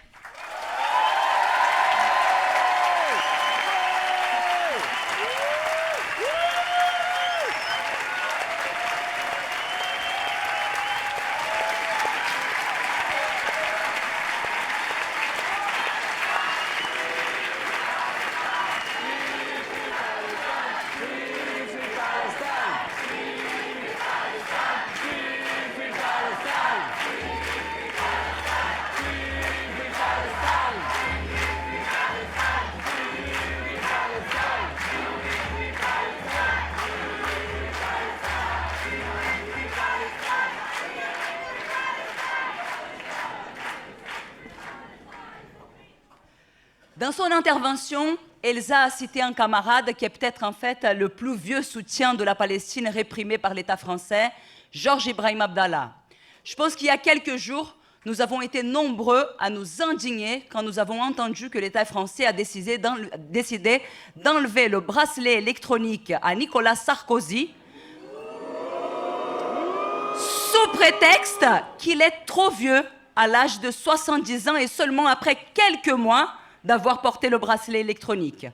Dans son intervention, Elsa a cité un camarade qui est peut-être en fait le plus vieux soutien de la Palestine réprimée par l'État français, Georges Ibrahim Abdallah. Je pense qu'il y a quelques jours, nous avons été nombreux à nous indigner quand nous avons entendu que l'État français a décidé d'enlever le bracelet électronique à Nicolas Sarkozy sous prétexte qu'il est trop vieux à l'âge de 70 ans et seulement après quelques mois d'avoir porté le bracelet électronique.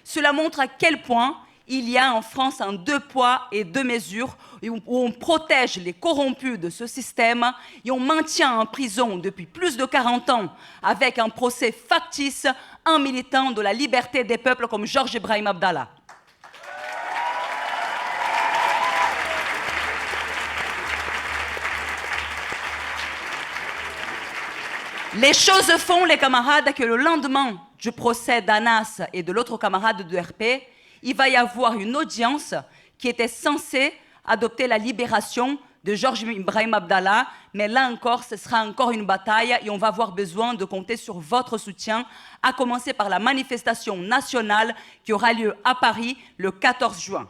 Cela montre à quel point il y a en France un deux poids et deux mesures où on protège les corrompus de ce système et on maintient en prison depuis plus de 40 ans avec un procès factice un militant de la liberté des peuples comme Georges Ibrahim Abdallah. Les choses font, les camarades, que le lendemain du procès d'Anas et de l'autre camarade de RP, il va y avoir une audience qui était censée adopter la libération de Georges Ibrahim Abdallah, mais là encore, ce sera encore une bataille et on va avoir besoin de compter sur votre soutien, à commencer par la manifestation nationale qui aura lieu à Paris le 14 juin.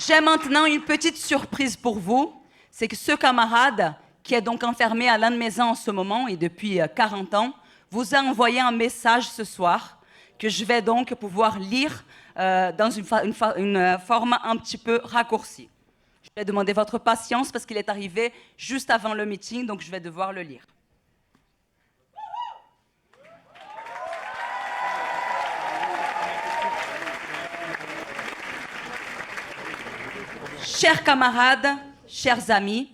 J'ai maintenant une petite surprise pour vous, c'est que ce camarade, qui est donc enfermé à l'Annemaison en ce moment et depuis 40 ans, vous a envoyé un message ce soir que je vais donc pouvoir lire dans une forme un petit peu raccourcie. Je vais demander votre patience parce qu'il est arrivé juste avant le meeting, donc je vais devoir le lire. Chers camarades, chers amis,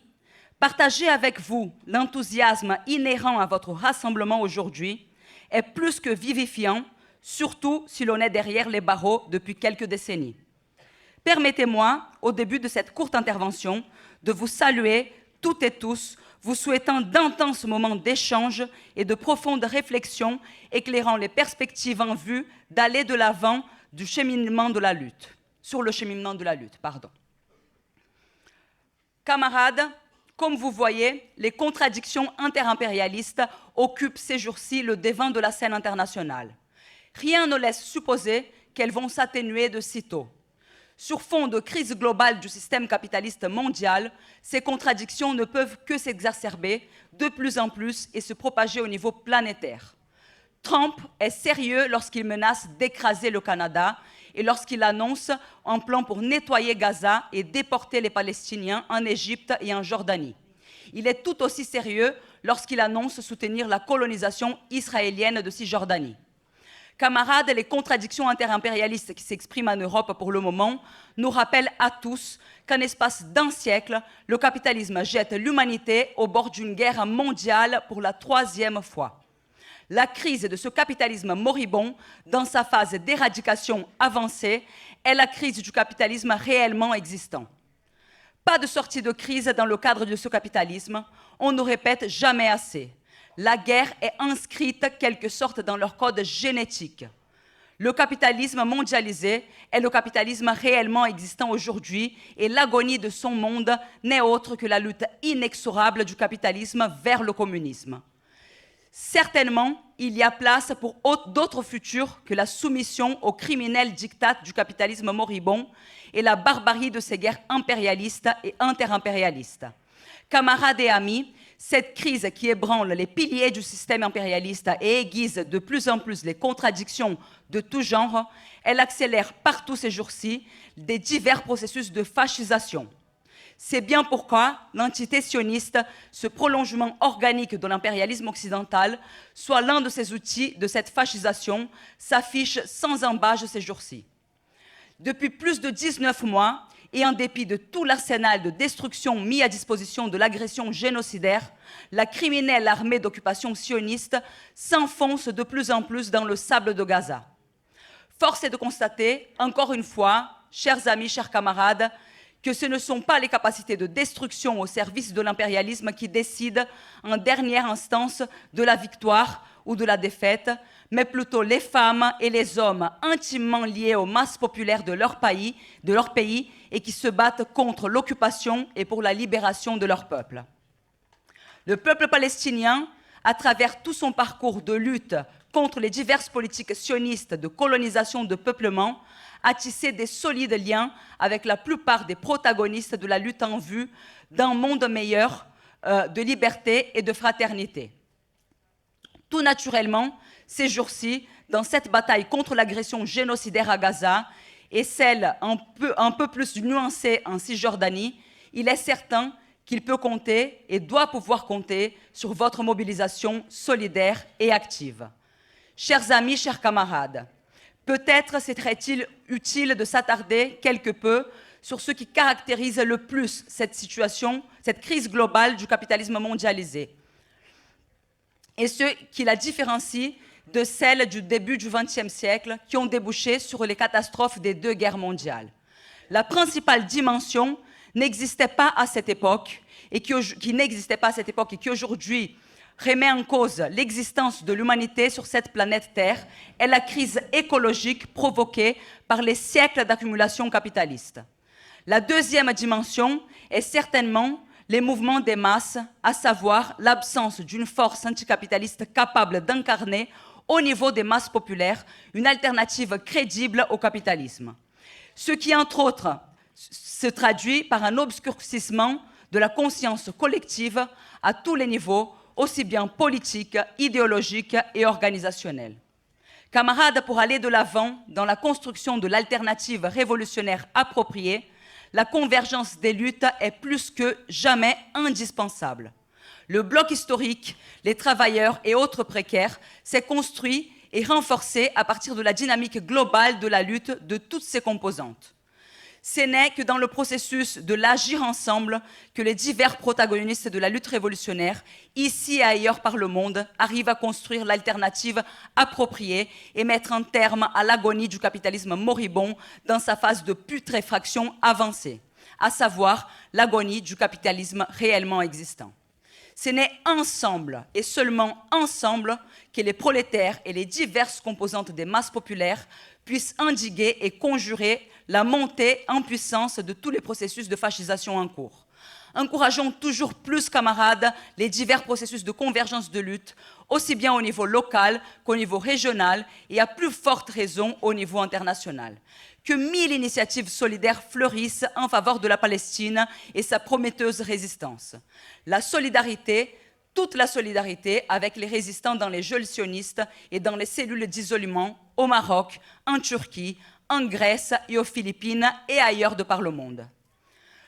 partager avec vous l'enthousiasme inhérent à votre rassemblement aujourd'hui est plus que vivifiant, surtout si l'on est derrière les barreaux depuis quelques décennies. Permettez-moi, au début de cette courte intervention, de vous saluer toutes et tous, vous souhaitant d'intenses moments d'échange et de profondes réflexions éclairant les perspectives en vue d'aller de l'avant du cheminement de la lutte, sur le cheminement de la lutte, pardon. Camarades, comme vous voyez, les contradictions interimpérialistes occupent ces jours-ci le devant de la scène internationale. Rien ne laisse supposer qu'elles vont s'atténuer de sitôt. Sur fond de crise globale du système capitaliste mondial, ces contradictions ne peuvent que s'exacerber de plus en plus et se propager au niveau planétaire. Trump est sérieux lorsqu'il menace d'écraser le Canada et lorsqu'il annonce un plan pour nettoyer Gaza et déporter les Palestiniens en Égypte et en Jordanie. Il est tout aussi sérieux lorsqu'il annonce soutenir la colonisation israélienne de Cisjordanie. Camarades, les contradictions interimpérialistes qui s'expriment en Europe pour le moment nous rappellent à tous qu'en espace d'un siècle, le capitalisme jette l'humanité au bord d'une guerre mondiale pour la 3e fois. La crise de ce capitalisme moribond, dans sa phase d'éradication avancée, est la crise du capitalisme réellement existant. Pas de sortie de crise dans le cadre de ce capitalisme, on ne répète jamais assez. La guerre est inscrite quelque sorte dans leur code génétique. Le capitalisme mondialisé est le capitalisme réellement existant aujourd'hui et l'agonie de son monde n'est autre que la lutte inexorable du capitalisme vers le communisme. Certainement, il y a place pour d'autres futurs que la soumission aux criminels diktats du capitalisme moribond et la barbarie de ces guerres impérialistes et interimpérialistes. Camarades et amis, cette crise qui ébranle les piliers du système impérialiste et aiguise de plus en plus les contradictions de tout genre, elle accélère partout ces jours-ci des divers processus de fascisation. C'est bien pourquoi l'entité sioniste, ce prolongement organique de l'impérialisme occidental, soit l'un de ces outils de cette fascisation, s'affiche sans embâche ces jours-ci. Depuis plus de 19 mois, et en dépit de tout l'arsenal de destruction mis à disposition de l'agression génocidaire, la criminelle armée d'occupation sioniste s'enfonce de plus en plus dans le sable de Gaza. Force est de constater, encore une fois, chers amis, chers camarades, que ce ne sont pas les capacités de destruction au service de l'impérialisme qui décident en dernière instance de la victoire ou de la défaite, mais plutôt les femmes et les hommes intimement liés aux masses populaires de leur pays et qui se battent contre l'occupation et pour la libération de leur peuple. Le peuple palestinien, à travers tout son parcours de lutte contre les diverses politiques sionistes de colonisation, de peuplement, a tissé des solides liens avec la plupart des protagonistes de la lutte en vue d'un monde meilleur, de liberté et de fraternité. Tout naturellement, ces jours-ci, dans cette bataille contre l'agression génocidaire à Gaza et celle un peu plus nuancée en Cisjordanie, il est certain qu'il peut compter et doit pouvoir compter sur votre mobilisation solidaire et active. Chers amis, chers camarades, peut-être serait-il utile de s'attarder quelque peu sur ce qui caractérise le plus cette situation, cette crise globale du capitalisme mondialisé, et ce qui la différencie de celle du début du XXe siècle qui ont débouché sur les catastrophes des 2 guerres mondiales. La principale dimension n'existait pas à cette époque et qui aujourd'hui remet en cause l'existence de l'humanité sur cette planète Terre est la crise écologique provoquée par les siècles d'accumulation capitaliste. La deuxième dimension est certainement les mouvements des masses, à savoir l'absence d'une force anticapitaliste capable d'incarner au niveau des masses populaires une alternative crédible au capitalisme. Ce qui, entre autres, se traduit par un obscurcissement de la conscience collective à tous les niveaux, aussi bien politiques, idéologiques et organisationnelles. Camarades, pour aller de l'avant dans la construction de l'alternative révolutionnaire appropriée, la convergence des luttes est plus que jamais indispensable. Le bloc historique, les travailleurs et autres précaires s'est construit et renforcé à partir de la dynamique globale de la lutte de toutes ses composantes. Ce n'est que dans le processus de l'agir ensemble que les divers protagonistes de la lutte révolutionnaire, ici et ailleurs par le monde, arrivent à construire l'alternative appropriée et mettre un terme à l'agonie du capitalisme moribond dans sa phase de putréfaction avancée, à savoir l'agonie du capitalisme réellement existant. Ce n'est ensemble, et seulement ensemble, que les prolétaires et les diverses composantes des masses populaires puissent endiguer et conjurer la montée en puissance de tous les processus de fascisation en cours. Encourageons toujours plus, camarades, les divers processus de convergence de lutte, aussi bien au niveau local qu'au niveau régional et à plus forte raison au niveau international. Que 1000 initiatives solidaires fleurissent en faveur de la Palestine et sa prometteuse résistance. La solidarité, toute la solidarité avec les résistants dans les geôles sionistes et dans les cellules d'isolement au Maroc, en Turquie, en Grèce et aux Philippines et ailleurs de par le monde.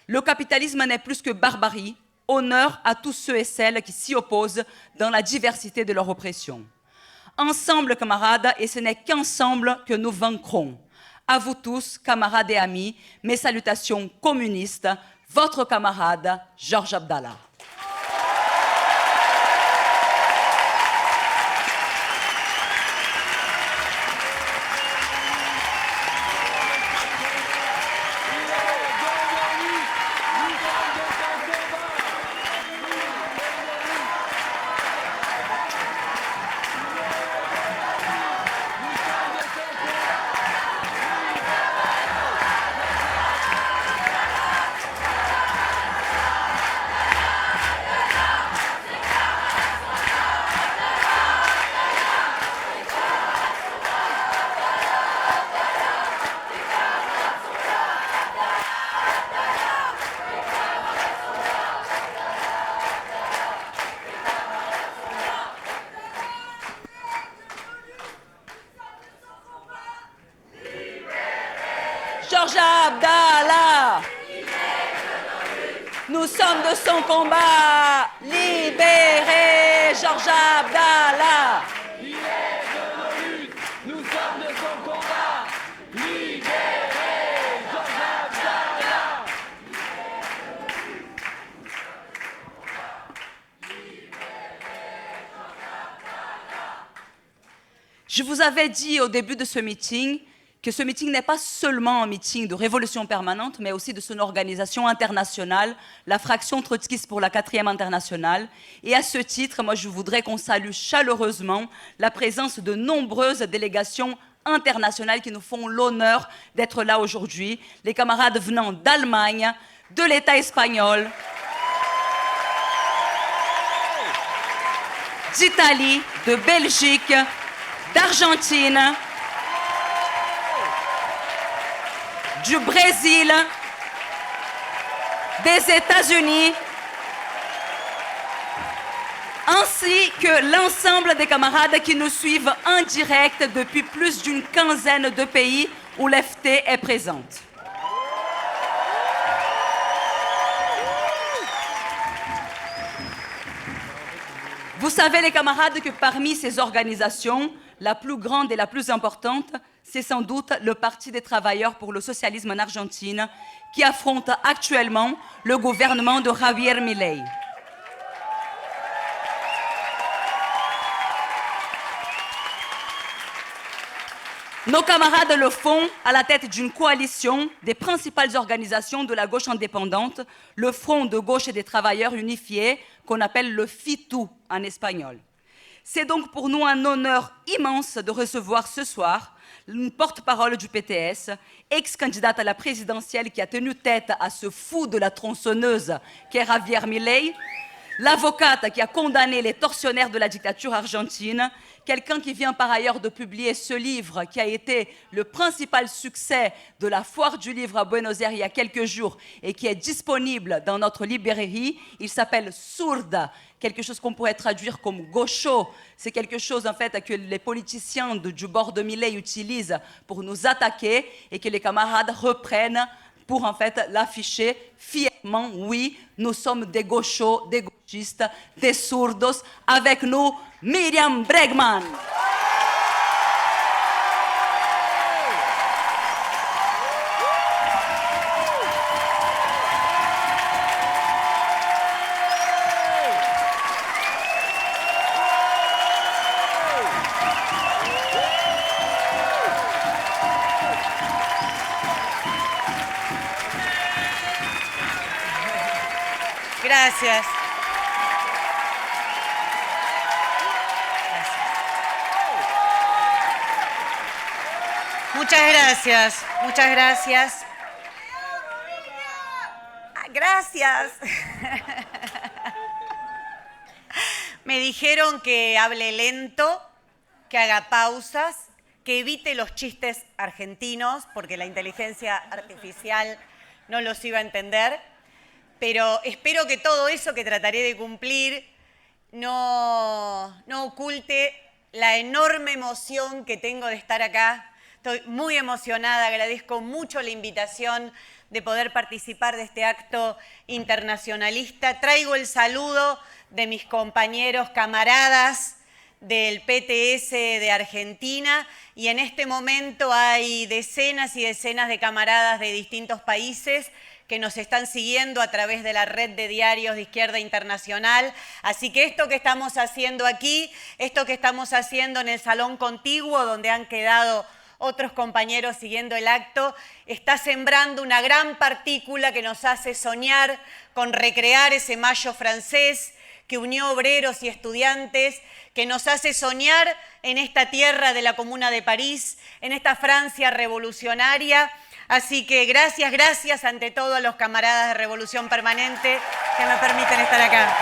Le capitalisme n'est plus que barbarie, honneur à tous ceux et celles qui s'y opposent dans la diversité de leur oppression. Ensemble, camarades, et ce n'est qu'ensemble que nous vaincrons. À vous tous, camarades et amis, mes salutations communistes, votre camarade Georges Abdallah. Georges Abdallah, nous sommes de son combat, libérez Georges Abdallah. Nous sommes de son combat, libérez Georges Abdallah. Je vous avais dit au début de ce meeting que ce meeting n'est pas seulement un meeting de révolution permanente, mais aussi de son organisation internationale, la fraction trotskiste pour la 4e internationale. Et à ce titre, moi, je voudrais qu'on salue chaleureusement la présence de nombreuses délégations internationales qui nous font l'honneur d'être là aujourd'hui. Les camarades venant d'Allemagne, de l'État espagnol, d'Italie, de Belgique, d'Argentine, du Brésil, des États-Unis, ainsi que l'ensemble des camarades qui nous suivent en direct depuis plus d'une quinzaine de pays où l'FT est présente. Vous savez, les camarades, que parmi ces organisations, la plus grande et la plus importante, c'est sans doute le Parti des travailleurs pour le socialisme en Argentine, qui affronte actuellement le gouvernement de Javier Milei. Nos camarades le font à la tête d'une coalition des principales organisations de la gauche indépendante, le Front de gauche et des travailleurs unifiés, qu'on appelle le FITU en espagnol. C'est donc pour nous un honneur immense de recevoir ce soir une porte-parole du PTS, ex-candidate à la présidentielle qui a tenu tête à ce fou de la tronçonneuse qu'est Javier Milei, l'avocate qui a condamné les tortionnaires de la dictature argentine, quelqu'un qui vient par ailleurs de publier ce livre qui a été le principal succès de la foire du livre à Buenos Aires il y a quelques jours et qui est disponible dans notre librairie. Il s'appelle Zurda, quelque chose qu'on pourrait traduire comme gaucho. C'est quelque chose en fait que les politiciens du bord de Milei utilisent pour nous attaquer et que les camarades reprennent pour en fait l'afficher fièrement. Oui, nous sommes des gauchos, des gauchistes, des zurdos. Avec nous, Miriam Bregman. Gracias. Muchas gracias, muchas gracias. Gracias. Me dijeron que hable lento, que haga pausas, que evite los chistes argentinos, porque la inteligencia artificial no los iba a entender. Pero espero que todo eso que trataré de cumplir no oculte la enorme emoción que tengo de estar acá. Estoy muy emocionada, agradezco mucho la invitación de poder participar de este acto internacionalista. Traigo el saludo de mis compañeros, camaradas del PTS de Argentina, y en este momento hay decenas y decenas de camaradas de distintos países que nos están siguiendo a través de la red de diarios de Izquierda Internacional. Así que esto que estamos haciendo aquí, esto que estamos haciendo en el salón contiguo, donde han quedado otros compañeros siguiendo el acto, está sembrando una gran partícula que nos hace soñar con recrear ese mayo francés que unió obreros y estudiantes, que nos hace soñar en esta tierra de la Comuna de París, en esta Francia revolucionaria. Así que gracias, gracias ante todo a los camaradas de Revolución Permanente que me permiten estar acá.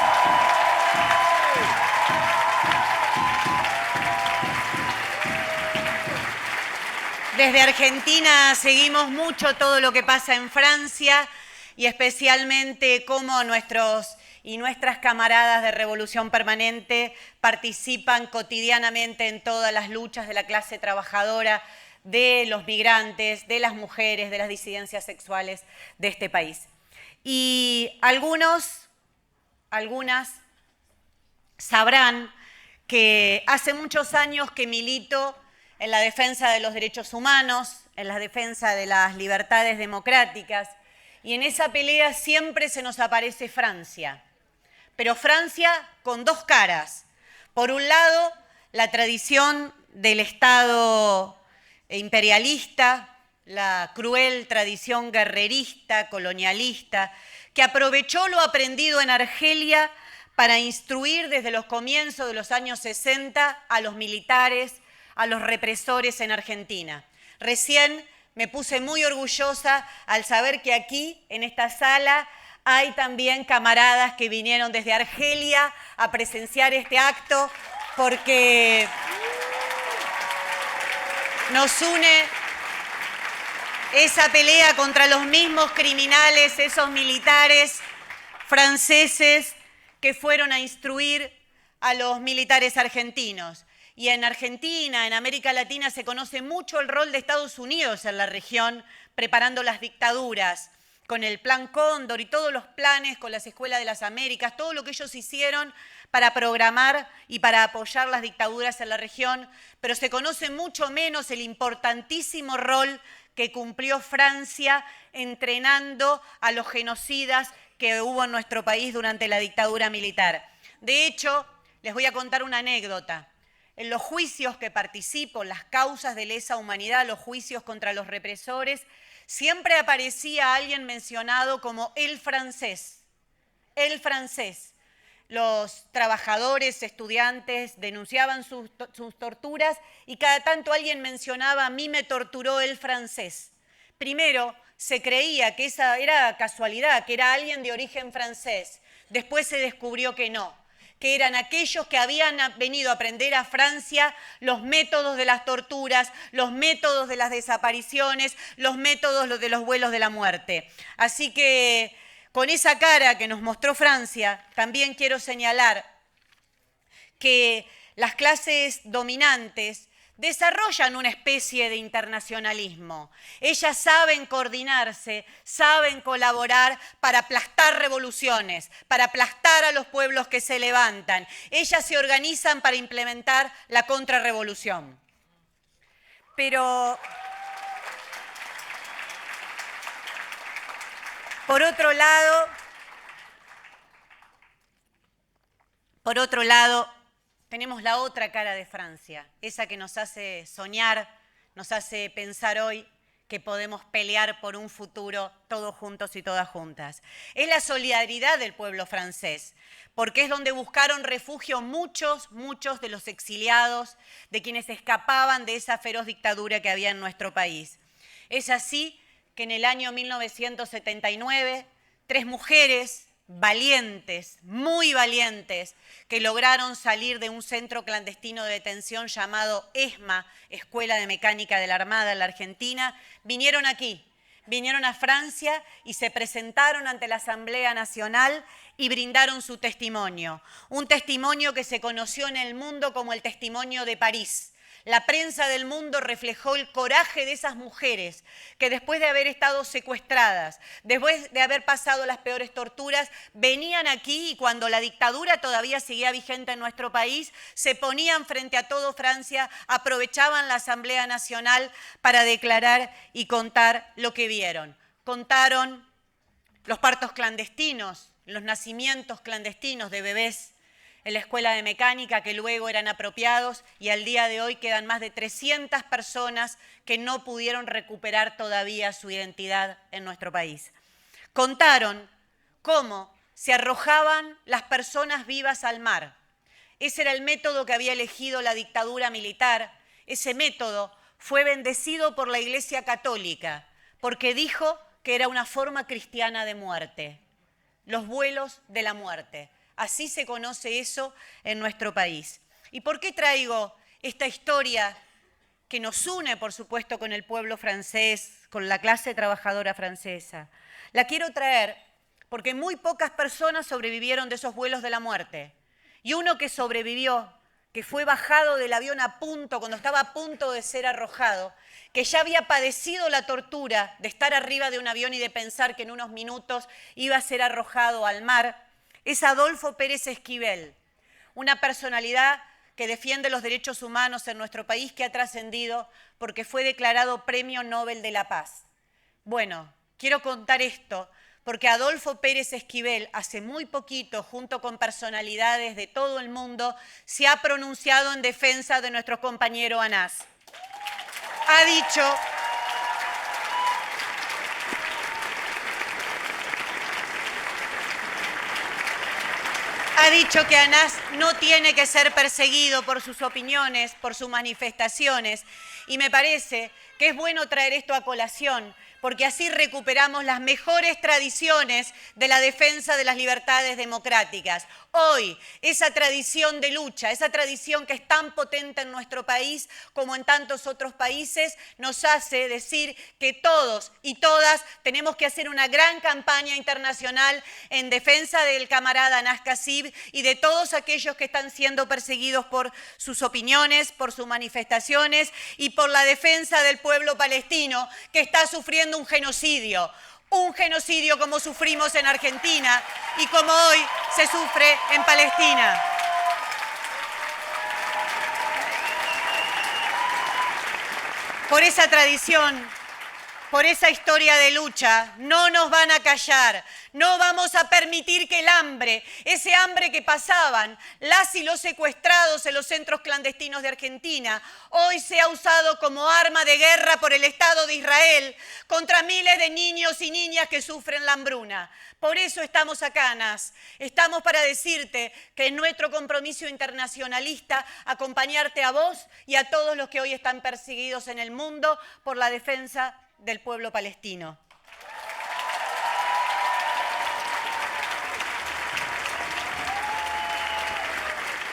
Desde Argentina seguimos mucho todo lo que pasa en Francia y especialmente cómo nuestros y nuestras camaradas de Revolución Permanente participan cotidianamente en todas las luchas de la clase trabajadora, de los migrantes, de las mujeres, de las disidencias sexuales de este país. Y algunas sabrán que hace muchos años que milito en la defensa de los derechos humanos, en la defensa de las libertades democráticas, y en esa pelea siempre se nos aparece Francia. Pero Francia con dos caras. Por un lado, la tradición del Estado imperialista, la cruel tradición guerrerista, colonialista, que aprovechó lo aprendido en Argelia para instruir desde los comienzos de los años 60 a los militares, a los represores en Argentina. Recién me puse muy orgullosa al saber que aquí, en esta sala, hay también camaradas que vinieron desde Argelia a presenciar este acto, porque nos une esa pelea contra los mismos criminales, esos militares franceses que fueron a instruir a los militares argentinos. Y en Argentina, en América Latina, se conoce mucho el rol de Estados Unidos en la región, preparando las dictaduras, con el Plan Cóndor y todos los planes con las Escuelas de las Américas, todo lo que ellos hicieron para programar y para apoyar las dictaduras en la región, pero se conoce mucho menos el importantísimo rol que cumplió Francia entrenando a los genocidas que hubo en nuestro país durante la dictadura militar. De hecho, les voy a contar una anécdota. En los juicios que participo, las causas de lesa humanidad, los juicios contra los represores, siempre aparecía alguien mencionado como el francés. El francés. Los trabajadores, estudiantes denunciaban sus torturas y cada tanto alguien mencionaba: a mí me torturó el francés. Primero, se creía que esa era casualidad, que era alguien de origen francés. Después se descubrió que no, que eran aquellos que habían venido a aprender a Francia los métodos de las torturas, los métodos de las desapariciones, los métodos de los vuelos de la muerte. Así que con esa cara que nos mostró Francia, también quiero señalar que las clases dominantes desarrollan una especie de internacionalismo. Ellas saben coordinarse, saben colaborar para aplastar revoluciones, para aplastar a los pueblos que se levantan. Ellas se organizan para implementar la contrarrevolución. Pero, por otro lado, tenemos la otra cara de Francia, esa que nos hace soñar, nos hace pensar hoy que podemos pelear por un futuro todos juntos y todas juntas. Es la solidaridad del pueblo francés, porque es donde buscaron refugio muchos de los exiliados, de quienes escapaban de esa feroz dictadura que había en nuestro país. Es así que en el año 1979, 3 mujeres valientes, muy valientes, que lograron salir de un centro clandestino de detención llamado ESMA, Escuela de Mecánica de la Armada en la Argentina, vinieron aquí, vinieron a Francia y se presentaron ante la Asamblea Nacional y brindaron su testimonio. Un testimonio que se conoció en el mundo como el testimonio de París. La prensa del mundo reflejó el coraje de esas mujeres que después de haber estado secuestradas, después de haber pasado las peores torturas, venían aquí y cuando la dictadura todavía seguía vigente en nuestro país, se ponían frente a todo Francia, aprovechaban la Asamblea Nacional para declarar y contar lo que vieron. Contaron los partos clandestinos, los nacimientos clandestinos de bebés en la Escuela de Mecánica que luego eran apropiados y al día de hoy quedan más de 300 personas que no pudieron recuperar todavía su identidad en nuestro país. Contaron cómo se arrojaban las personas vivas al mar. Ese era el método que había elegido la dictadura militar. Ese método fue bendecido por la Iglesia Católica porque dijo que era una forma cristiana de muerte. Los vuelos de la muerte. Así se conoce eso en nuestro país. ¿Y por qué traigo esta historia que nos une, por supuesto, con el pueblo francés, con la clase trabajadora francesa? La quiero traer porque muy pocas personas sobrevivieron de esos vuelos de la muerte. Y uno que sobrevivió, que fue bajado del avión cuando estaba a punto de ser arrojado, que ya había padecido la tortura de estar arriba de un avión y de pensar que en unos minutos iba a ser arrojado al mar, es Adolfo Pérez Esquivel, una personalidad que defiende los derechos humanos en nuestro país, que ha trascendido porque fue declarado Premio Nobel de la Paz. Bueno, quiero contar esto porque Adolfo Pérez Esquivel hace muy poquito, junto con personalidades de todo el mundo, se ha pronunciado en defensa de nuestro compañero Anas. Ha dicho que Anas no tiene que ser perseguido por sus opiniones, por sus manifestaciones, y me parece que es bueno traer esto a colación, porque así recuperamos las mejores tradiciones de la defensa de las libertades democráticas. Hoy, esa tradición de lucha, esa tradición que es tan potente en nuestro país como en tantos otros países, nos hace decir que todos y todas tenemos que hacer una gran campaña internacional en defensa del camarada Anas Kassib y de todos aquellos que están siendo perseguidos por sus opiniones, por sus manifestaciones y por la defensa del pueblo palestino que está sufriendo un genocidio como sufrimos en Argentina y como hoy se sufre en Palestina. Por esa tradición, por esa historia de lucha, no nos van a callar. No vamos a permitir que el hambre, ese hambre que pasaban las y los secuestrados en los centros clandestinos de Argentina, hoy sea usado como arma de guerra por el Estado de Israel contra miles de niños y niñas que sufren la hambruna. Por eso estamos acá, Anas. Estamos para decirte que es nuestro compromiso internacionalista acompañarte a vos y a todos los que hoy están perseguidos en el mundo por la defensa del pueblo palestino.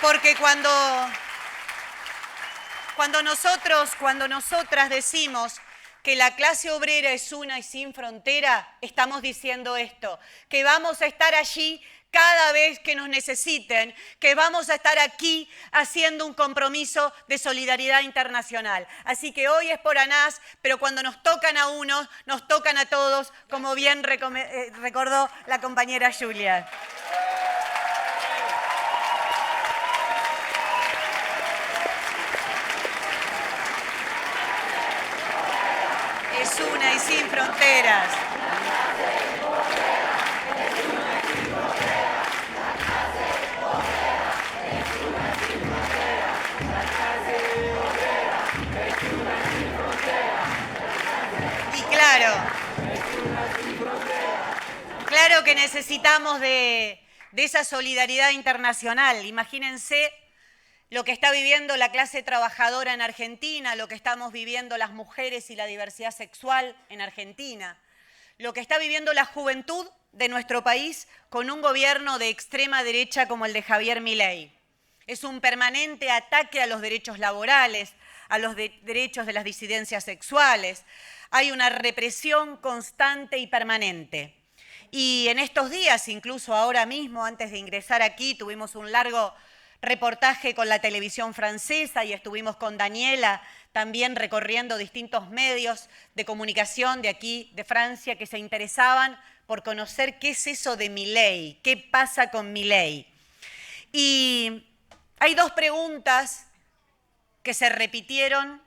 Porque cuando nosotras decimos que la clase obrera es una y sin frontera, estamos diciendo esto, que vamos a estar allí cada vez que nos necesiten, que vamos a estar aquí haciendo un compromiso de solidaridad internacional. Así que hoy es por ANAS, pero cuando nos tocan a unos, nos tocan a todos, como bien recordó la compañera Julia. Es una y sin fronteras. Y claro que necesitamos de esa solidaridad internacional. Imagínense lo que está viviendo la clase trabajadora en Argentina, lo que estamos viviendo las mujeres y la diversidad sexual en Argentina, lo que está viviendo la juventud de nuestro país con un gobierno de extrema derecha como el de Javier Milei. Es un permanente ataque a los derechos laborales, a los derechos de las disidencias sexuales. Hay una represión constante y permanente. Y en estos días, incluso ahora mismo, antes de ingresar aquí, tuvimos un largo reportaje con la televisión francesa y estuvimos con Daniela también recorriendo distintos medios de comunicación de aquí, de Francia, que se interesaban por conocer qué es eso de Milei, qué pasa con Milei. Y hay dos preguntas que se repitieron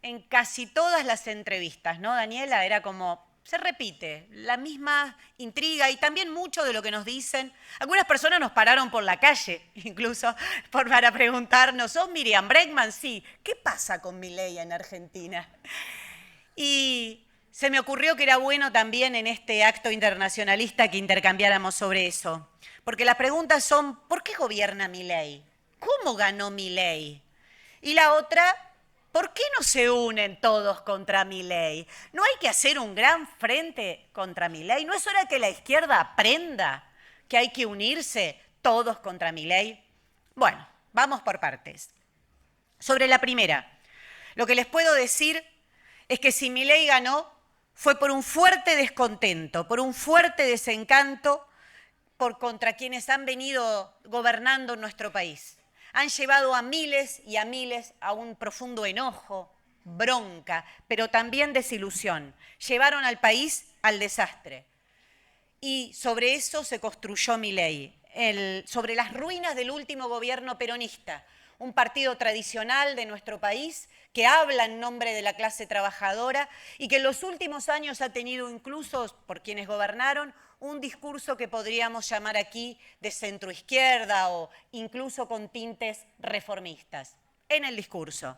en casi todas las entrevistas, ¿no, Daniela? Era como, se repite, la misma intriga y también mucho de lo que nos dicen. Algunas personas nos pararon por la calle, incluso para preguntarnos, ¿sos Miriam Bregman? Sí, ¿qué pasa con Milei en Argentina? Y se me ocurrió que era bueno también en este acto internacionalista que intercambiáramos sobre eso. Porque las preguntas son, ¿por qué gobierna Milei? ¿Cómo ganó Milei? Y la otra, ¿por qué no se unen todos contra Milei? ¿No hay que hacer un gran frente contra Milei? ¿No es hora que la izquierda aprenda que hay que unirse todos contra Milei? Bueno, vamos por partes. Sobre la primera, lo que les puedo decir es que si Milei ganó fue por un fuerte descontento, por un fuerte desencanto contra quienes han venido gobernando nuestro país. Han llevado a miles y a miles a un profundo enojo, bronca, pero también desilusión. Llevaron al país al desastre. Y sobre eso se construyó Milei, sobre las ruinas del último gobierno peronista, un partido tradicional de nuestro país que habla en nombre de la clase trabajadora y que en los últimos años ha tenido incluso, por quienes gobernaron, un discurso que podríamos llamar aquí de centroizquierda o incluso con tintes reformistas. En el discurso.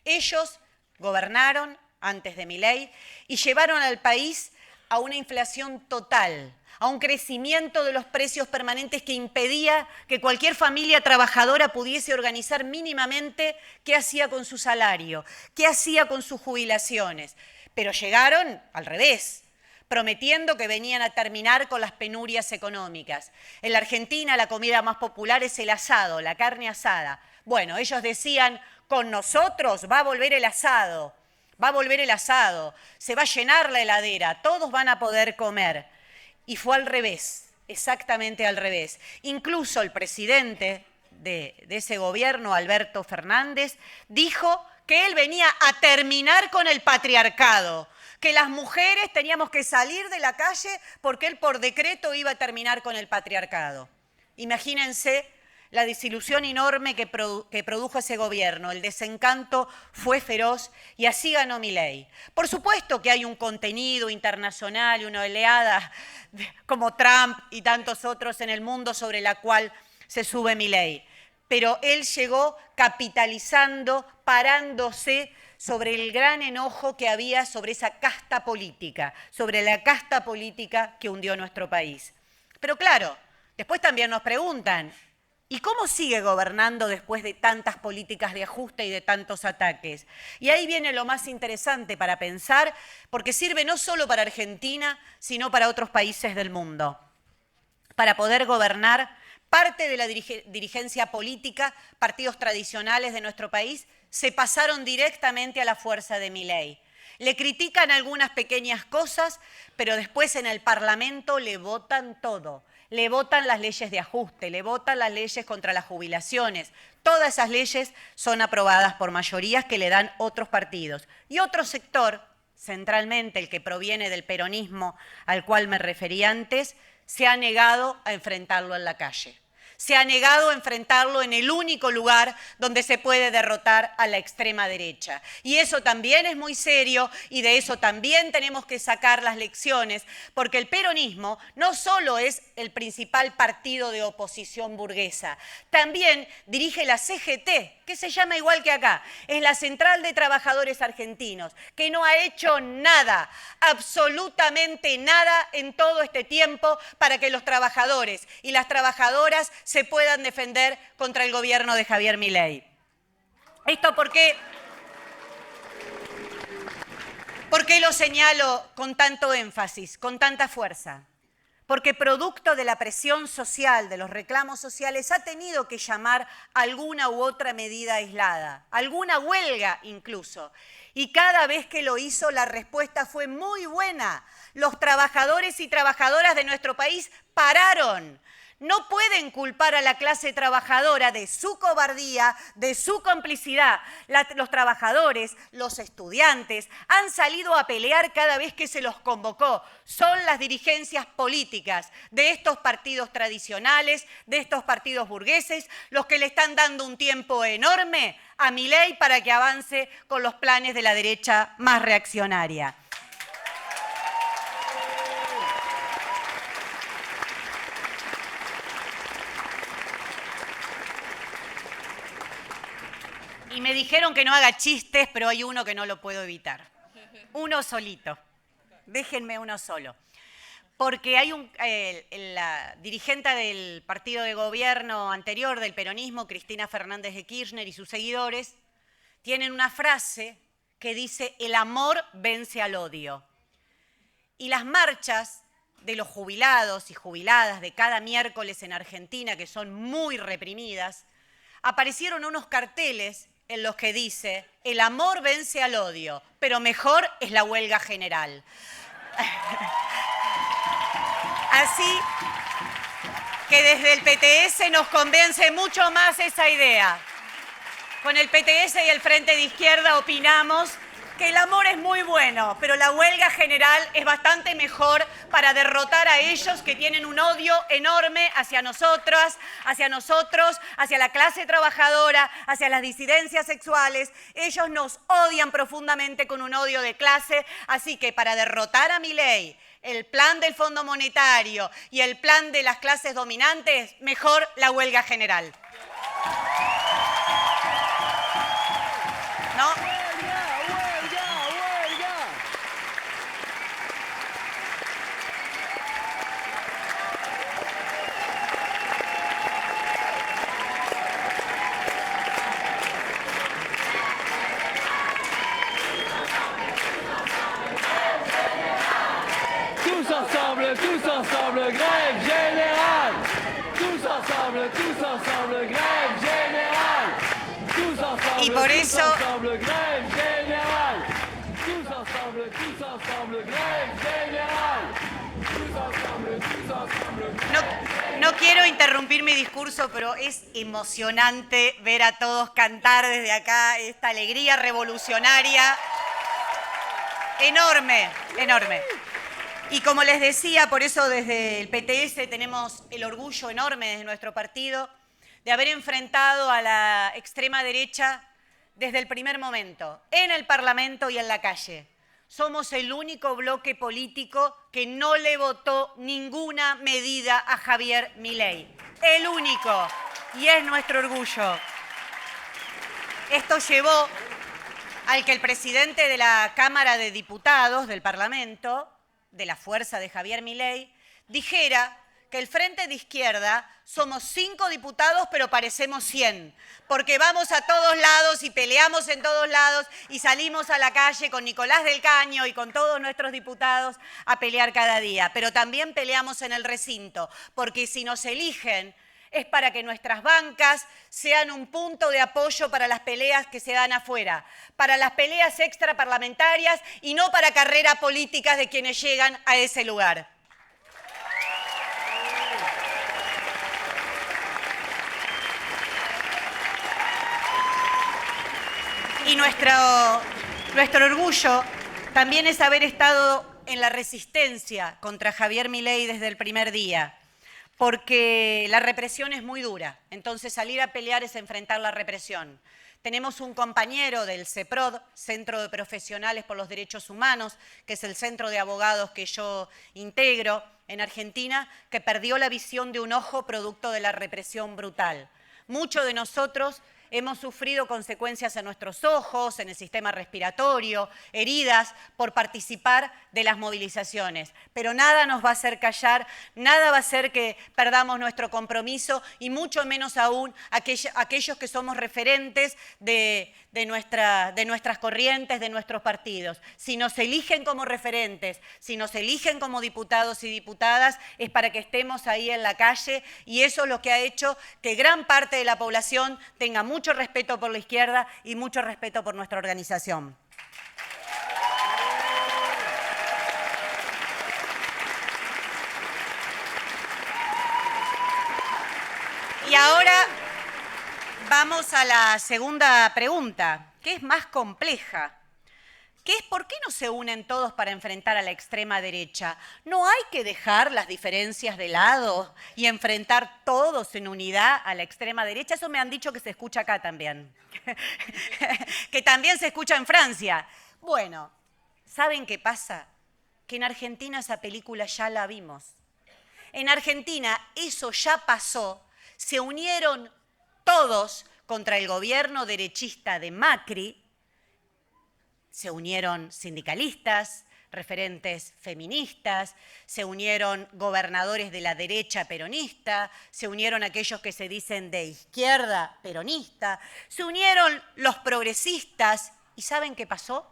Ellos gobernaron antes de Milei y llevaron al país a una inflación total, a un crecimiento de los precios permanentes que impedía que cualquier familia trabajadora pudiese organizar mínimamente qué hacía con su salario, qué hacía con sus jubilaciones. Pero llegaron al revés, prometiendo que venían a terminar con las penurias económicas. En la Argentina la comida más popular es el asado, la carne asada. Bueno, ellos decían, con nosotros va a volver el asado, se va a llenar la heladera, todos van a poder comer. Y fue al revés, exactamente al revés. Incluso el presidente de ese gobierno, Alberto Fernández, dijo que él venía a terminar con el patriarcado, que las mujeres teníamos que salir de la calle porque él por decreto iba a terminar con el patriarcado. Imagínense la desilusión enorme que produjo ese gobierno, el desencanto fue feroz y así ganó Milei. Por supuesto que hay un contenido internacional y una oleada como Trump y tantos otros en el mundo sobre la cual se sube Milei, pero él llegó capitalizando, parándose sobre el gran enojo que había sobre esa casta política, sobre la casta política que hundió nuestro país. Pero claro, después también nos preguntan, ¿y cómo sigue gobernando después de tantas políticas de ajuste y de tantos ataques? Y ahí viene lo más interesante para pensar, porque sirve no solo para Argentina, sino para otros países del mundo. Para poder gobernar, Parte de la dirigencia política, partidos tradicionales de nuestro país, se pasaron directamente a la fuerza de Milei. Le critican algunas pequeñas cosas, pero después en el Parlamento le votan todo. Le votan las leyes de ajuste, le votan las leyes contra las jubilaciones. Todas esas leyes son aprobadas por mayorías que le dan otros partidos. Y otro sector, centralmente el que proviene del peronismo al cual me referí antes, se ha negado a enfrentarlo en la calle. Se ha negado a enfrentarlo en el único lugar donde se puede derrotar a la extrema derecha. Y eso también es muy serio y de eso también tenemos que sacar las lecciones, porque el peronismo no solo es el principal partido de oposición burguesa, también dirige la CGT, que se llama igual que acá, es la Central de Trabajadores Argentinos, que no ha hecho nada, absolutamente nada en todo este tiempo para que los trabajadores y las trabajadoras se puedan defender contra el gobierno de Javier Milei. ¿Esto por qué? ¿Por qué lo señalo con tanto énfasis, con tanta fuerza? Porque producto de la presión social, de los reclamos sociales, ha tenido que llamar alguna u otra medida aislada, alguna huelga incluso. Y cada vez que lo hizo, la respuesta fue muy buena. Los trabajadores y trabajadoras de nuestro país pararon. No pueden culpar a la clase trabajadora de su cobardía, de su complicidad. Los trabajadores, los estudiantes han salido a pelear cada vez que se los convocó. Son las dirigencias políticas de estos partidos tradicionales, de estos partidos burgueses, los que le están dando un tiempo enorme a Milei para que avance con los planes de la derecha más reaccionaria. Y me dijeron que no haga chistes, pero hay uno que no lo puedo evitar. Uno solito. Déjenme uno solo. Porque hay la dirigente del partido de gobierno anterior del peronismo, Cristina Fernández de Kirchner, y sus seguidores, tienen una frase que dice: el amor vence al odio. Y las marchas de los jubilados y jubiladas de cada miércoles en Argentina, que son muy reprimidas, aparecieron unos carteles en los que dice: el amor vence al odio, pero mejor es la huelga general. Así que desde el PTS nos convence mucho más esa idea. Con el PTS y el Frente de Izquierda opinamos que el amor es muy bueno, pero la huelga general es bastante mejor para derrotar a ellos que tienen un odio enorme hacia nosotras, hacia nosotros, hacia la clase trabajadora, hacia las disidencias sexuales. Ellos nos odian profundamente con un odio de clase, así que para derrotar a Milei, el plan del Fondo Monetario y el plan de las clases dominantes, mejor la huelga general. ¿No? Tous ensemble, grève générale. Tous ensemble, grève générale. Tous ensemble, y por eso, ensemble, grève générale. Tous ensemble, grève générale. Tous ensemble. No quiero interrumpir mi discurso, pero es emocionante ver a todos cantar desde acá esta alegría revolucionaria. Enorme, enorme. Y como les decía, por eso desde el PTS tenemos el orgullo enorme desde nuestro partido de haber enfrentado a la extrema derecha desde el primer momento, en el Parlamento y en la calle. Somos el único bloque político que no le votó ninguna medida a Javier Milei. El único. Y es nuestro orgullo. Esto llevó al que el presidente de la Cámara de Diputados del Parlamento, de la fuerza de Javier Milei, dijera que el Frente de Izquierda somos 5 diputados, pero parecemos 100, porque vamos a todos lados y peleamos en todos lados y salimos a la calle con Nicolás del Caño y con todos nuestros diputados a pelear cada día, pero también peleamos en el recinto, porque si nos eligen es para que nuestras bancas sean un punto de apoyo para las peleas que se dan afuera, para las peleas extraparlamentarias y no para carreras políticas de quienes llegan a ese lugar. Y nuestro orgullo también es haber estado en la resistencia contra Javier Milei desde el primer día, porque la represión es muy dura, entonces salir a pelear es enfrentar la represión. Tenemos un compañero del CEPROD, Centro de Profesionales por los Derechos Humanos, que es el centro de abogados que yo integro en Argentina, que perdió la visión de un ojo producto de la represión brutal. Muchos de nosotros hemos sufrido consecuencias en nuestros ojos, en el sistema respiratorio, heridas por participar de las movilizaciones. Pero nada nos va a hacer callar, nada va a hacer que perdamos nuestro compromiso y mucho menos aún aquellos que somos referentes de nuestras corrientes, de nuestros partidos. Si nos eligen como referentes, si nos eligen como diputados y diputadas, es para que estemos ahí en la calle y eso es lo que ha hecho que gran parte de la población tenga mucho respeto por la izquierda y mucho respeto por nuestra organización. Y ahora vamos a la segunda pregunta, que es más compleja, que es ¿por qué no se unen todos para enfrentar a la extrema derecha? ¿No hay que dejar las diferencias de lado y enfrentar todos en unidad a la extrema derecha? Eso me han dicho que se escucha acá también, que también se escucha en Francia. Bueno, ¿saben qué pasa? Que en Argentina esa película ya la vimos. En Argentina eso ya pasó, se unieron todos contra el gobierno derechista de Macri, se unieron sindicalistas, referentes feministas, se unieron gobernadores de la derecha peronista, se unieron aquellos que se dicen de izquierda peronista, se unieron los progresistas y ¿saben qué pasó?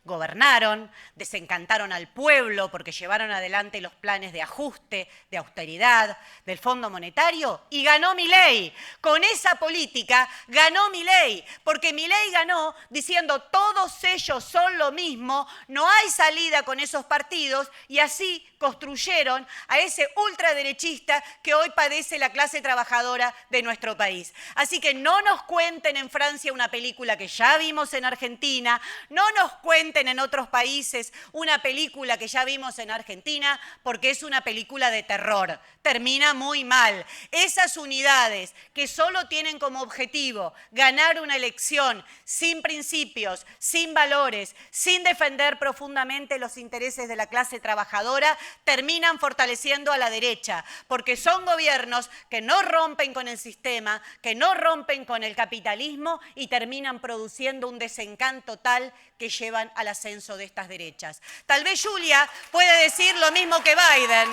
Gobernaron, desencantaron al pueblo porque llevaron adelante los planes de ajuste, de austeridad, del Fondo Monetario y ganó Milei. Con esa política ganó Milei, porque Milei ganó diciendo todos ellos son lo mismo, no hay salida con esos partidos y así construyeron a ese ultraderechista que hoy padece la clase trabajadora de nuestro país. Así que no nos cuenten en Francia una película que ya vimos en Argentina, no nos cuenten en otros países una película que ya vimos en Argentina, porque es una película de terror. Termina muy mal. Esas unidades que solo tienen como objetivo ganar una elección sin principios, sin valores, sin defender profundamente los intereses de la clase trabajadora, terminan fortaleciendo a la derecha, porque son gobiernos que no rompen con el sistema, que no rompen con el capitalismo y terminan produciendo un desencanto tal que llevan al ascenso de estas derechas. Tal vez Julia puede decir lo mismo que Biden.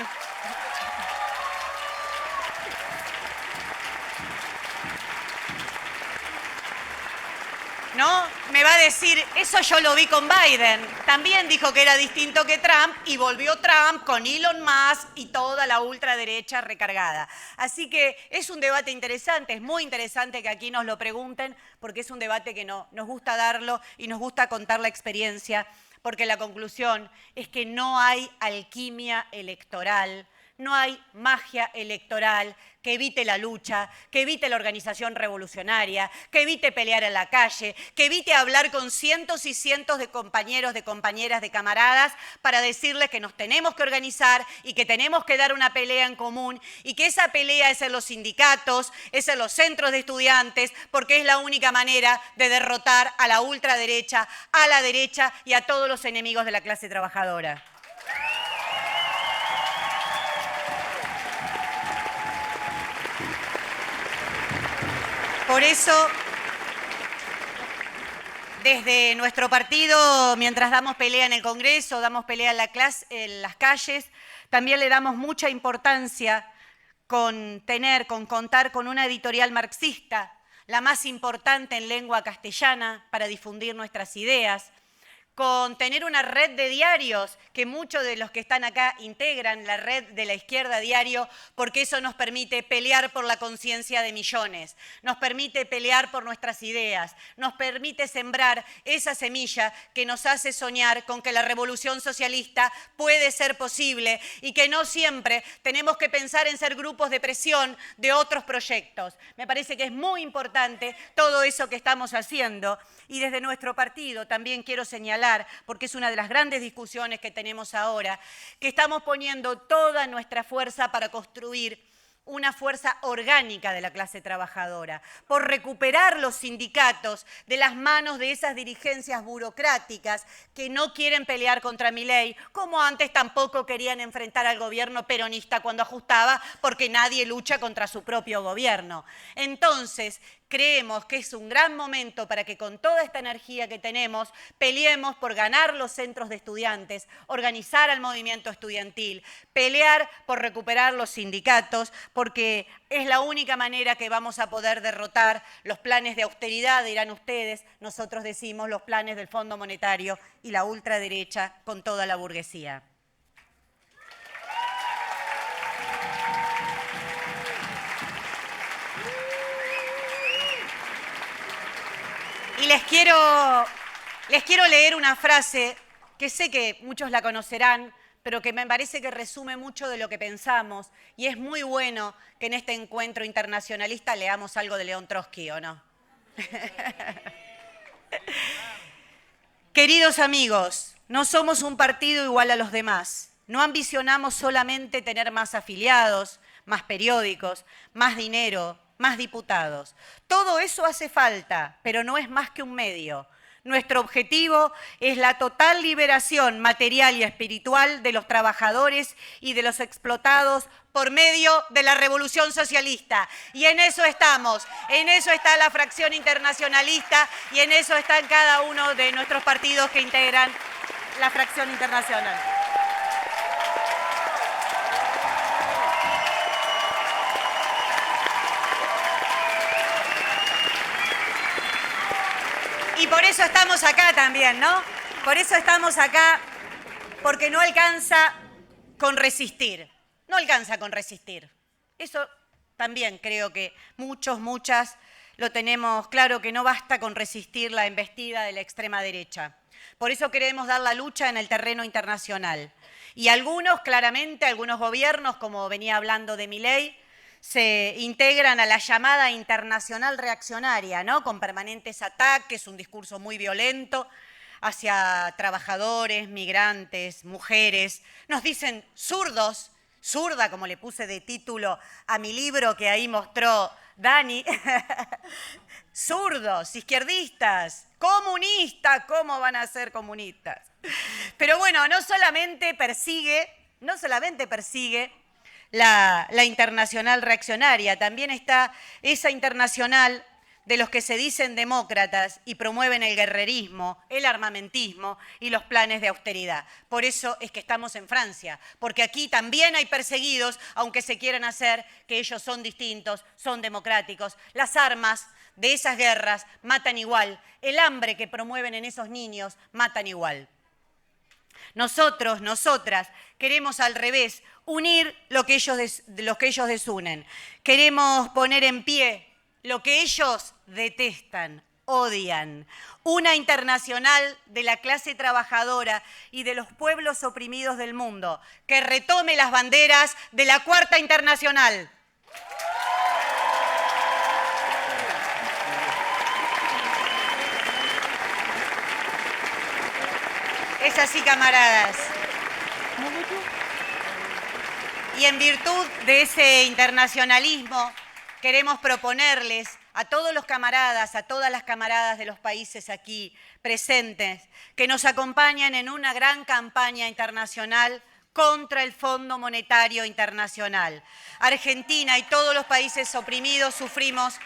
¿No? Me va a decir, eso yo lo vi con Biden. También dijo que era distinto que Trump y volvió Trump con Elon Musk y toda la ultraderecha recargada. Así que es un debate interesante, es muy interesante que aquí nos lo pregunten porque es un debate que nos gusta darlo y nos gusta contar la experiencia porque la conclusión es que no hay alquimia electoral, no hay magia electoral que evite la lucha, que evite la organización revolucionaria, que evite pelear en la calle, que evite hablar con cientos y cientos de compañeros, de compañeras, de camaradas para decirles que nos tenemos que organizar y que tenemos que dar una pelea en común y que esa pelea es en los sindicatos, es en los centros de estudiantes, porque es la única manera de derrotar a la ultraderecha, a la derecha y a todos los enemigos de la clase trabajadora. Por eso, desde nuestro partido, mientras damos pelea en el Congreso, damos pelea en las calles, también le damos mucha importancia con contar con una editorial marxista, la más importante en lengua castellana para difundir nuestras ideas, con tener una red de diarios, que muchos de los que están acá integran la red de la izquierda diario, porque eso nos permite pelear por la conciencia de millones, nos permite pelear por nuestras ideas, nos permite sembrar esa semilla que nos hace soñar con que la revolución socialista puede ser posible y que no siempre tenemos que pensar en ser grupos de presión de otros proyectos. Me parece que es muy importante todo eso que estamos haciendo y desde nuestro partido también quiero señalar, porque es una de las grandes discusiones que tenemos ahora, que estamos poniendo toda nuestra fuerza para construir una fuerza orgánica de la clase trabajadora, por recuperar los sindicatos de las manos de esas dirigencias burocráticas que no quieren pelear contra Milei, como antes tampoco querían enfrentar al gobierno peronista cuando ajustaba, porque nadie lucha contra su propio gobierno. Entonces, creemos que es un gran momento para que con toda esta energía que tenemos peleemos por ganar los centros de estudiantes, organizar al movimiento estudiantil, pelear por recuperar los sindicatos, porque es la única manera que vamos a poder derrotar los planes de austeridad, dirán ustedes, nosotros decimos los planes del Fondo Monetario y la ultraderecha con toda la burguesía. Y les quiero leer una frase que sé que muchos la conocerán, pero que me parece que resume mucho de lo que pensamos, y es muy bueno que en este encuentro internacionalista leamos algo de León Trotsky, ¿o no? Queridos amigos, no somos un partido igual a los demás. No ambicionamos solamente tener más afiliados, más periódicos, más dinero, más diputados. Todo eso hace falta, pero no es más que un medio. Nuestro objetivo es la total liberación material y espiritual de los trabajadores y de los explotados por medio de la revolución socialista. Y en eso estamos, en eso está la fracción internacionalista y en eso están cada uno de nuestros partidos que integran la fracción internacional. Y por eso estamos acá también, ¿no? Por eso estamos acá, porque no alcanza con resistir. No alcanza con resistir. Eso también creo que muchas lo tenemos claro, que no basta con resistir la embestida de la extrema derecha. Por eso queremos dar la lucha en el terreno internacional. Y algunos, claramente, algunos gobiernos, como venía hablando de Milei, se integran a la llamada internacional reaccionaria, ¿no? Con permanentes ataques, un discurso muy violento hacia trabajadores, migrantes, mujeres. Nos dicen zurdos, zurda, como le puse de título a mi libro que ahí mostró Dani, zurdos, izquierdistas, comunistas, ¿cómo van a ser comunistas? Pero bueno, no solamente persigue la internacional reaccionaria, también está esa internacional de los que se dicen demócratas y promueven el guerrerismo, el armamentismo y los planes de austeridad. Por eso es que estamos en Francia, porque aquí también hay perseguidos, aunque se quieran hacer que ellos son distintos, son democráticos. Las armas de esas guerras matan igual, el hambre que promueven en esos niños matan igual. Nosotros, nosotras, queremos al revés, unir lo que ellos desunen. Queremos poner en pie lo que ellos detestan, odian. Una internacional de la clase trabajadora y de los pueblos oprimidos del mundo, que retome las banderas de la Cuarta Internacional. Es así, camaradas. Y en virtud de ese internacionalismo, queremos proponerles a todos los camaradas, a todas las camaradas de los países aquí presentes, que nos acompañen en una gran campaña internacional contra el Fondo Monetario Internacional. Argentina y todos los países oprimidos sufrimos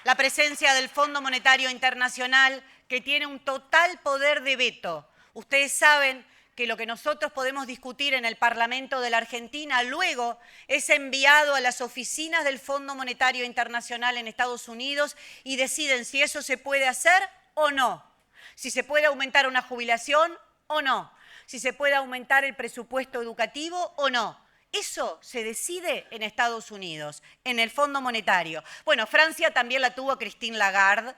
la presencia del Fondo Monetario Internacional, que tiene un total poder de veto. Ustedes saben que lo que nosotros podemos discutir en el Parlamento de la Argentina luego es enviado a las oficinas del Fondo Monetario Internacional en Estados Unidos y deciden si eso se puede hacer o no. Si se puede aumentar una jubilación o no. Si se puede aumentar el presupuesto educativo o no. Eso se decide en Estados Unidos, en el Fondo Monetario. Bueno, Francia también la tuvo Christine Lagarde,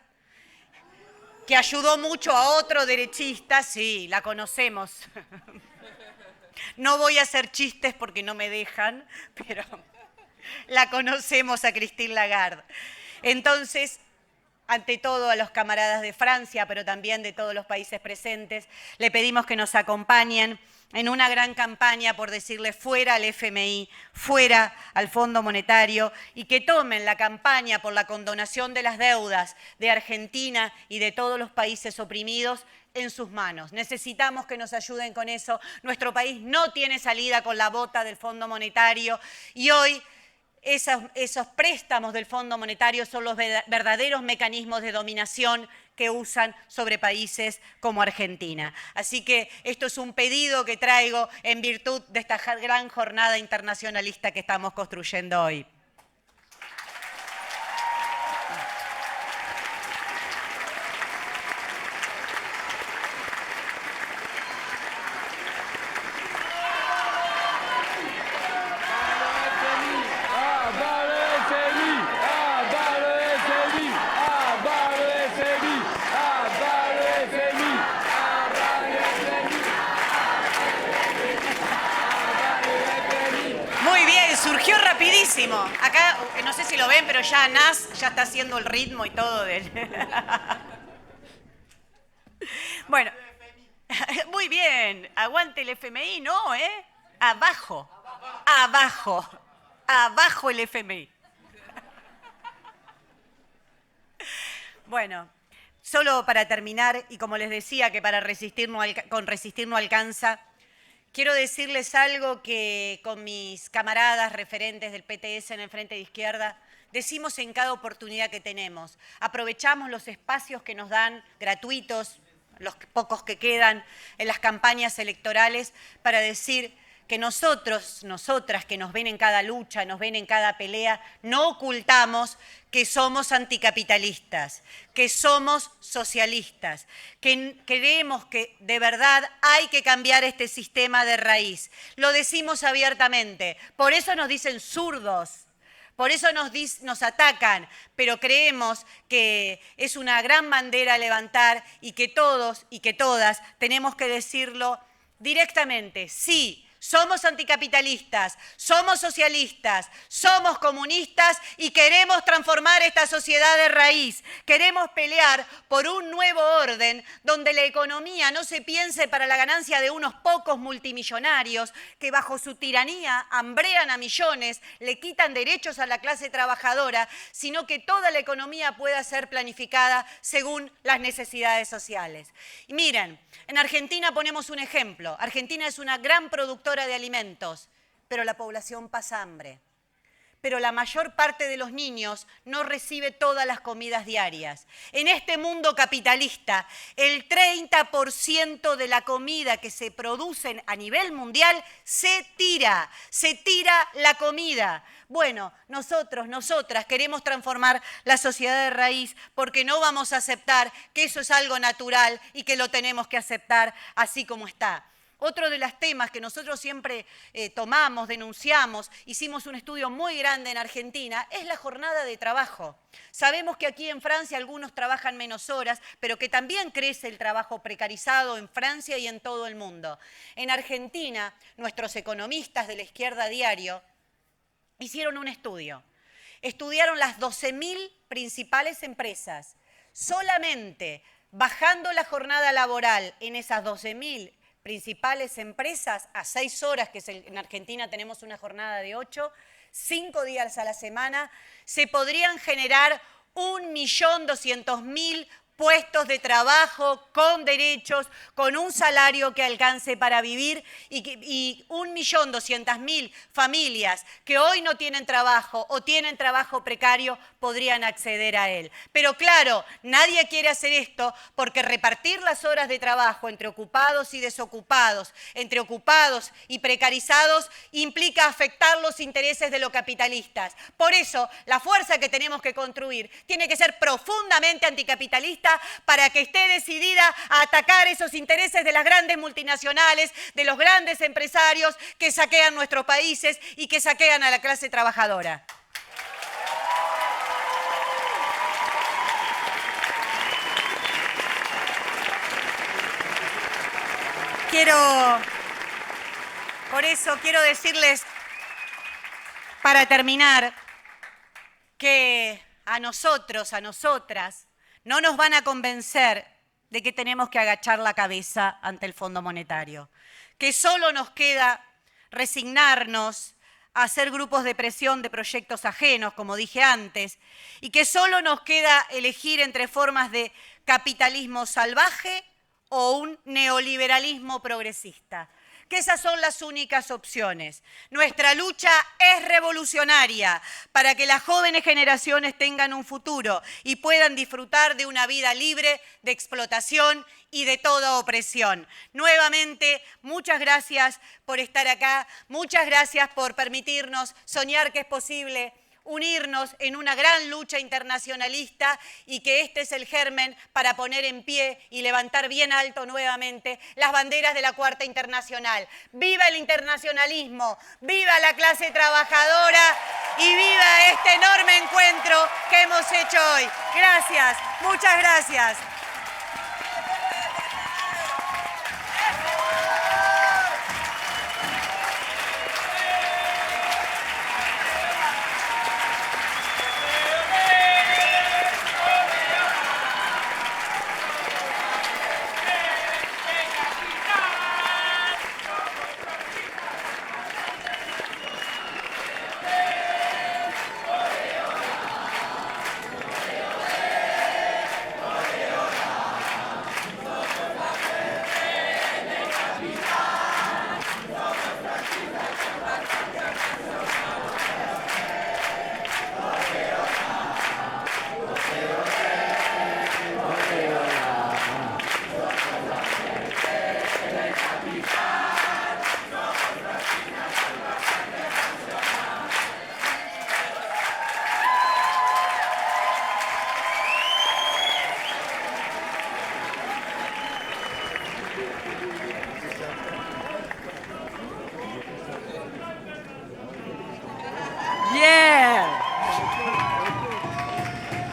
que ayudó mucho a otro derechista, sí, la conocemos. No voy a hacer chistes porque no me dejan, pero la conocemos a Christine Lagarde. Entonces, ante todo a los camaradas de Francia, pero también de todos los países presentes, le pedimos que nos acompañen en una gran campaña por decirle fuera al FMI, fuera al Fondo Monetario, y que tomen la campaña por la condonación de las deudas de Argentina y de todos los países oprimidos en sus manos. Necesitamos que nos ayuden con eso. Nuestro país no tiene salida con la bota del Fondo Monetario y hoy esos préstamos del Fondo Monetario son los verdaderos mecanismos de dominación que usan sobre países como Argentina. Así que esto es un pedido que traigo en virtud de esta gran jornada internacionalista que estamos construyendo hoy. Acá, no sé si lo ven, pero ya Nas ya está haciendo el ritmo y todo de él. Bueno, muy bien. Aguante el FMI, ¿no? Abajo, abajo, abajo el FMI. Bueno, solo para terminar, y como les decía que para con resistir no alcanza, quiero decirles algo que con mis camaradas referentes del PTS en el Frente de Izquierda decimos en cada oportunidad que tenemos. Aprovechamos los espacios que nos dan gratuitos, los pocos que quedan en las campañas electorales, para decir que nosotros, nosotras que nos ven en cada lucha, nos ven en cada pelea, no ocultamos que somos anticapitalistas, que somos socialistas, que creemos que de verdad hay que cambiar este sistema de raíz. Lo decimos abiertamente, por eso nos dicen zurdos, por eso nos atacan, pero creemos que es una gran bandera a levantar y que todos y que todas tenemos que decirlo directamente, sí. Somos anticapitalistas, somos socialistas, somos comunistas y queremos transformar esta sociedad de raíz. Queremos pelear por un nuevo orden donde la economía no se piense para la ganancia de unos pocos multimillonarios que bajo su tiranía hambrean a millones, le quitan derechos a la clase trabajadora, sino que toda la economía pueda ser planificada según las necesidades sociales. Y miren, en Argentina ponemos un ejemplo. Argentina es una gran productora de alimentos, pero la población pasa hambre. Pero la mayor parte de los niños no recibe todas las comidas diarias. En este mundo capitalista, el 30% de la comida que se produce a nivel mundial se tira la comida. Bueno, nosotros, nosotras queremos transformar la sociedad de raíz porque no vamos a aceptar que eso es algo natural y que lo tenemos que aceptar así como está. Otro de los temas que nosotros siempre tomamos, denunciamos, hicimos un estudio muy grande en Argentina, es la jornada de trabajo. Sabemos que aquí en Francia algunos trabajan menos horas, pero que también crece el trabajo precarizado en Francia y en todo el mundo. En Argentina, nuestros economistas de la izquierda diario hicieron un estudio. Estudiaron las 12.000 principales empresas. Solamente bajando la jornada laboral en esas 12.000 principales empresas a 6 horas, que en Argentina tenemos una jornada de 8, 5 días a la semana, se podrían generar 1.200.000 puestos de trabajo con derechos, con un salario que alcance para vivir y 1.200.000 familias que hoy no tienen trabajo o tienen trabajo precario podrían acceder a él. Pero claro, nadie quiere hacer esto porque repartir las horas de trabajo entre ocupados y desocupados, entre ocupados y precarizados, implica afectar los intereses de los capitalistas. Por eso, la fuerza que tenemos que construir tiene que ser profundamente anticapitalista capitalista para que esté decidida a atacar esos intereses de las grandes multinacionales, de los grandes empresarios que saquean nuestros países y que saquean a la clase trabajadora. Por eso quiero decirles, para terminar, que a nosotros, a nosotras, no nos van a convencer de que tenemos que agachar la cabeza ante el Fondo Monetario, que solo nos queda resignarnos a hacer grupos de presión de proyectos ajenos, como dije antes, y que solo nos queda elegir entre formas de capitalismo salvaje o un neoliberalismo progresista, que esas son las únicas opciones. Nuestra lucha es revolucionaria para que las jóvenes generaciones tengan un futuro y puedan disfrutar de una vida libre de explotación y de toda opresión. Nuevamente, muchas gracias por estar acá, muchas gracias por permitirnos soñar que es posible unirnos en una gran lucha internacionalista y que este es el germen para poner en pie y levantar bien alto nuevamente las banderas de la Cuarta Internacional. ¡Viva el internacionalismo! ¡Viva la clase trabajadora! ¡Y viva este enorme encuentro que hemos hecho hoy! Gracias, muchas gracias.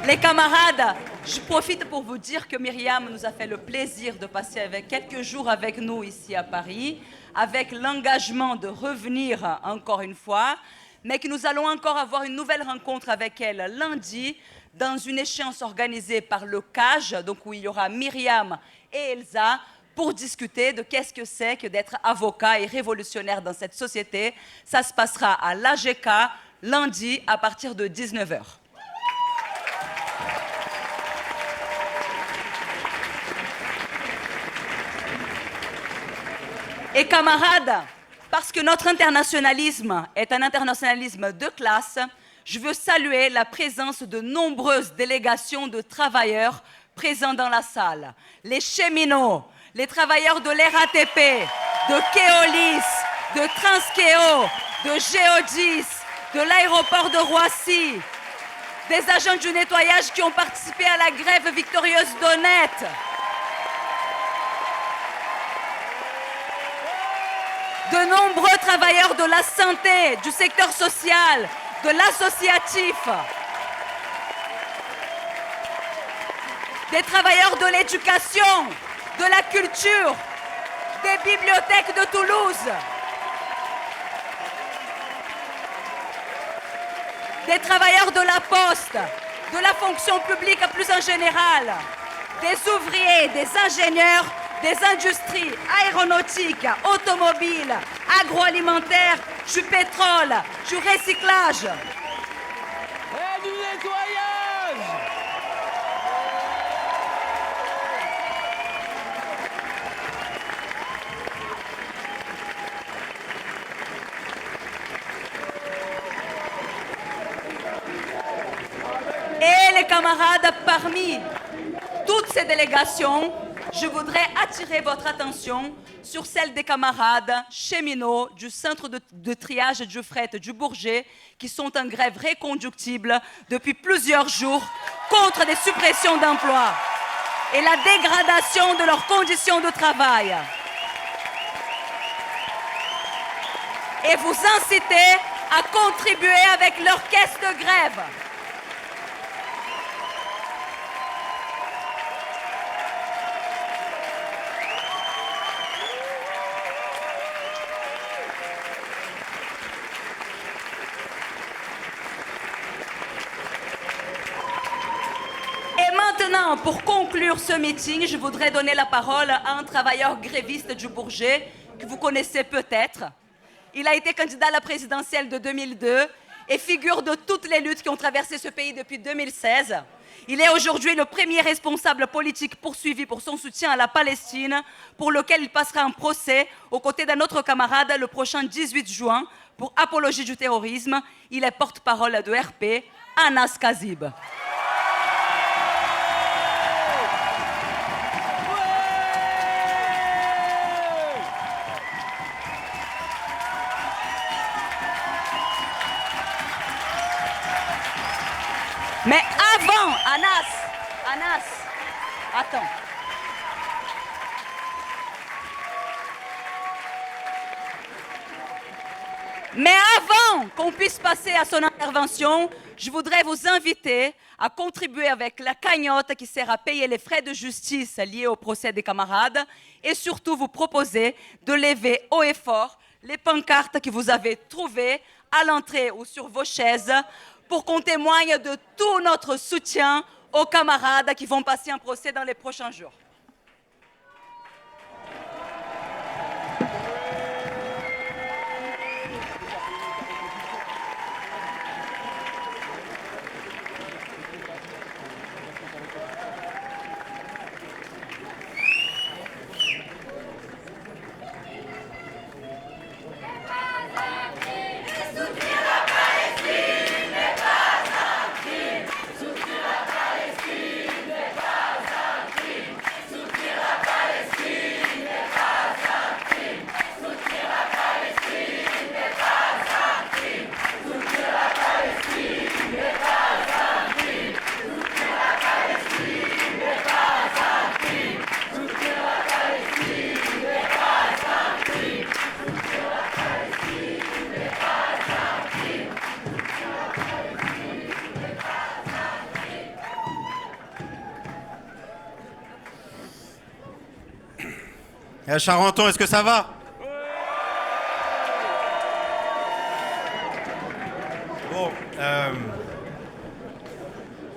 Les camarades, je profite pour vous dire que Myriam nous a fait le plaisir de passer avec quelques jours avec nous ici à Paris, avec l'engagement de revenir encore une fois, mais que nous allons encore avoir une nouvelle rencontre avec elle lundi dans une échéance organisée par le CAGE, donc où il y aura Myriam et Elsa, pour discuter de qu'est-ce que c'est que d'être avocat et révolutionnaire dans cette société. Ça se passera à l'AGK lundi à partir de 19h. Et camarades, parce que notre internationalisme est un internationalisme de classe, je veux saluer la présence de nombreuses délégations de travailleurs présents dans la salle. Les cheminots, les travailleurs de l'RATP, de Keolis, de Transkeo, de Geodis, de l'aéroport de Roissy, des agents du nettoyage qui ont participé à la grève victorieuse d'Honnête, de nombreux travailleurs de la santé, du secteur social, de l'associatif, des travailleurs de l'éducation, de la culture, des bibliothèques de Toulouse, des travailleurs de la poste, de la fonction publique plus en général, des ouvriers, des ingénieurs, des industries aéronautiques, automobiles, agroalimentaires, du pétrole, du recyclage. Et du nettoyage. Et les camarades, parmi toutes ces délégations, je voudrais attirer votre attention sur celle des camarades cheminots du centre de triage du fret du Bourget qui sont en grève reconductible depuis plusieurs jours contre des suppressions d'emplois. et la dégradation de leurs conditions de travail. Et vous inciter à contribuer avec leur caisse de grève. Maintenant, pour conclure ce meeting, je voudrais donner la parole à un travailleur gréviste du Bourget que vous connaissez peut-être. Il a été candidat à la présidentielle de 2002 et figure de toutes les luttes qui ont traversé ce pays depuis 2016. Il est aujourd'hui le premier responsable politique poursuivi pour son soutien à la Palestine, pour lequel il passera un procès aux côtés d'un autre camarade le prochain 18 juin pour apologie du terrorisme. Il est porte-parole de RP, Anas Kazib. Mais avant, Anas, attends. Mais avant qu'on puisse passer à son intervention, je voudrais vous inviter à contribuer avec la cagnotte qui sert à payer les frais de justice liés au procès des camarades et surtout vous proposer de lever haut et fort les pancartes que vous avez trouvées à l'entrée ou sur vos chaises pour qu'on témoigne de tout notre soutien aux camarades qui vont passer un procès dans les prochains jours. Charenton, est-ce que ça va?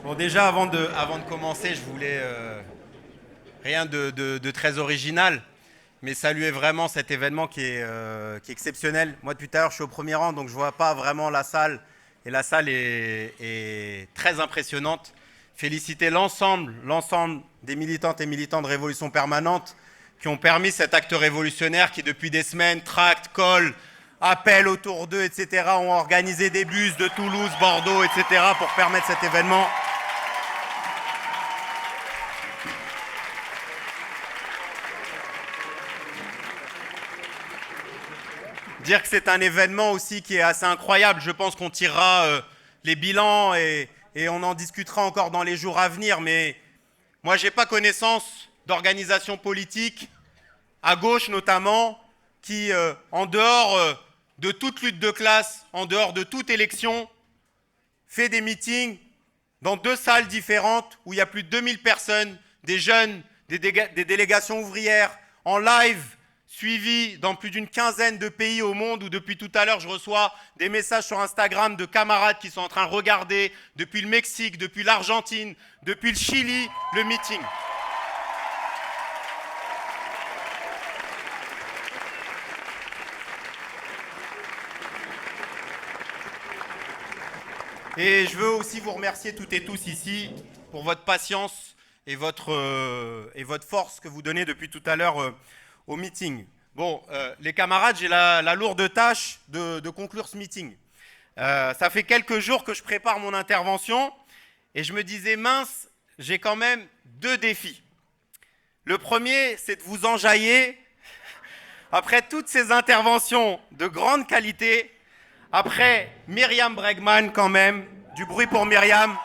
Bon, déjà, avant de commencer, je voulais rien de très original, mais saluer vraiment cet événement qui est exceptionnel. Moi, depuis tout à l'heure, je suis au premier rang, donc je ne vois pas vraiment la salle, et la salle est très impressionnante. Féliciter l'ensemble des militantes et militants de Révolution Permanente qui ont permis cet acte révolutionnaire qui, depuis des semaines, tractent, collent, appellent autour d'eux, etc., ont organisé des bus de Toulouse, Bordeaux, etc., pour permettre cet événement. Dire que c'est un événement aussi qui est assez incroyable. Je pense qu'on tirera les bilans et on en discutera encore dans les jours à venir, mais moi, je n'ai pas connaissance d'organisations politiques, à gauche notamment, qui, en dehors de toute lutte de classe, en dehors de toute élection, fait des meetings dans 2 salles différentes où il y a plus de 2000 personnes, des jeunes, des délégations ouvrières, en live, suivis dans plus d'une quinzaine de pays au monde où depuis tout à l'heure je reçois des messages sur Instagram de camarades qui sont en train de regarder depuis le Mexique, depuis l'Argentine, depuis le Chili, le meeting. Et je veux aussi vous remercier toutes et tous ici pour votre patience et votre force que vous donnez depuis tout à l'heure au meeting. Bon, les camarades, j'ai la lourde tâche de conclure ce meeting. Ça fait quelques jours que je prépare mon intervention et je me disais, mince, j'ai quand même 2 défis. Le premier, c'est de vous enjailler après toutes ces interventions de grande qualité. Après Myriam Bregman quand même, du bruit pour Myriam.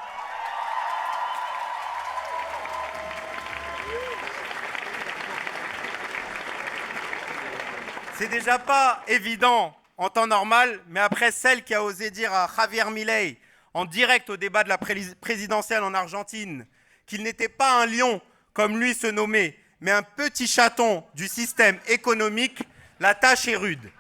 C'est déjà pas évident en temps normal, mais après celle qui a osé dire à Javier Milei, en direct au débat de la présidentielle en Argentine, qu'il n'était pas un lion, comme lui se nommait, mais un petit chaton du système économique, la tâche est rude.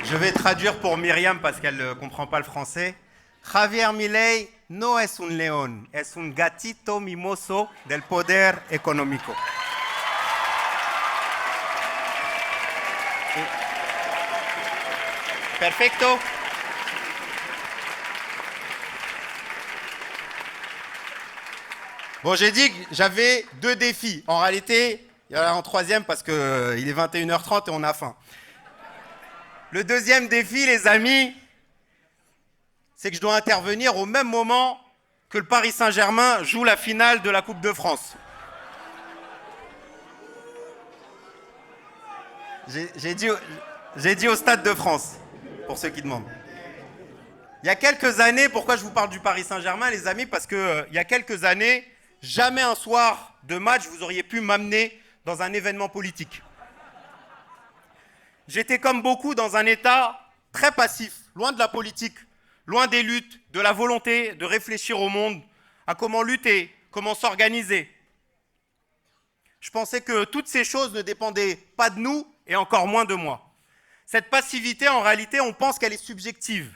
Je vais traduire pour Myriam parce qu'elle ne comprend pas le français. Javier Milei no es un león, es un gatito mimoso del poder económico. Perfecto. Bon, j'ai dit que j'avais 2 défis. En réalité, il y en a un troisième parce qu'il est 21h30 et on a faim. Le deuxième défi, les amis, c'est que je dois intervenir au même moment que le Paris Saint-Germain joue la finale de la Coupe de France. J'ai dit au Stade de France, pour ceux qui demandent. Il y a quelques années, pourquoi je vous parle du Paris Saint-Germain, les amis? Parce qu'il y a quelques années, jamais un soir de match, vous auriez pu m'amener dans un événement politique. J'étais comme beaucoup dans un état très passif, loin de la politique, loin des luttes, de la volonté de réfléchir au monde, à comment lutter, comment s'organiser. Je pensais que toutes ces choses ne dépendaient pas de nous et encore moins de moi. Cette passivité, en réalité, on pense qu'elle est subjective.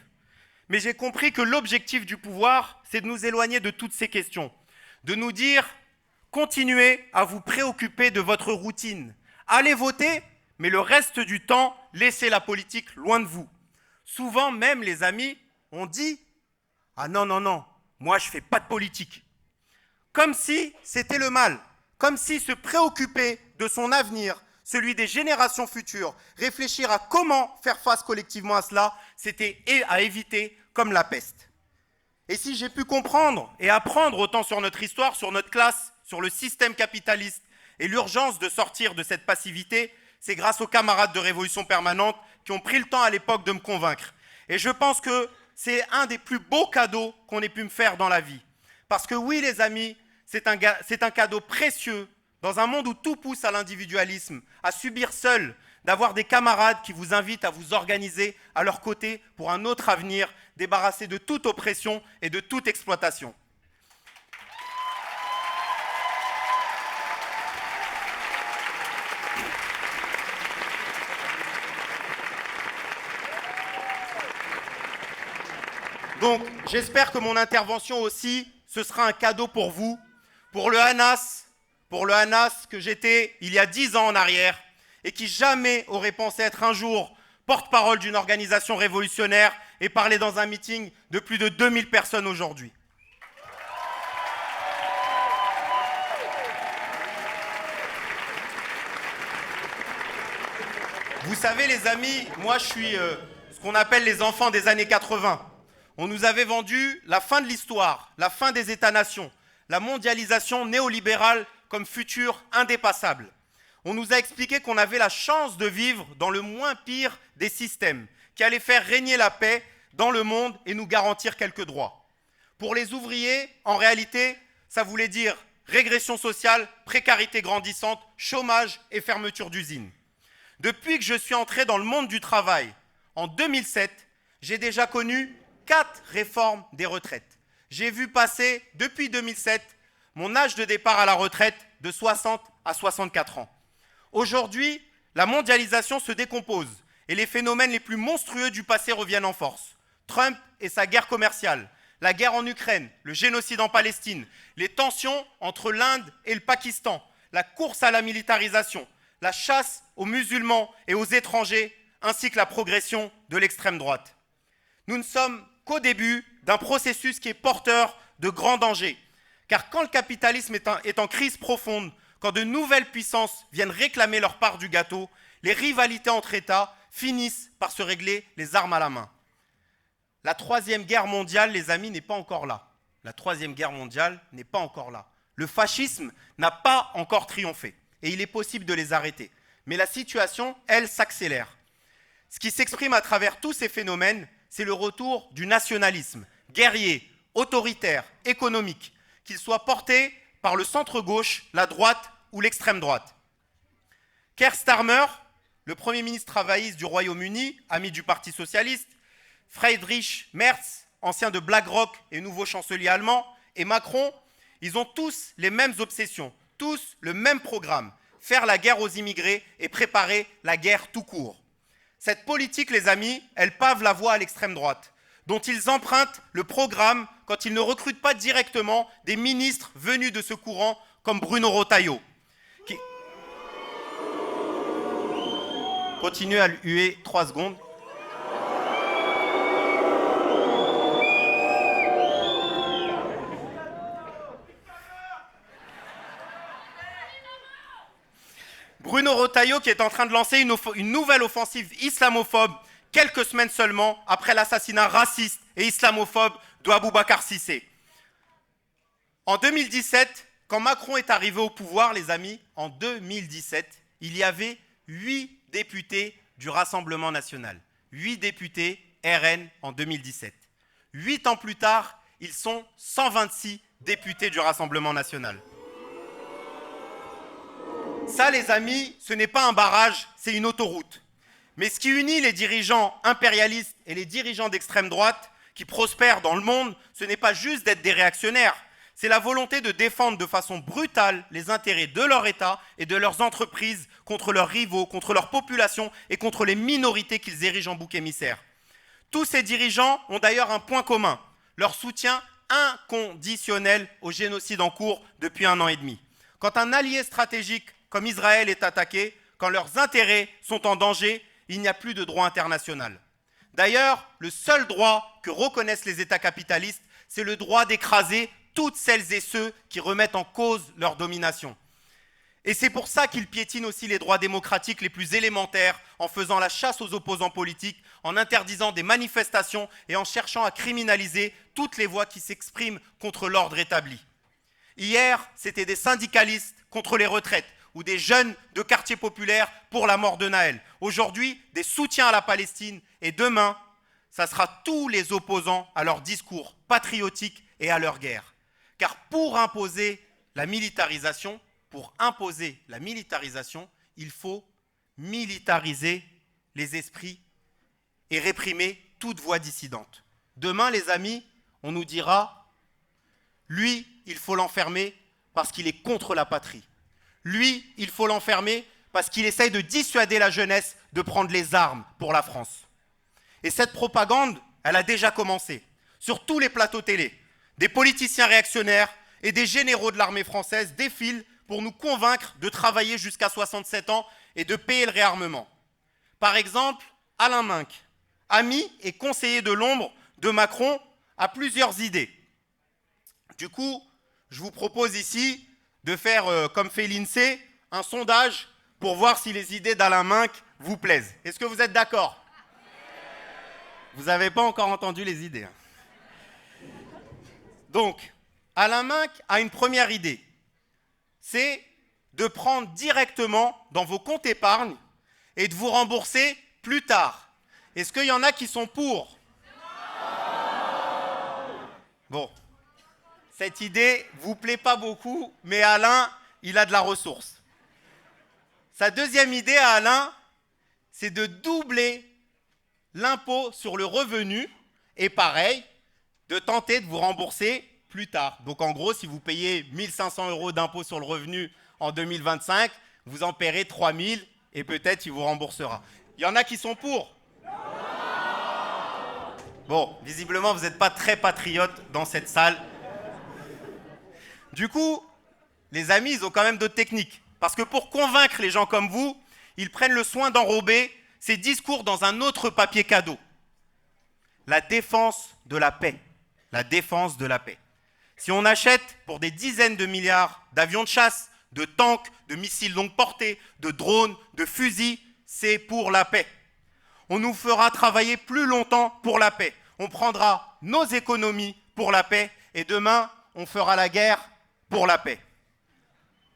Mais j'ai compris que l'objectif du pouvoir, c'est de nous éloigner de toutes ces questions, de nous dire « Continuez à vous préoccuper de votre routine. Allez voter, mais le reste du temps, laissez la politique loin de vous. » Souvent même, les amis, on dit « Ah non, non, non, moi je ne fais pas de politique. » Comme si c'était le mal, comme si se préoccuper de son avenir, celui des générations futures, réfléchir à comment faire face collectivement à cela, c'était à éviter comme la peste. Et si j'ai pu comprendre et apprendre autant sur notre histoire, sur notre classe, sur le système capitaliste et l'urgence de sortir de cette passivité, c'est grâce aux camarades de Révolution Permanente qui ont pris le temps à l'époque de me convaincre. Et je pense que c'est un des plus beaux cadeaux qu'on ait pu me faire dans la vie. Parce que oui, les amis, c'est un cadeau précieux dans un monde où tout pousse à l'individualisme, à subir seul, d'avoir des camarades qui vous invitent à vous organiser à leur côté pour un autre avenir, débarrassé de toute oppression et de toute exploitation. Donc, j'espère que mon intervention aussi, ce sera un cadeau pour vous, pour le Hanas que j'étais il y a 10 ans en arrière et qui jamais aurait pensé être un jour porte-parole d'une organisation révolutionnaire et parler dans un meeting de plus de 2000 personnes aujourd'hui. Vous savez, les amis, moi je suis ce qu'on appelle les enfants des années 80. On nous avait vendu la fin de l'histoire, la fin des États-nations, la mondialisation néolibérale comme futur indépassable. On nous a expliqué qu'on avait la chance de vivre dans le moins pire des systèmes, qui allait faire régner la paix dans le monde et nous garantir quelques droits. Pour les ouvriers, en réalité, ça voulait dire régression sociale, précarité grandissante, chômage et fermeture d'usines. Depuis que je suis entré dans le monde du travail, en 2007, j'ai déjà connu 4 réformes des retraites. J'ai vu passer, depuis 2007, mon âge de départ à la retraite de 60 à 64 ans. Aujourd'hui, la mondialisation se décompose et les phénomènes les plus monstrueux du passé reviennent en force. Trump et sa guerre commerciale, la guerre en Ukraine, le génocide en Palestine, les tensions entre l'Inde et le Pakistan, la course à la militarisation, la chasse aux musulmans et aux étrangers, ainsi que la progression de l'extrême droite. Nous ne sommes qu'au début d'un processus qui est porteur de grands dangers. Car quand le capitalisme est en crise profonde, quand de nouvelles puissances viennent réclamer leur part du gâteau, les rivalités entre États finissent par se régler les armes à la main. La Troisième Guerre mondiale, les amis, n'est pas encore là. La Troisième Guerre mondiale n'est pas encore là. Le fascisme n'a pas encore triomphé et il est possible de les arrêter. Mais la situation, elle, s'accélère. Ce qui s'exprime à travers tous ces phénomènes, c'est le retour du nationalisme, guerrier, autoritaire, économique, qu'il soit porté par le centre-gauche, la droite ou l'extrême droite. Keir Starmer, le Premier ministre travailliste du Royaume-Uni, ami du Parti socialiste, Friedrich Merz, ancien de BlackRock et nouveau chancelier allemand, et Macron, ils ont tous les mêmes obsessions, tous le même programme, faire la guerre aux immigrés et préparer la guerre tout court. Cette politique, les amis, elle pave la voie à l'extrême droite, dont ils empruntent le programme quand ils ne recrutent pas directement des ministres venus de ce courant comme Bruno Retailleau. Qui... Continuez à huer 3 secondes. Bruno Retailleau qui est en train de lancer une nouvelle offensive islamophobe quelques semaines seulement après l'assassinat raciste et islamophobe de Aboubacar Cissé. En 2017, quand Macron est arrivé au pouvoir, les amis, en 2017, il y avait 8 députés du Rassemblement national. 8 députés RN en 2017. 8 ans plus tard, ils sont 126 députés du Rassemblement national. Ça, les amis, ce n'est pas un barrage, c'est une autoroute. Mais ce qui unit les dirigeants impérialistes et les dirigeants d'extrême droite qui prospèrent dans le monde, ce n'est pas juste d'être des réactionnaires, c'est la volonté de défendre de façon brutale les intérêts de leur État et de leurs entreprises contre leurs rivaux, contre leur population et contre les minorités qu'ils érigent en bouc émissaire. Tous ces dirigeants ont d'ailleurs un point commun, leur soutien inconditionnel au génocide en cours depuis 1 an et demi. Quand un allié stratégique comme Israël est attaqué, quand leurs intérêts sont en danger, il n'y a plus de droit international. D'ailleurs, le seul droit que reconnaissent les États capitalistes, c'est le droit d'écraser toutes celles et ceux qui remettent en cause leur domination. Et c'est pour ça qu'ils piétinent aussi les droits démocratiques les plus élémentaires, en faisant la chasse aux opposants politiques, en interdisant des manifestations et en cherchant à criminaliser toutes les voix qui s'expriment contre l'ordre établi. Hier, c'était des syndicalistes contre les retraites, ou des jeunes de quartiers populaires pour la mort de Naël. Aujourd'hui, des soutiens à la Palestine, et demain, ça sera tous les opposants à leur discours patriotique et à leur guerre. Car pour imposer la militarisation, il faut militariser les esprits et réprimer toute voix dissidente. Demain, les amis, on nous dira, lui, il faut l'enfermer parce qu'il est contre la patrie. Lui, il faut l'enfermer parce qu'il essaye de dissuader la jeunesse de prendre les armes pour la France. Et cette propagande, elle a déjà commencé. Sur tous les plateaux télé, des politiciens réactionnaires et des généraux de l'armée française défilent pour nous convaincre de travailler jusqu'à 67 ans et de payer le réarmement. Par exemple, Alain Minc, ami et conseiller de l'ombre de Macron, a plusieurs idées. Du coup, je vous propose ici de faire, comme fait l'INSEE, un sondage pour voir si les idées d'Alain Minc vous plaisent. Est-ce que vous êtes d'accord ? Vous n'avez pas encore entendu les idées. Donc, Alain Minc a une première idée. C'est de prendre directement dans vos comptes épargne et de vous rembourser plus tard. Est-ce qu'il y en a qui sont pour ? Bon. Cette idée ne vous plaît pas beaucoup, mais Alain, il a de la ressource. Sa deuxième idée à Alain, c'est de doubler l'impôt sur le revenu et pareil, de tenter de vous rembourser plus tard. Donc en gros, si vous payez 1 500 € d'impôt sur le revenu en 2025, vous en paierez 3 000 et peut-être il vous remboursera. Il y en a qui sont pour ? Bon, visiblement, vous n'êtes pas très patriotes dans cette salle. Du coup, les amis, ils ont quand même d'autres techniques. Parce que pour convaincre les gens comme vous, ils prennent le soin d'enrober ces discours dans un autre papier cadeau. La défense de la paix. La défense de la paix. Si on achète pour des dizaines de milliards d'avions de chasse, de tanks, de missiles longue portée, de drones, de fusils, c'est pour la paix. On nous fera travailler plus longtemps pour la paix. On prendra nos économies pour la paix et demain, on fera la guerre pour la paix.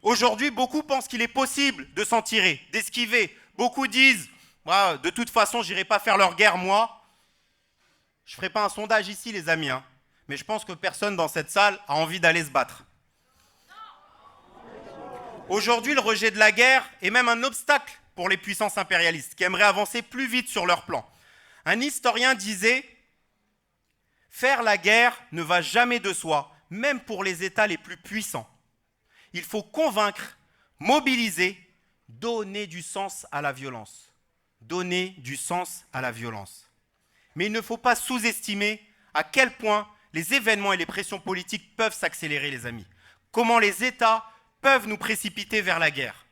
Aujourd'hui, beaucoup pensent qu'il est possible de s'en tirer, d'esquiver. Beaucoup disent, de toute façon, je n'irai pas faire leur guerre, moi. Je ne ferai pas un sondage ici, les amis. mais je pense que personne dans cette salle a envie d'aller se battre. Aujourd'hui, le rejet de la guerre est même un obstacle pour les puissances impérialistes qui aimeraient avancer plus vite sur leur plan. Un historien disait « Faire la guerre ne va jamais de soi, même pour les États les plus puissants. Il faut convaincre, mobiliser, donner du sens à la violence. Donner du sens à la violence. » Mais il ne faut pas sous-estimer à quel point les événements et les pressions politiques peuvent s'accélérer, les amis. Comment les États peuvent nous précipiter vers la guerre.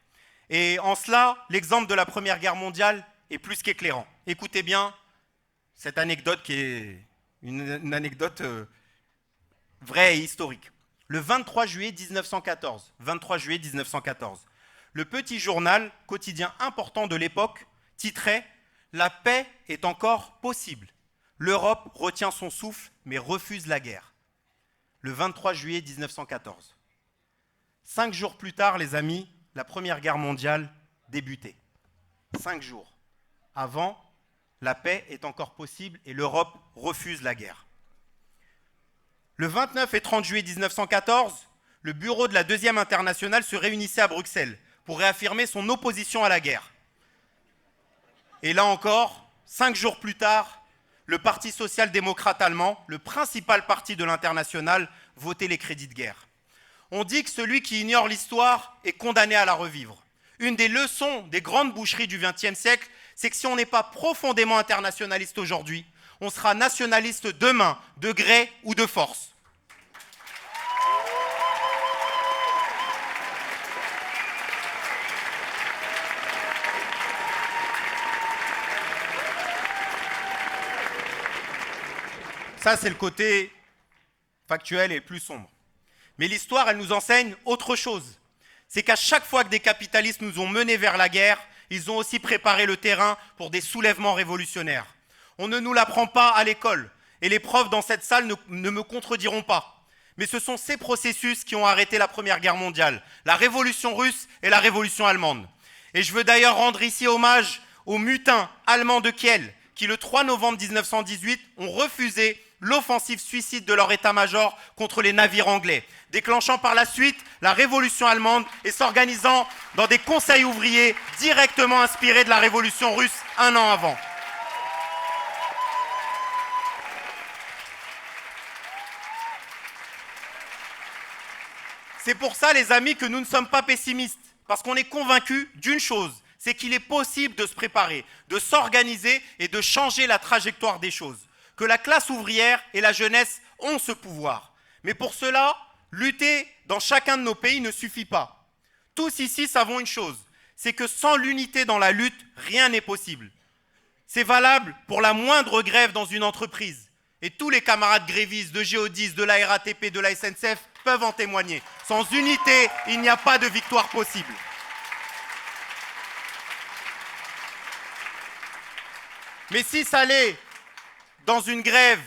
Et en cela, l'exemple de la Première Guerre mondiale est plus qu'éclairant. Écoutez bien cette anecdote qui est une anecdote vraie et historique. Le 23 juillet 1914, le petit journal quotidien important de l'époque titrait « La paix est encore possible. L'Europe retient son souffle mais refuse la guerre. » Le 23 juillet 1914. 5 jours plus tard, les amis, la Première Guerre mondiale débutait. 5 jours. Avant, la paix est encore possible et l'Europe refuse la guerre. Le 29 et 30 juillet 1914, le bureau de la Deuxième Internationale se réunissait à Bruxelles pour réaffirmer son opposition à la guerre. Et là encore, 5 jours plus tard, le Parti social-démocrate allemand, le principal parti de l'Internationale, votait les crédits de guerre. On dit que celui qui ignore l'histoire est condamné à la revivre. Une des leçons des grandes boucheries du XXe siècle, c'est que si on n'est pas profondément internationaliste aujourd'hui, on sera nationaliste demain, de gré ou de force. Ça, c'est le côté factuel et plus sombre. Mais l'histoire, elle nous enseigne autre chose. C'est qu'à chaque fois que des capitalistes nous ont menés vers la guerre, ils ont aussi préparé le terrain pour des soulèvements révolutionnaires. On ne nous l'apprend pas à l'école, et les profs dans cette salle ne me contrediront pas. Mais ce sont ces processus qui ont arrêté la Première Guerre mondiale, la révolution russe et la révolution allemande. Et je veux d'ailleurs rendre ici hommage aux mutins allemands de Kiel, qui le 3 novembre 1918 ont refusé l'offensive suicide de leur état-major contre les navires anglais, déclenchant par la suite la révolution allemande et s'organisant dans des conseils ouvriers directement inspirés de la révolution russe un an avant. C'est pour ça, les amis, que nous ne sommes pas pessimistes, parce qu'on est convaincus d'une chose, c'est qu'il est possible de se préparer, de s'organiser et de changer la trajectoire des choses. Que la classe ouvrière et la jeunesse ont ce pouvoir. Mais pour cela, lutter dans chacun de nos pays ne suffit pas. Tous ici savons une chose, c'est que sans l'unité dans la lutte, rien n'est possible. C'est valable pour la moindre grève dans une entreprise. Et tous les camarades grévistes de Géodis, de la RATP, de la SNCF peuvent en témoigner. Sans unité, il n'y a pas de victoire possible. Mais si ça l'est dans une grève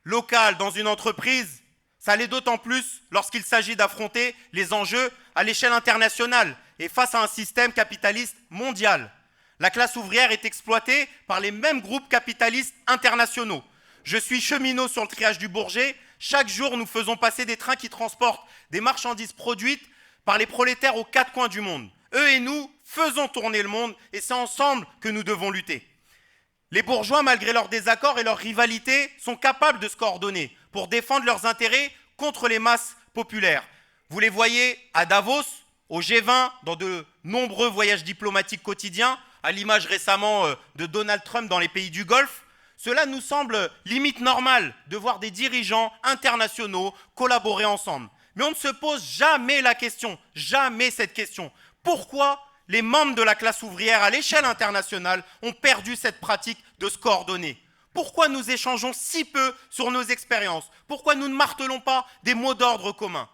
locale, dans une entreprise, ça l'est d'autant plus lorsqu'il s'agit d'affronter les enjeux à l'échelle internationale et face à un système capitaliste mondial. La classe ouvrière est exploitée par les mêmes groupes capitalistes internationaux. Je suis cheminot sur le triage du Bourget. Chaque jour, nous faisons passer des trains qui transportent des marchandises produites par les prolétaires aux 4 coins du monde. Eux et nous faisons tourner le monde et c'est ensemble que nous devons lutter. Les bourgeois, malgré leurs désaccords et leurs rivalités, sont capables de se coordonner pour défendre leurs intérêts contre les masses populaires. Vous les voyez à Davos, au G20, dans de nombreux voyages diplomatiques quotidiens, à l'image récemment de Donald Trump dans les pays du Golfe. Cela nous semble limite normal de voir des dirigeants internationaux collaborer ensemble. Mais on ne se pose jamais la question, jamais cette question. Pourquoi les membres de la classe ouvrière à l'échelle internationale ont perdu cette pratique de se coordonner? Pourquoi nous échangeons si peu sur nos expériences? Pourquoi nous ne martelons pas des mots d'ordre communs?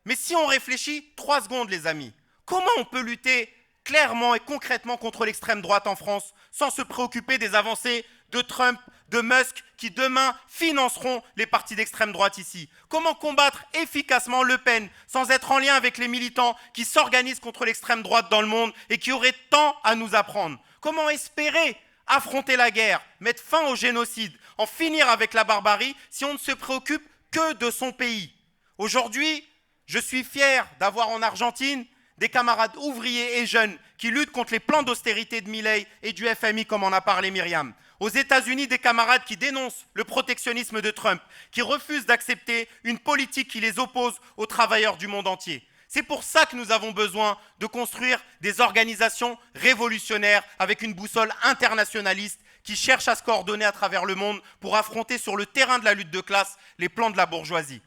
Mais si on réfléchit 3 secondes, les amis, comment on peut lutter clairement et concrètement contre l'extrême droite en France sans se préoccuper des avancées de Trump, de Musk, qui demain financeront les partis d'extrême droite ici? Comment combattre efficacement Le Pen sans être en lien avec les militants qui s'organisent contre l'extrême droite dans le monde et qui auraient tant à nous apprendre? Comment espérer affronter la guerre, mettre fin au génocide, en finir avec la barbarie si on ne se préoccupe que de son pays. Aujourd'hui, je suis fier d'avoir en Argentine des camarades ouvriers et jeunes qui luttent contre les plans d'austérité de Milei et du FMI, comme en a parlé Myriam. Aux États-Unis, des camarades qui dénoncent le protectionnisme de Trump, qui refusent d'accepter une politique qui les oppose aux travailleurs du monde entier. C'est pour ça que nous avons besoin de construire des organisations révolutionnaires avec une boussole internationaliste qui cherchent à se coordonner à travers le monde pour affronter sur le terrain de la lutte de classe les plans de la bourgeoisie.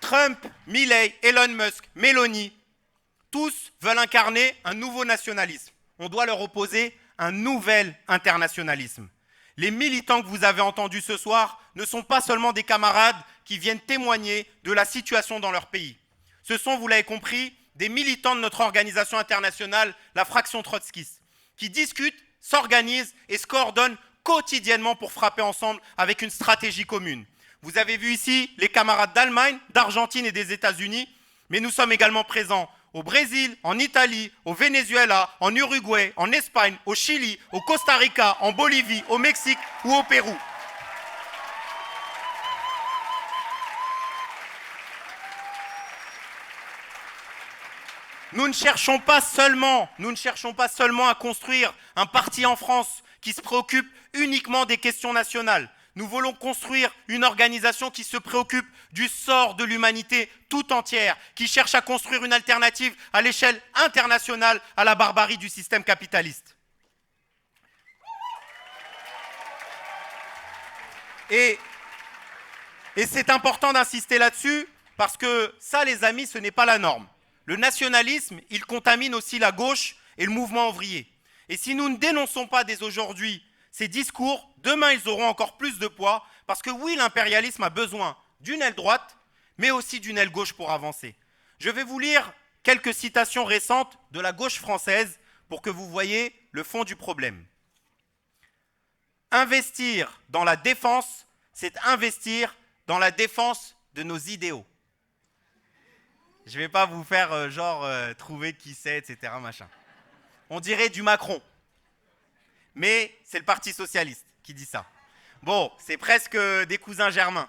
Trump, Milei, Elon Musk, Meloni, tous veulent incarner un nouveau nationalisme. On doit leur opposer un nouvel internationalisme. Les militants que vous avez entendus ce soir ne sont pas seulement des camarades qui viennent témoigner de la situation dans leur pays. Ce sont, vous l'avez compris, des militants de notre organisation internationale, la fraction trotskiste, qui discutent, s'organisent et se coordonnent quotidiennement pour frapper ensemble avec une stratégie commune. Vous avez vu ici les camarades d'Allemagne, d'Argentine et des États-Unis, mais nous sommes également présents au Brésil, en Italie, au Venezuela, en Uruguay, en Espagne, au Chili, au Costa Rica, en Bolivie, au Mexique ou au Pérou. Nous ne cherchons pas seulement à construire un parti en France qui se préoccupe uniquement des questions nationales. Nous voulons construire une organisation qui se préoccupe du sort de l'humanité tout entière, qui cherche à construire une alternative à l'échelle internationale à la barbarie du système capitaliste. Et c'est important d'insister là-dessus parce que ça, les amis, ce n'est pas la norme. Le nationalisme, il contamine aussi la gauche et le mouvement ouvrier. Et si nous ne dénonçons pas dès aujourd'hui ces discours, demain, ils auront encore plus de poids, parce que oui, l'impérialisme a besoin d'une aile droite, mais aussi d'une aile gauche pour avancer. Je vais vous lire quelques citations récentes de la gauche française pour que vous voyez le fond du problème. Investir dans la défense, c'est investir dans la défense de nos idéaux. Je ne vais pas vous faire trouver qui c'est, etc. Machin. On dirait du Macron. Mais c'est le Parti socialiste qui dit ça. Bon, c'est presque des cousins germains.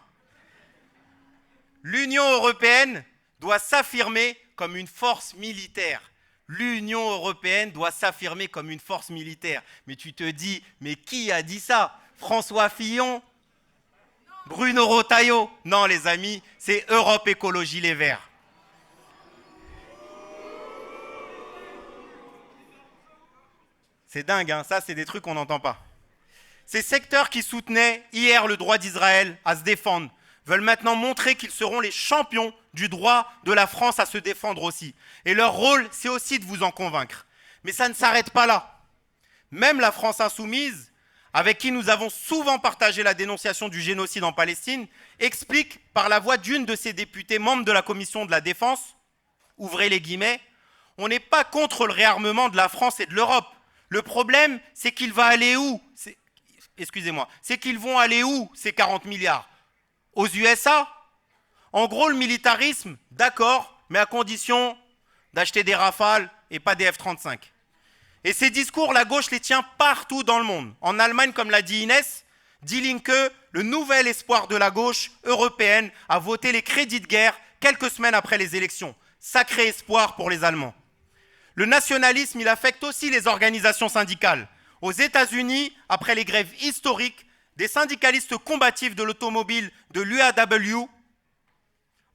L'Union européenne doit s'affirmer comme une force militaire. L'Union européenne doit s'affirmer comme une force militaire. Mais tu te dis, mais qui a dit ça? François Fillon? Bruno Retailleau? Non, les amis, c'est Europe Écologie Les Verts. C'est dingue, hein, ça, c'est des trucs qu'on n'entend pas. Ces secteurs qui soutenaient hier le droit d'Israël à se défendre veulent maintenant montrer qu'ils seront les champions du droit de la France à se défendre aussi. Et leur rôle, c'est aussi de vous en convaincre. Mais ça ne s'arrête pas là. Même la France insoumise, avec qui nous avons souvent partagé la dénonciation du génocide en Palestine, explique par la voix d'une de ses députées membres de la commission de la défense, ouvrez les guillemets, on n'est pas contre le réarmement de la France et de l'Europe. Le problème, c'est qu'il va aller où? C'est qu'ils vont aller où, ces 40 milliards? Aux USA? En gros, le militarisme, d'accord, mais à condition d'acheter des Rafales et pas des F-35. Et ces discours, la gauche les tient partout dans le monde. En Allemagne, comme l'a dit Inès, Die Linke, le nouvel espoir de la gauche européenne, a voté les crédits de guerre quelques semaines après les élections. Sacré espoir pour les Allemands. Le nationalisme, il affecte aussi les organisations syndicales. Aux États-Unis, après les grèves historiques, des syndicalistes combatifs de l'automobile de l'UAW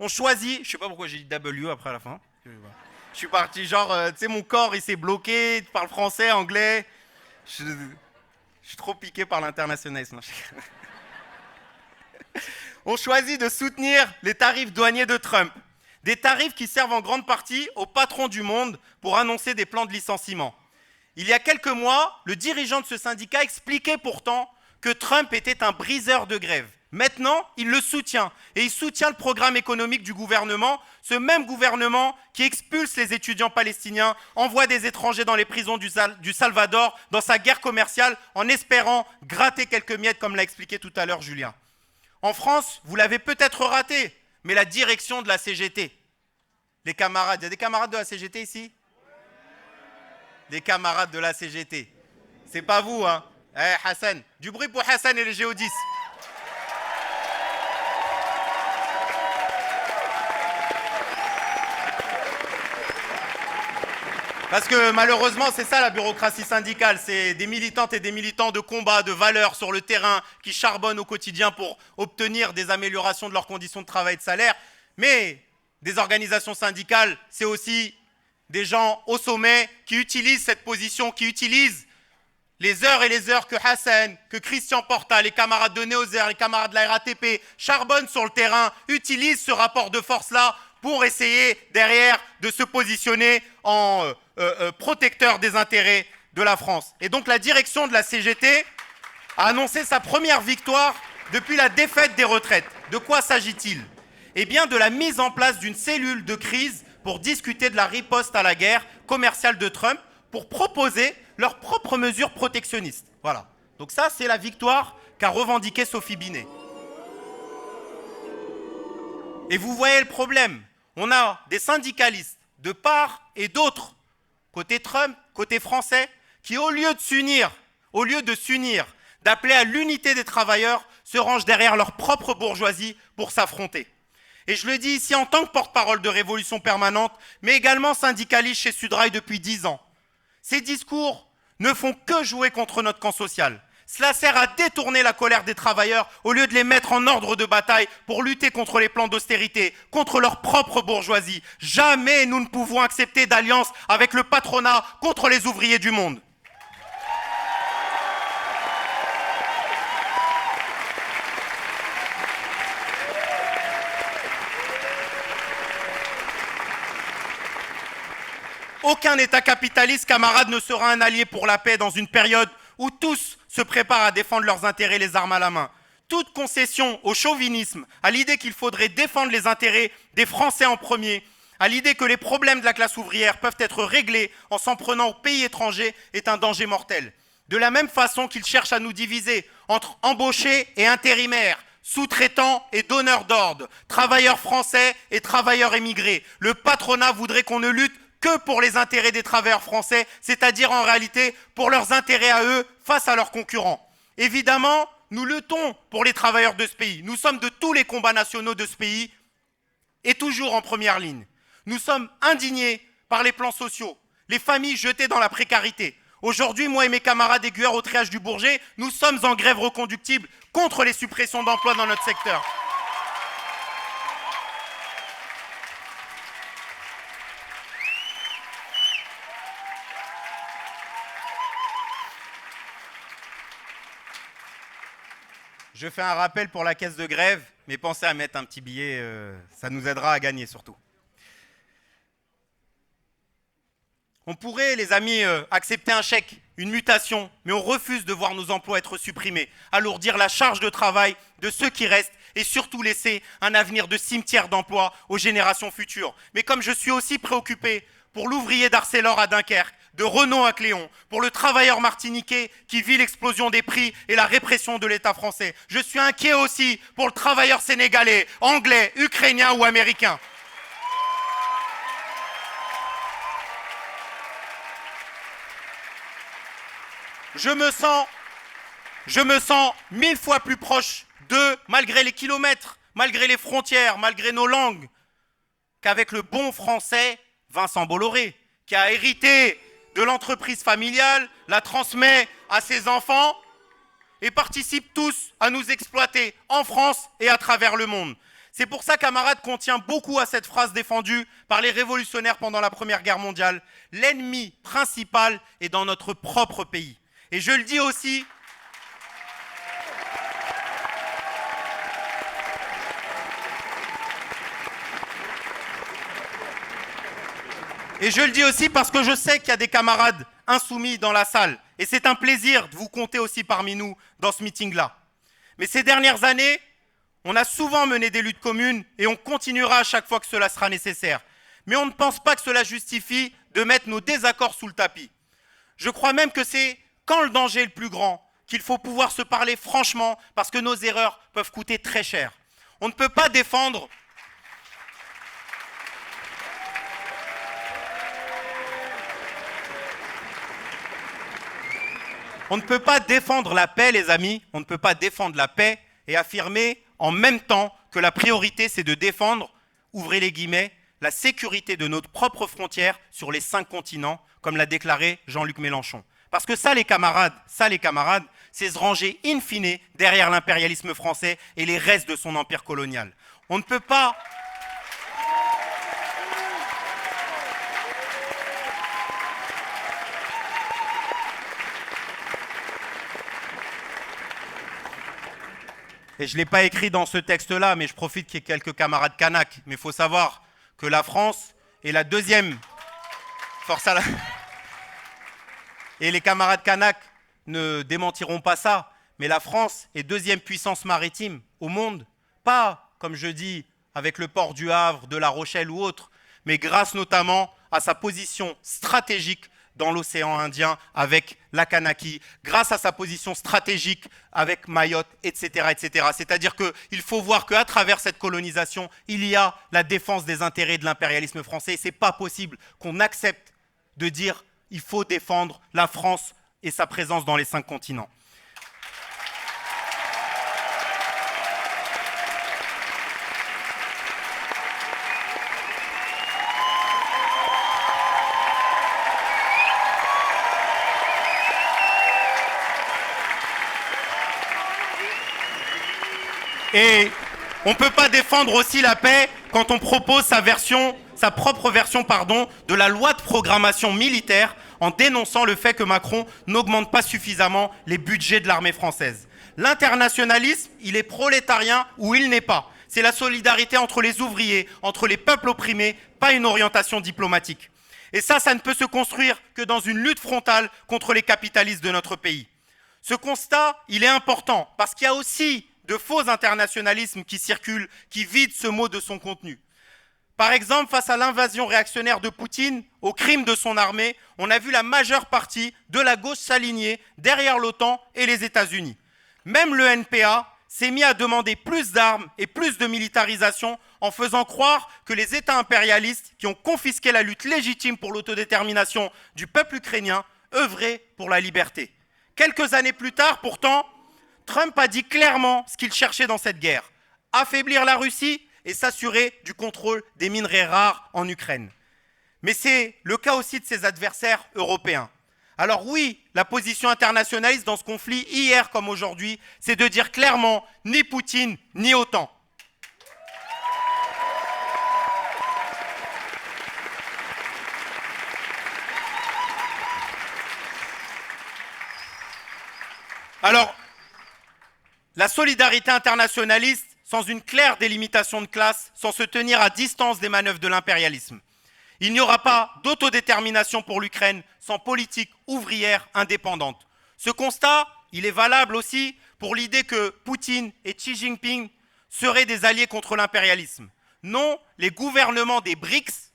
ont choisi, je ne sais pas pourquoi j'ai dit W après à la fin, je suis parti tu sais, mon corps il s'est bloqué, tu parles français, anglais, je suis trop piqué par l'internationalisme. Ont choisi de soutenir les tarifs douaniers de Trump. Des tarifs qui servent en grande partie aux patrons du monde pour annoncer des plans de licenciement. Il y a quelques mois, le dirigeant de ce syndicat expliquait pourtant que Trump était un briseur de grève. Maintenant, il le soutient et il soutient le programme économique du gouvernement, ce même gouvernement qui expulse les étudiants palestiniens, envoie des étrangers dans les prisons du Salvador dans sa guerre commerciale en espérant gratter quelques miettes comme l'a expliqué tout à l'heure Julien. En France, vous l'avez peut-être raté, mais la direction de la CGT, Les camarades, il y a des camarades de la CGT ici? Des camarades de la CGT. C'est pas vous, hein? Hassan. Du bruit pour Hassan et les géodis. Parce que malheureusement, c'est ça la bureaucratie syndicale. C'est des militantes et des militants de combat, de valeurs sur le terrain qui charbonnent au quotidien pour obtenir des améliorations de leurs conditions de travail et de salaire. Mais des organisations syndicales, c'est aussi des gens au sommet qui utilisent cette position, qui utilisent les heures et les heures que Hassan, que Christian Porta, les camarades de Neozer, les camarades de la RATP charbonnent sur le terrain, utilisent ce rapport de force-là pour essayer derrière de se positionner en protecteur des intérêts de la France. Et donc la direction de la CGT a annoncé sa première victoire depuis la défaite des retraites. De quoi s'agit-il? Eh bien de la mise en place d'une cellule de crise pour discuter de la riposte à la guerre commerciale de Trump, pour proposer leurs propres mesures protectionnistes. Voilà. Donc ça, c'est la victoire qu'a revendiquée Sophie Binet. Et vous voyez le problème. On a des syndicalistes de part et d'autre, côté Trump, côté français, qui au lieu de s'unir, d'appeler à l'unité des travailleurs, se rangent derrière leur propre bourgeoisie pour s'affronter. Et je le dis ici en tant que porte-parole de Révolution Permanente, mais également syndicaliste chez Sudrail depuis 10 ans. Ces discours ne font que jouer contre notre camp social. Cela sert à détourner la colère des travailleurs au lieu de les mettre en ordre de bataille pour lutter contre les plans d'austérité, contre leur propre bourgeoisie. Jamais nous ne pouvons accepter d'alliance avec le patronat contre les ouvriers du monde. Aucun État capitaliste, camarade, ne sera un allié pour la paix dans une période où tous se préparent à défendre leurs intérêts les armes à la main. Toute concession au chauvinisme, à l'idée qu'il faudrait défendre les intérêts des Français en premier, à l'idée que les problèmes de la classe ouvrière peuvent être réglés en s'en prenant aux pays étrangers est un danger mortel. De la même façon qu'ils cherchent à nous diviser entre embauchés et intérimaires, sous-traitants et donneurs d'ordre, travailleurs français et travailleurs émigrés, le patronat voudrait qu'on ne lutte que pour les intérêts des travailleurs français, c'est-à-dire en réalité pour leurs intérêts à eux face à leurs concurrents. Évidemment, nous luttons pour les travailleurs de ce pays. Nous sommes de tous les combats nationaux de ce pays et toujours en première ligne. Nous sommes indignés par les plans sociaux, les familles jetées dans la précarité. Aujourd'hui, moi et mes camarades aiguilleurs au triage du Bourget, nous sommes en grève reconductible contre les suppressions d'emplois dans notre secteur. Je fais un rappel pour la caisse de grève, mais pensez à mettre un petit billet, ça nous aidera à gagner surtout. On pourrait, les amis, accepter un chèque, une mutation, mais on refuse de voir nos emplois être supprimés, alourdir la charge de travail de ceux qui restent et surtout laisser un avenir de cimetière d'emplois aux générations futures. Mais comme je suis aussi préoccupé pour l'ouvrier d'Arcelor à Dunkerque, de Renault à Cléon, pour le travailleur martiniquais qui vit l'explosion des prix et la répression de l'État français. Je suis inquiet aussi pour le travailleur sénégalais, anglais, ukrainien ou américain. Je me sens 1000 fois plus proche d'eux, malgré les kilomètres, malgré les frontières, malgré nos langues, qu'avec le bon français Vincent Bolloré, qui a hérité de l'entreprise familiale, la transmet à ses enfants et participe tous à nous exploiter en France et à travers le monde. C'est pour ça, camarades, qu'on tient beaucoup à cette phrase défendue par les révolutionnaires pendant la Première Guerre mondiale. L'ennemi principal est dans notre propre pays. Et je le dis aussi, parce que je sais qu'il y a des camarades insoumis dans la salle. Et c'est un plaisir de vous compter aussi parmi nous dans ce meeting-là. Mais ces dernières années, on a souvent mené des luttes communes et on continuera à chaque fois que cela sera nécessaire. Mais on ne pense pas que cela justifie de mettre nos désaccords sous le tapis. Je crois même que c'est quand le danger est le plus grand qu'il faut pouvoir se parler franchement parce que nos erreurs peuvent coûter très cher. On ne peut pas défendre On ne peut pas défendre la paix, les amis, on ne peut pas défendre la paix et affirmer en même temps que la priorité, c'est de défendre, ouvrez les guillemets, la sécurité de notre propre frontière sur les 5 continents, comme l'a déclaré Jean-Luc Mélenchon. Parce que ça, les camarades, c'est se ranger in fine derrière l'impérialisme français et les restes de son empire colonial. On ne peut pas... Et je ne l'ai pas écrit dans ce texte-là, mais je profite qu'il y ait quelques camarades kanaks. Mais il faut savoir que la France est la deuxième force à la... Et les camarades kanaks ne démentiront pas ça, mais la France est deuxième puissance maritime au monde. Pas, comme je dis, avec le port du Havre, de La Rochelle ou autre, mais grâce notamment à sa position stratégique dans l'océan Indien avec la Kanaki, grâce à sa position stratégique avec Mayotte, etc. etc. C'est-à-dire qu'il faut voir qu'à travers cette colonisation, il y a la défense des intérêts de l'impérialisme français. Et ce n'est pas possible qu'on accepte de dire qu'il faut défendre la France et sa présence dans les 5 continents. Et on ne peut pas défendre aussi la paix quand on propose sa propre version de la loi de programmation militaire en dénonçant le fait que Macron n'augmente pas suffisamment les budgets de l'armée française. L'internationalisme, il est prolétarien ou il n'est pas. C'est la solidarité entre les ouvriers, entre les peuples opprimés, pas une orientation diplomatique. Et ça ne peut se construire que dans une lutte frontale contre les capitalistes de notre pays. Ce constat, il est important parce qu'il y a aussi de faux internationalismes qui circulent, qui vident ce mot de son contenu. Par exemple, face à l'invasion réactionnaire de Poutine, aux crimes de son armée, on a vu la majeure partie de la gauche s'aligner derrière l'OTAN et les États-Unis. Même le NPA s'est mis à demander plus d'armes et plus de militarisation en faisant croire que les États impérialistes qui ont confisqué la lutte légitime pour l'autodétermination du peuple ukrainien œuvraient pour la liberté. Quelques années plus tard, pourtant, Trump a dit clairement ce qu'il cherchait dans cette guerre, affaiblir la Russie et s'assurer du contrôle des minerais rares en Ukraine. Mais c'est le cas aussi de ses adversaires européens. Alors oui, la position internationaliste dans ce conflit, hier comme aujourd'hui, c'est de dire clairement ni Poutine ni OTAN. Alors, la solidarité internationaliste, sans une claire délimitation de classe, sans se tenir à distance des manœuvres de l'impérialisme. Il n'y aura pas d'autodétermination pour l'Ukraine sans politique ouvrière indépendante. Ce constat, il est valable aussi pour l'idée que Poutine et Xi Jinping seraient des alliés contre l'impérialisme. Non, les gouvernements des BRICS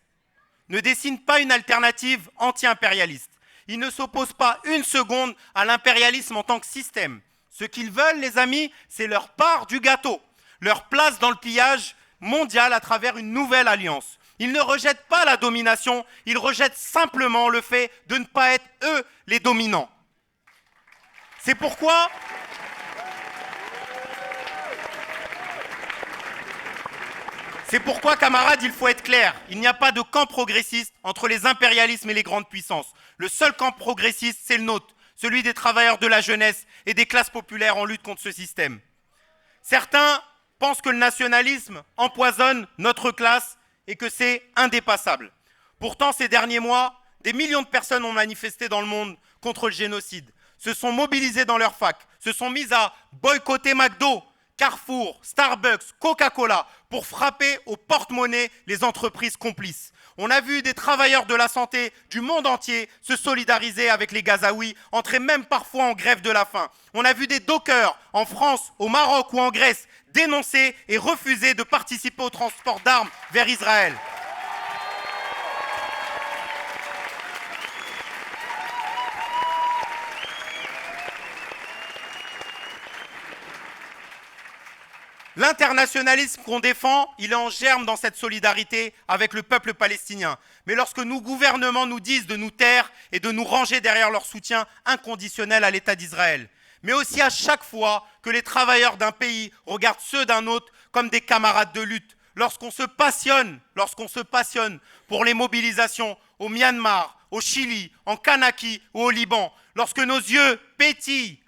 ne dessinent pas une alternative anti-impérialiste. Ils ne s'opposent pas une seconde à l'impérialisme en tant que système. Ce qu'ils veulent, les amis, c'est leur part du gâteau, leur place dans le pillage mondial à travers une nouvelle alliance. Ils ne rejettent pas la domination, ils rejettent simplement le fait de ne pas être, eux, les dominants. C'est pourquoi... camarades, il faut être clair. Il n'y a pas de camp progressiste entre les impérialismes et les grandes puissances. Le seul camp progressiste, c'est le nôtre, celui des travailleurs de la jeunesse et des classes populaires en lutte contre ce système. Certains pensent que le nationalisme empoisonne notre classe et que c'est indépassable. Pourtant, ces derniers mois, des millions de personnes ont manifesté dans le monde contre le génocide, se sont mobilisées dans leurs facs, se sont mises à boycotter McDo, Carrefour, Starbucks, Coca-Cola pour frapper au porte-monnaie les entreprises complices. On a vu des travailleurs de la santé du monde entier se solidariser avec les Gazaouis, entrer même parfois en grève de la faim. On a vu des dockers en France, au Maroc ou en Grèce dénoncer et refuser de participer au transport d'armes vers Israël. L'internationalisme qu'on défend, il est en germe dans cette solidarité avec le peuple palestinien. Mais lorsque nos gouvernements nous disent de nous taire et de nous ranger derrière leur soutien inconditionnel à l'État d'Israël, mais aussi à chaque fois que les travailleurs d'un pays regardent ceux d'un autre comme des camarades de lutte, lorsqu'on se passionne pour les mobilisations au Myanmar, au Chili, en Kanaki ou au Liban, lorsque nos yeux pétillent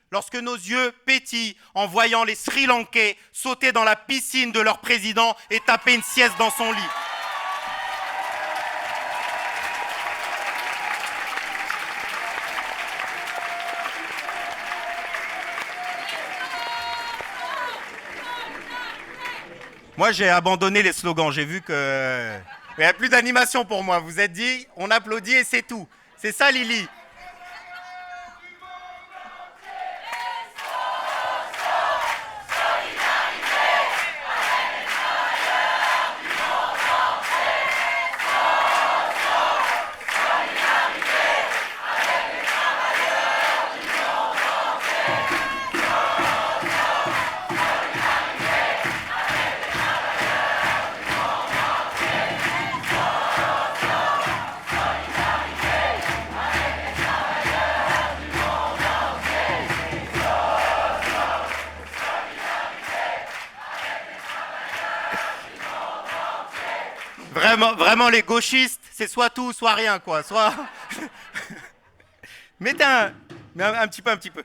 en voyant les Sri Lankais sauter dans la piscine de leur président et taper une sieste dans son lit. Moi, j'ai abandonné les slogans. J'ai vu que... Il n'y a plus d'animation pour moi. Vous êtes dit, on applaudit et c'est tout. C'est ça, Lily. Vraiment, les gauchistes, c'est soit tout, soit rien, quoi. Soit... Mettez un petit peu.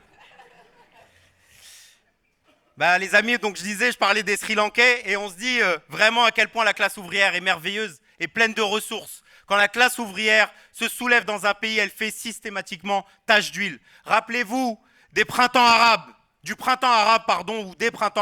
Bah, les amis, donc je parlais des Sri Lankais et on se dit vraiment à quel point la classe ouvrière est merveilleuse et pleine de ressources. Quand la classe ouvrière se soulève dans un pays, elle fait systématiquement tache d'huile. Rappelez-vous des printemps arabes, des printemps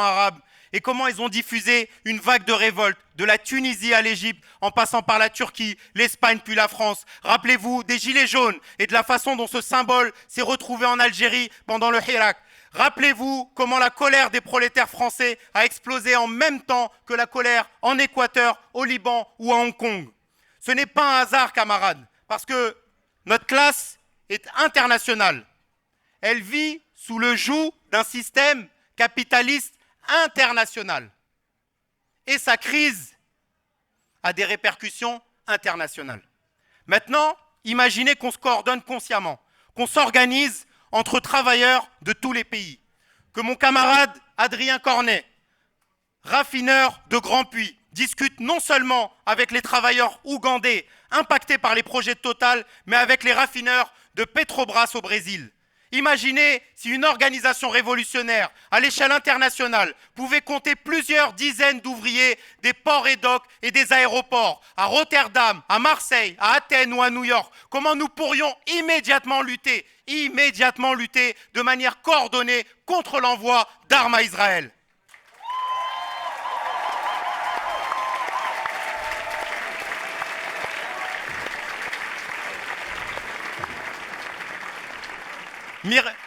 arabes, et comment ils ont diffusé une vague de révolte de la Tunisie à l'Égypte, en passant par la Turquie, l'Espagne puis la France. Rappelez-vous des Gilets jaunes et de la façon dont ce symbole s'est retrouvé en Algérie pendant le Hirak. Rappelez-vous comment la colère des prolétaires français a explosé en même temps que la colère en Équateur, au Liban ou à Hong Kong. Ce n'est pas un hasard, camarades, parce que notre classe est internationale. Elle vit sous le joug d'un système capitaliste international. Et sa crise a des répercussions internationales. Maintenant, imaginez qu'on se coordonne consciemment, qu'on s'organise entre travailleurs de tous les pays, que mon camarade Adrien Cornet, raffineur de Grand Puy, discute non seulement avec les travailleurs ougandais impactés par les projets de Total, mais avec les raffineurs de Petrobras au Brésil. Imaginez si une organisation révolutionnaire à l'échelle internationale pouvait compter plusieurs dizaines d'ouvriers des ports et docks et des aéroports à Rotterdam, à Marseille, à Athènes ou à New York. Comment nous pourrions immédiatement lutter de manière coordonnée contre l'envoi d'armes à Israël.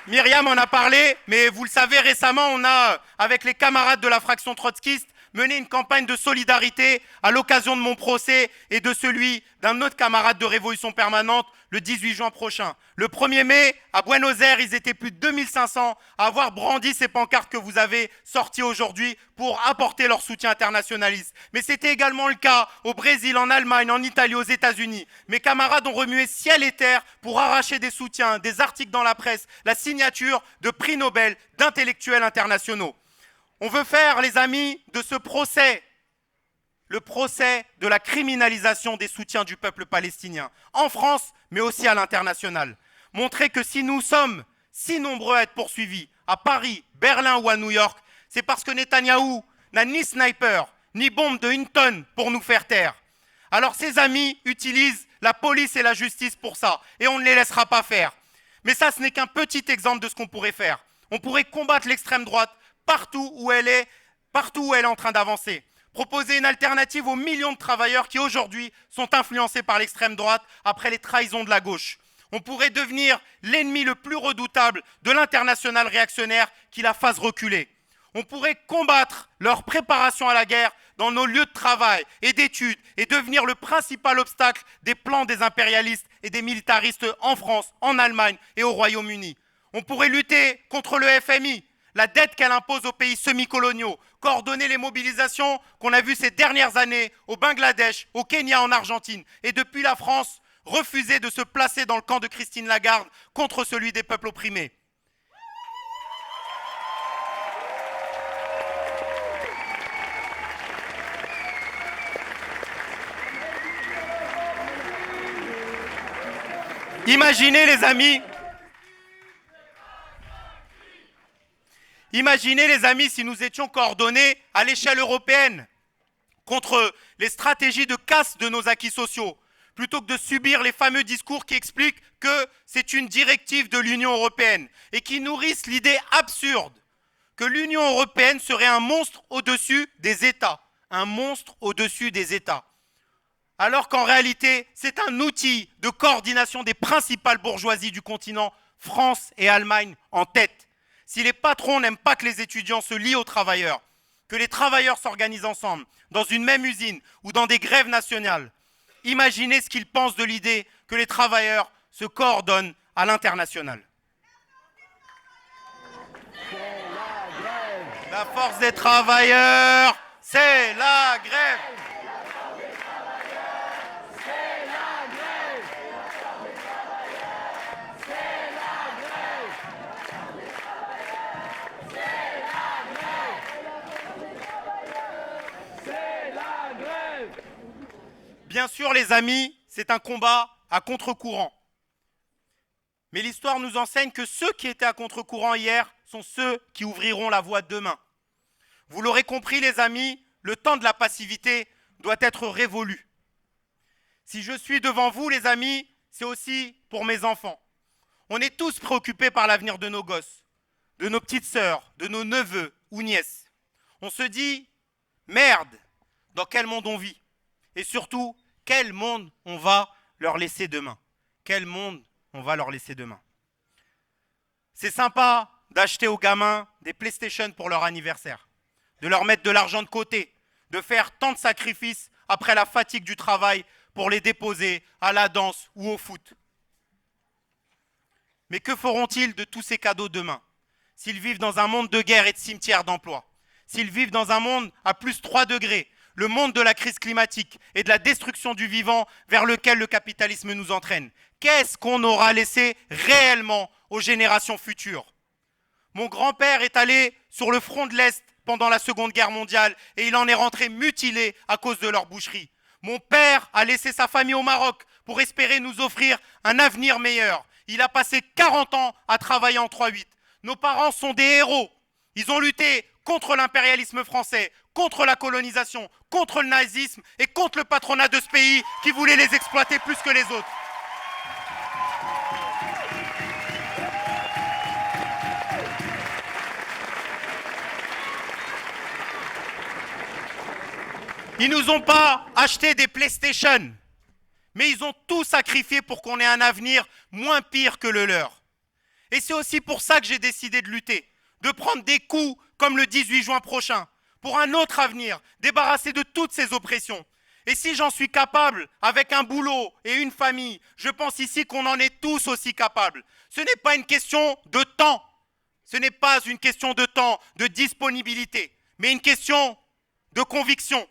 Myriam en a parlé, mais vous le savez, récemment, on a, avec les camarades de la fraction trotskiste, mené une campagne de solidarité à l'occasion de mon procès et de celui d'un autre camarade de Révolution Permanente le 18 juin prochain. Le 1er mai, à Buenos Aires, ils étaient plus de 2500 à avoir brandi ces pancartes que vous avez sorties aujourd'hui pour apporter leur soutien internationaliste. Mais c'était également le cas au Brésil, en Allemagne, en Italie, aux États-Unis. Mes camarades ont remué ciel et terre pour arracher des soutiens, des articles dans la presse, la signature de prix Nobel d'intellectuels internationaux. On veut faire, les amis, de ce procès, le procès de la criminalisation des soutiens du peuple palestinien, en France, mais aussi à l'international. Montrer que si nous sommes si nombreux à être poursuivis, à Paris, Berlin ou à New York, c'est parce que Netanyahou n'a ni sniper, ni bombe de 1 tonne pour nous faire taire. Alors ses amis utilisent la police et la justice pour ça, et on ne les laissera pas faire. Mais ça, ce n'est qu'un petit exemple de ce qu'on pourrait faire. On pourrait combattre l'extrême droite partout où elle est en train d'avancer. Proposer une alternative aux millions de travailleurs qui aujourd'hui sont influencés par l'extrême droite après les trahisons de la gauche. On pourrait devenir l'ennemi le plus redoutable de l'international réactionnaire qui la fasse reculer. On pourrait combattre leur préparation à la guerre dans nos lieux de travail et d'études et devenir le principal obstacle des plans des impérialistes et des militaristes en France, en Allemagne et au Royaume-Uni. On pourrait lutter contre le FMI, la dette qu'elle impose aux pays semi-coloniaux, coordonner les mobilisations qu'on a vues ces dernières années au Bangladesh, au Kenya, en Argentine. Et depuis la France, refuser de se placer dans le camp de Christine Lagarde contre celui des peuples opprimés. Imaginez les amis si nous étions coordonnés à l'échelle européenne contre les stratégies de casse de nos acquis sociaux, plutôt que de subir les fameux discours qui expliquent que c'est une directive de l'Union européenne et qui nourrissent l'idée absurde que l'Union européenne serait un monstre au-dessus des États, un monstre au-dessus des États. Alors qu'en réalité, c'est un outil de coordination des principales bourgeoisies du continent, France et Allemagne en tête. Si les patrons n'aiment pas que les étudiants se lient aux travailleurs, que les travailleurs s'organisent ensemble, dans une même usine ou dans des grèves nationales, imaginez ce qu'ils pensent de l'idée que les travailleurs se coordonnent à l'international. La force des travailleurs, c'est la grève. Bien sûr, les amis, c'est un combat à contre-courant. Mais l'histoire nous enseigne que ceux qui étaient à contre-courant hier sont ceux qui ouvriront la voie demain. Vous l'aurez compris, les amis, le temps de la passivité doit être révolu. Si je suis devant vous, les amis, c'est aussi pour mes enfants. On est tous préoccupés par l'avenir de nos gosses, de nos petites sœurs, de nos neveux ou nièces. On se dit, merde, dans quel monde on vit? Et surtout, quel monde on va leur laisser demain? Quel monde on va leur laisser demain? C'est sympa d'acheter aux gamins des PlayStation pour leur anniversaire, de leur mettre de l'argent de côté, de faire tant de sacrifices après la fatigue du travail pour les déposer à la danse ou au foot. Mais que feront-ils de tous ces cadeaux demain, s'ils vivent dans un monde de guerre et de cimetières d'emploi, s'ils vivent dans un monde à plus 3 degrés, le monde de la crise climatique et de la destruction du vivant vers lequel le capitalisme nous entraîne? Qu'est-ce qu'on aura laissé réellement aux générations futures? Mon grand-père est allé sur le front de l'Est pendant la Seconde Guerre mondiale et il en est rentré mutilé à cause de leur boucherie. Mon père a laissé sa famille au Maroc pour espérer nous offrir un avenir meilleur. Il a passé 40 ans à travailler en 3-8. Nos parents sont des héros. Ils ont lutté contre l'impérialisme français, contre la colonisation, contre le nazisme et contre le patronat de ce pays qui voulait les exploiter plus que les autres. Ils nous ont pas acheté des PlayStation, mais ils ont tout sacrifié pour qu'on ait un avenir moins pire que le leur. Et c'est aussi pour ça que j'ai décidé de lutter, de prendre des coups comme le 18 juin prochain, pour un autre avenir, débarrassé de toutes ces oppressions. Et si j'en suis capable, avec un boulot et une famille, je pense ici qu'on en est tous aussi capables. Ce n'est pas une question de temps, ce n'est pas une question de temps, de disponibilité, mais une question de conviction,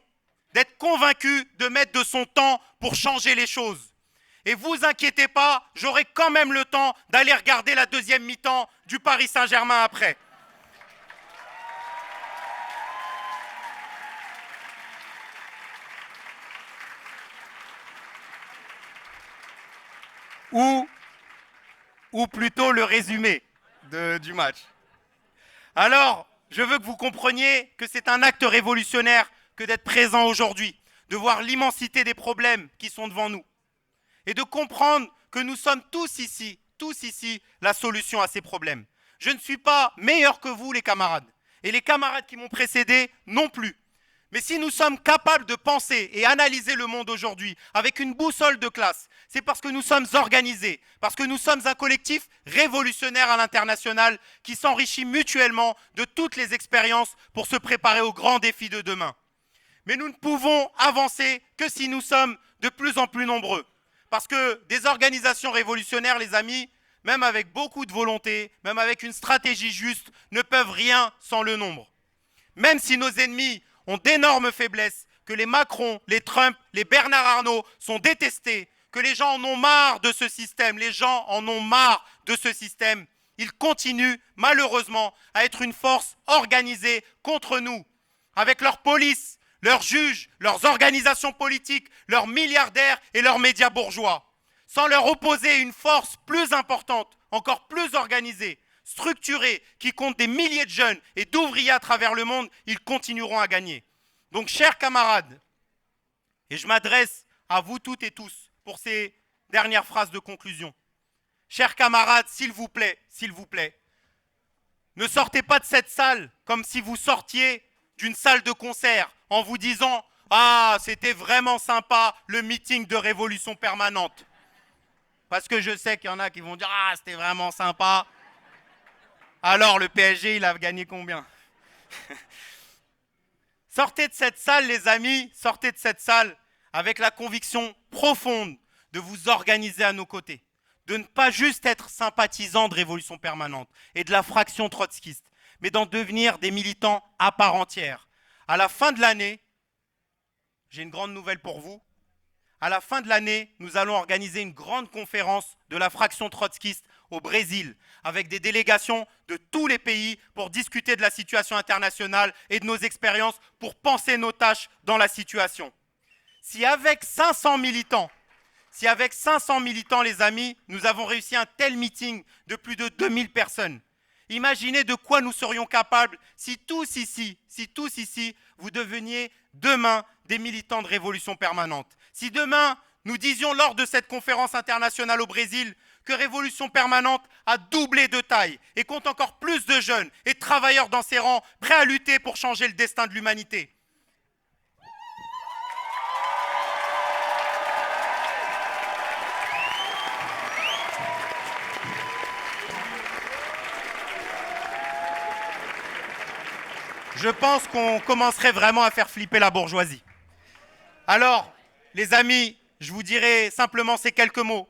d'être convaincu de mettre de son temps pour changer les choses. Et vous inquiétez pas, j'aurai quand même le temps d'aller regarder la deuxième mi-temps du Paris Saint-Germain après. Ou plutôt le résumé du match. Alors, je veux que vous compreniez que c'est un acte révolutionnaire que d'être présent aujourd'hui, de voir l'immensité des problèmes qui sont devant nous et de comprendre que nous sommes tous ici, la solution à ces problèmes. Je ne suis pas meilleur que vous, les camarades, et les camarades qui m'ont précédé non plus. Mais si nous sommes capables de penser et analyser le monde aujourd'hui avec une boussole de classe, c'est parce que nous sommes organisés, parce que nous sommes un collectif révolutionnaire à l'international qui s'enrichit mutuellement de toutes les expériences pour se préparer aux grands défis de demain. Mais nous ne pouvons avancer que si nous sommes de plus en plus nombreux. Parce que des organisations révolutionnaires, les amis, même avec beaucoup de volonté, même avec une stratégie juste, ne peuvent rien sans le nombre. même si nos ennemis ont d'énormes faiblesses, que les Macron, les Trump, les Bernard Arnault sont détestés, que les gens en ont marre de ce système, ils continuent malheureusement à être une force organisée contre nous, avec leur police, leurs juges, leurs organisations politiques, leurs milliardaires et leurs médias bourgeois. Sans leur opposer une force plus importante, encore plus organisée, structurée, qui compte des milliers de jeunes et d'ouvriers à travers le monde, ils continueront à gagner. Donc, chers camarades, et je m'adresse à vous toutes et tous pour ces dernières phrases de conclusion. Chers camarades, s'il vous plaît, ne sortez pas de cette salle comme si vous sortiez d'une salle de concert en vous disant « Ah, c'était vraiment sympa le meeting de Révolution Permanente ». Parce que je sais qu'il y en a qui vont dire « Ah, c'était vraiment sympa ». Alors, le PSG, il a gagné combien? Sortez de cette salle, les amis, sortez de cette salle avec la conviction profonde de vous organiser à nos côtés, de ne pas juste être sympathisants de Révolution Permanente et de la fraction trotskiste, mais d'en devenir des militants à part entière. À la fin de l'année, j'ai une grande nouvelle pour vous. À la fin de l'année, nous allons organiser une grande conférence de la fraction trotskiste au Brésil, avec des délégations de tous les pays pour discuter de la situation internationale et de nos expériences pour penser nos tâches dans la situation. Si avec 500 militants, les amis, nous avons réussi un tel meeting de plus de 2000 personnes, imaginez de quoi nous serions capables si tous ici, vous deveniez demain des militants de Révolution Permanente. Si demain, nous disions lors de cette conférence internationale au Brésil que Révolution Permanente a doublé de taille et compte encore plus de jeunes et de travailleurs dans ses rangs prêts à lutter pour changer le destin de l'humanité. Je pense qu'on commencerait vraiment à faire flipper la bourgeoisie. Alors, les amis, je vous dirai simplement ces quelques mots.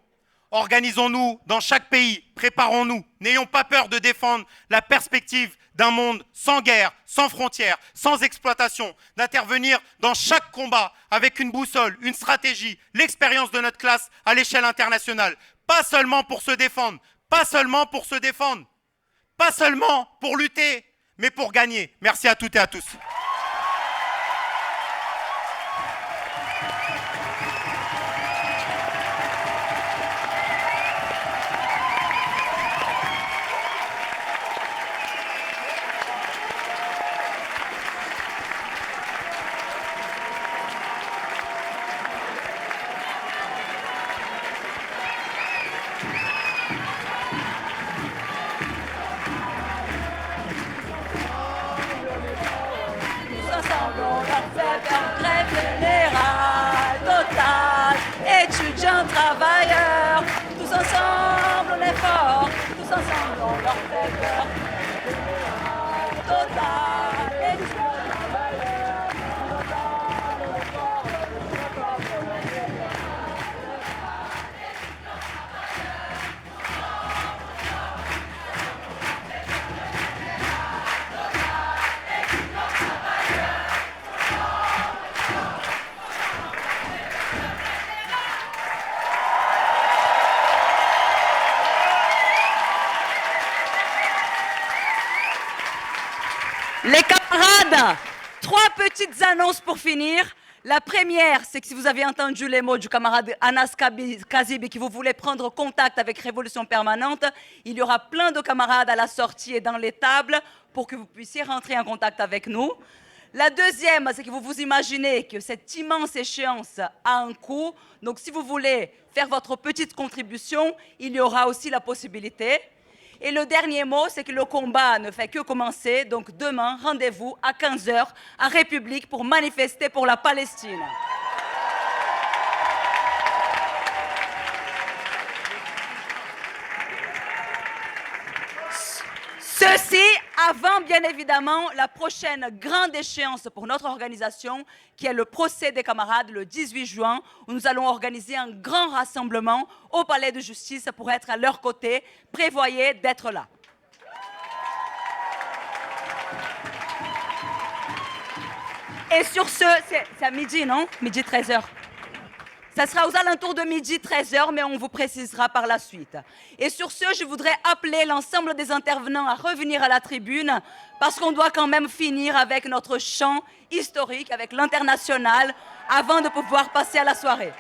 Organisons-nous dans chaque pays, préparons-nous, n'ayons pas peur de défendre la perspective d'un monde sans guerre, sans frontières, sans exploitation, d'intervenir dans chaque combat avec une boussole, une stratégie, l'expérience de notre classe à l'échelle internationale. Pas seulement pour se défendre, pas seulement pour lutter, mais pour gagner. Merci à toutes et à tous. Étudiants, travailleurs, tous ensemble on est forts, tous ensemble on leur fait peur. Total, étudiants, travailleurs, tous ensemble on est forts, Les camarades, 3 petites annonces pour finir. La première, c'est que si vous avez entendu les mots du camarade Anas Kazib et que vous voulez prendre contact avec Révolution Permanente, il y aura plein de camarades à la sortie et dans les tables pour que vous puissiez rentrer en contact avec nous. La deuxième, c'est que vous vous imaginez que cette immense échéance a un coût. Donc si vous voulez faire votre petite contribution, il y aura aussi la possibilité. Et le dernier mot, c'est que le combat ne fait que commencer. Donc demain, rendez-vous à 15h à République pour manifester pour la Palestine. Ceci avant, bien évidemment, la prochaine grande échéance pour notre organisation, qui est le procès des camarades le 18 juin, où nous allons organiser un grand rassemblement au Palais de Justice pour être à leur côté. Prévoyez d'être là. Et sur ce, c'est à midi, non? Midi 13h. Ça sera aux alentours de midi 13h, mais on vous précisera par la suite. Et sur ce, je voudrais appeler l'ensemble des intervenants à revenir à la tribune, parce qu'on doit quand même finir avec notre chant historique, avec l'international, avant de pouvoir passer à la soirée.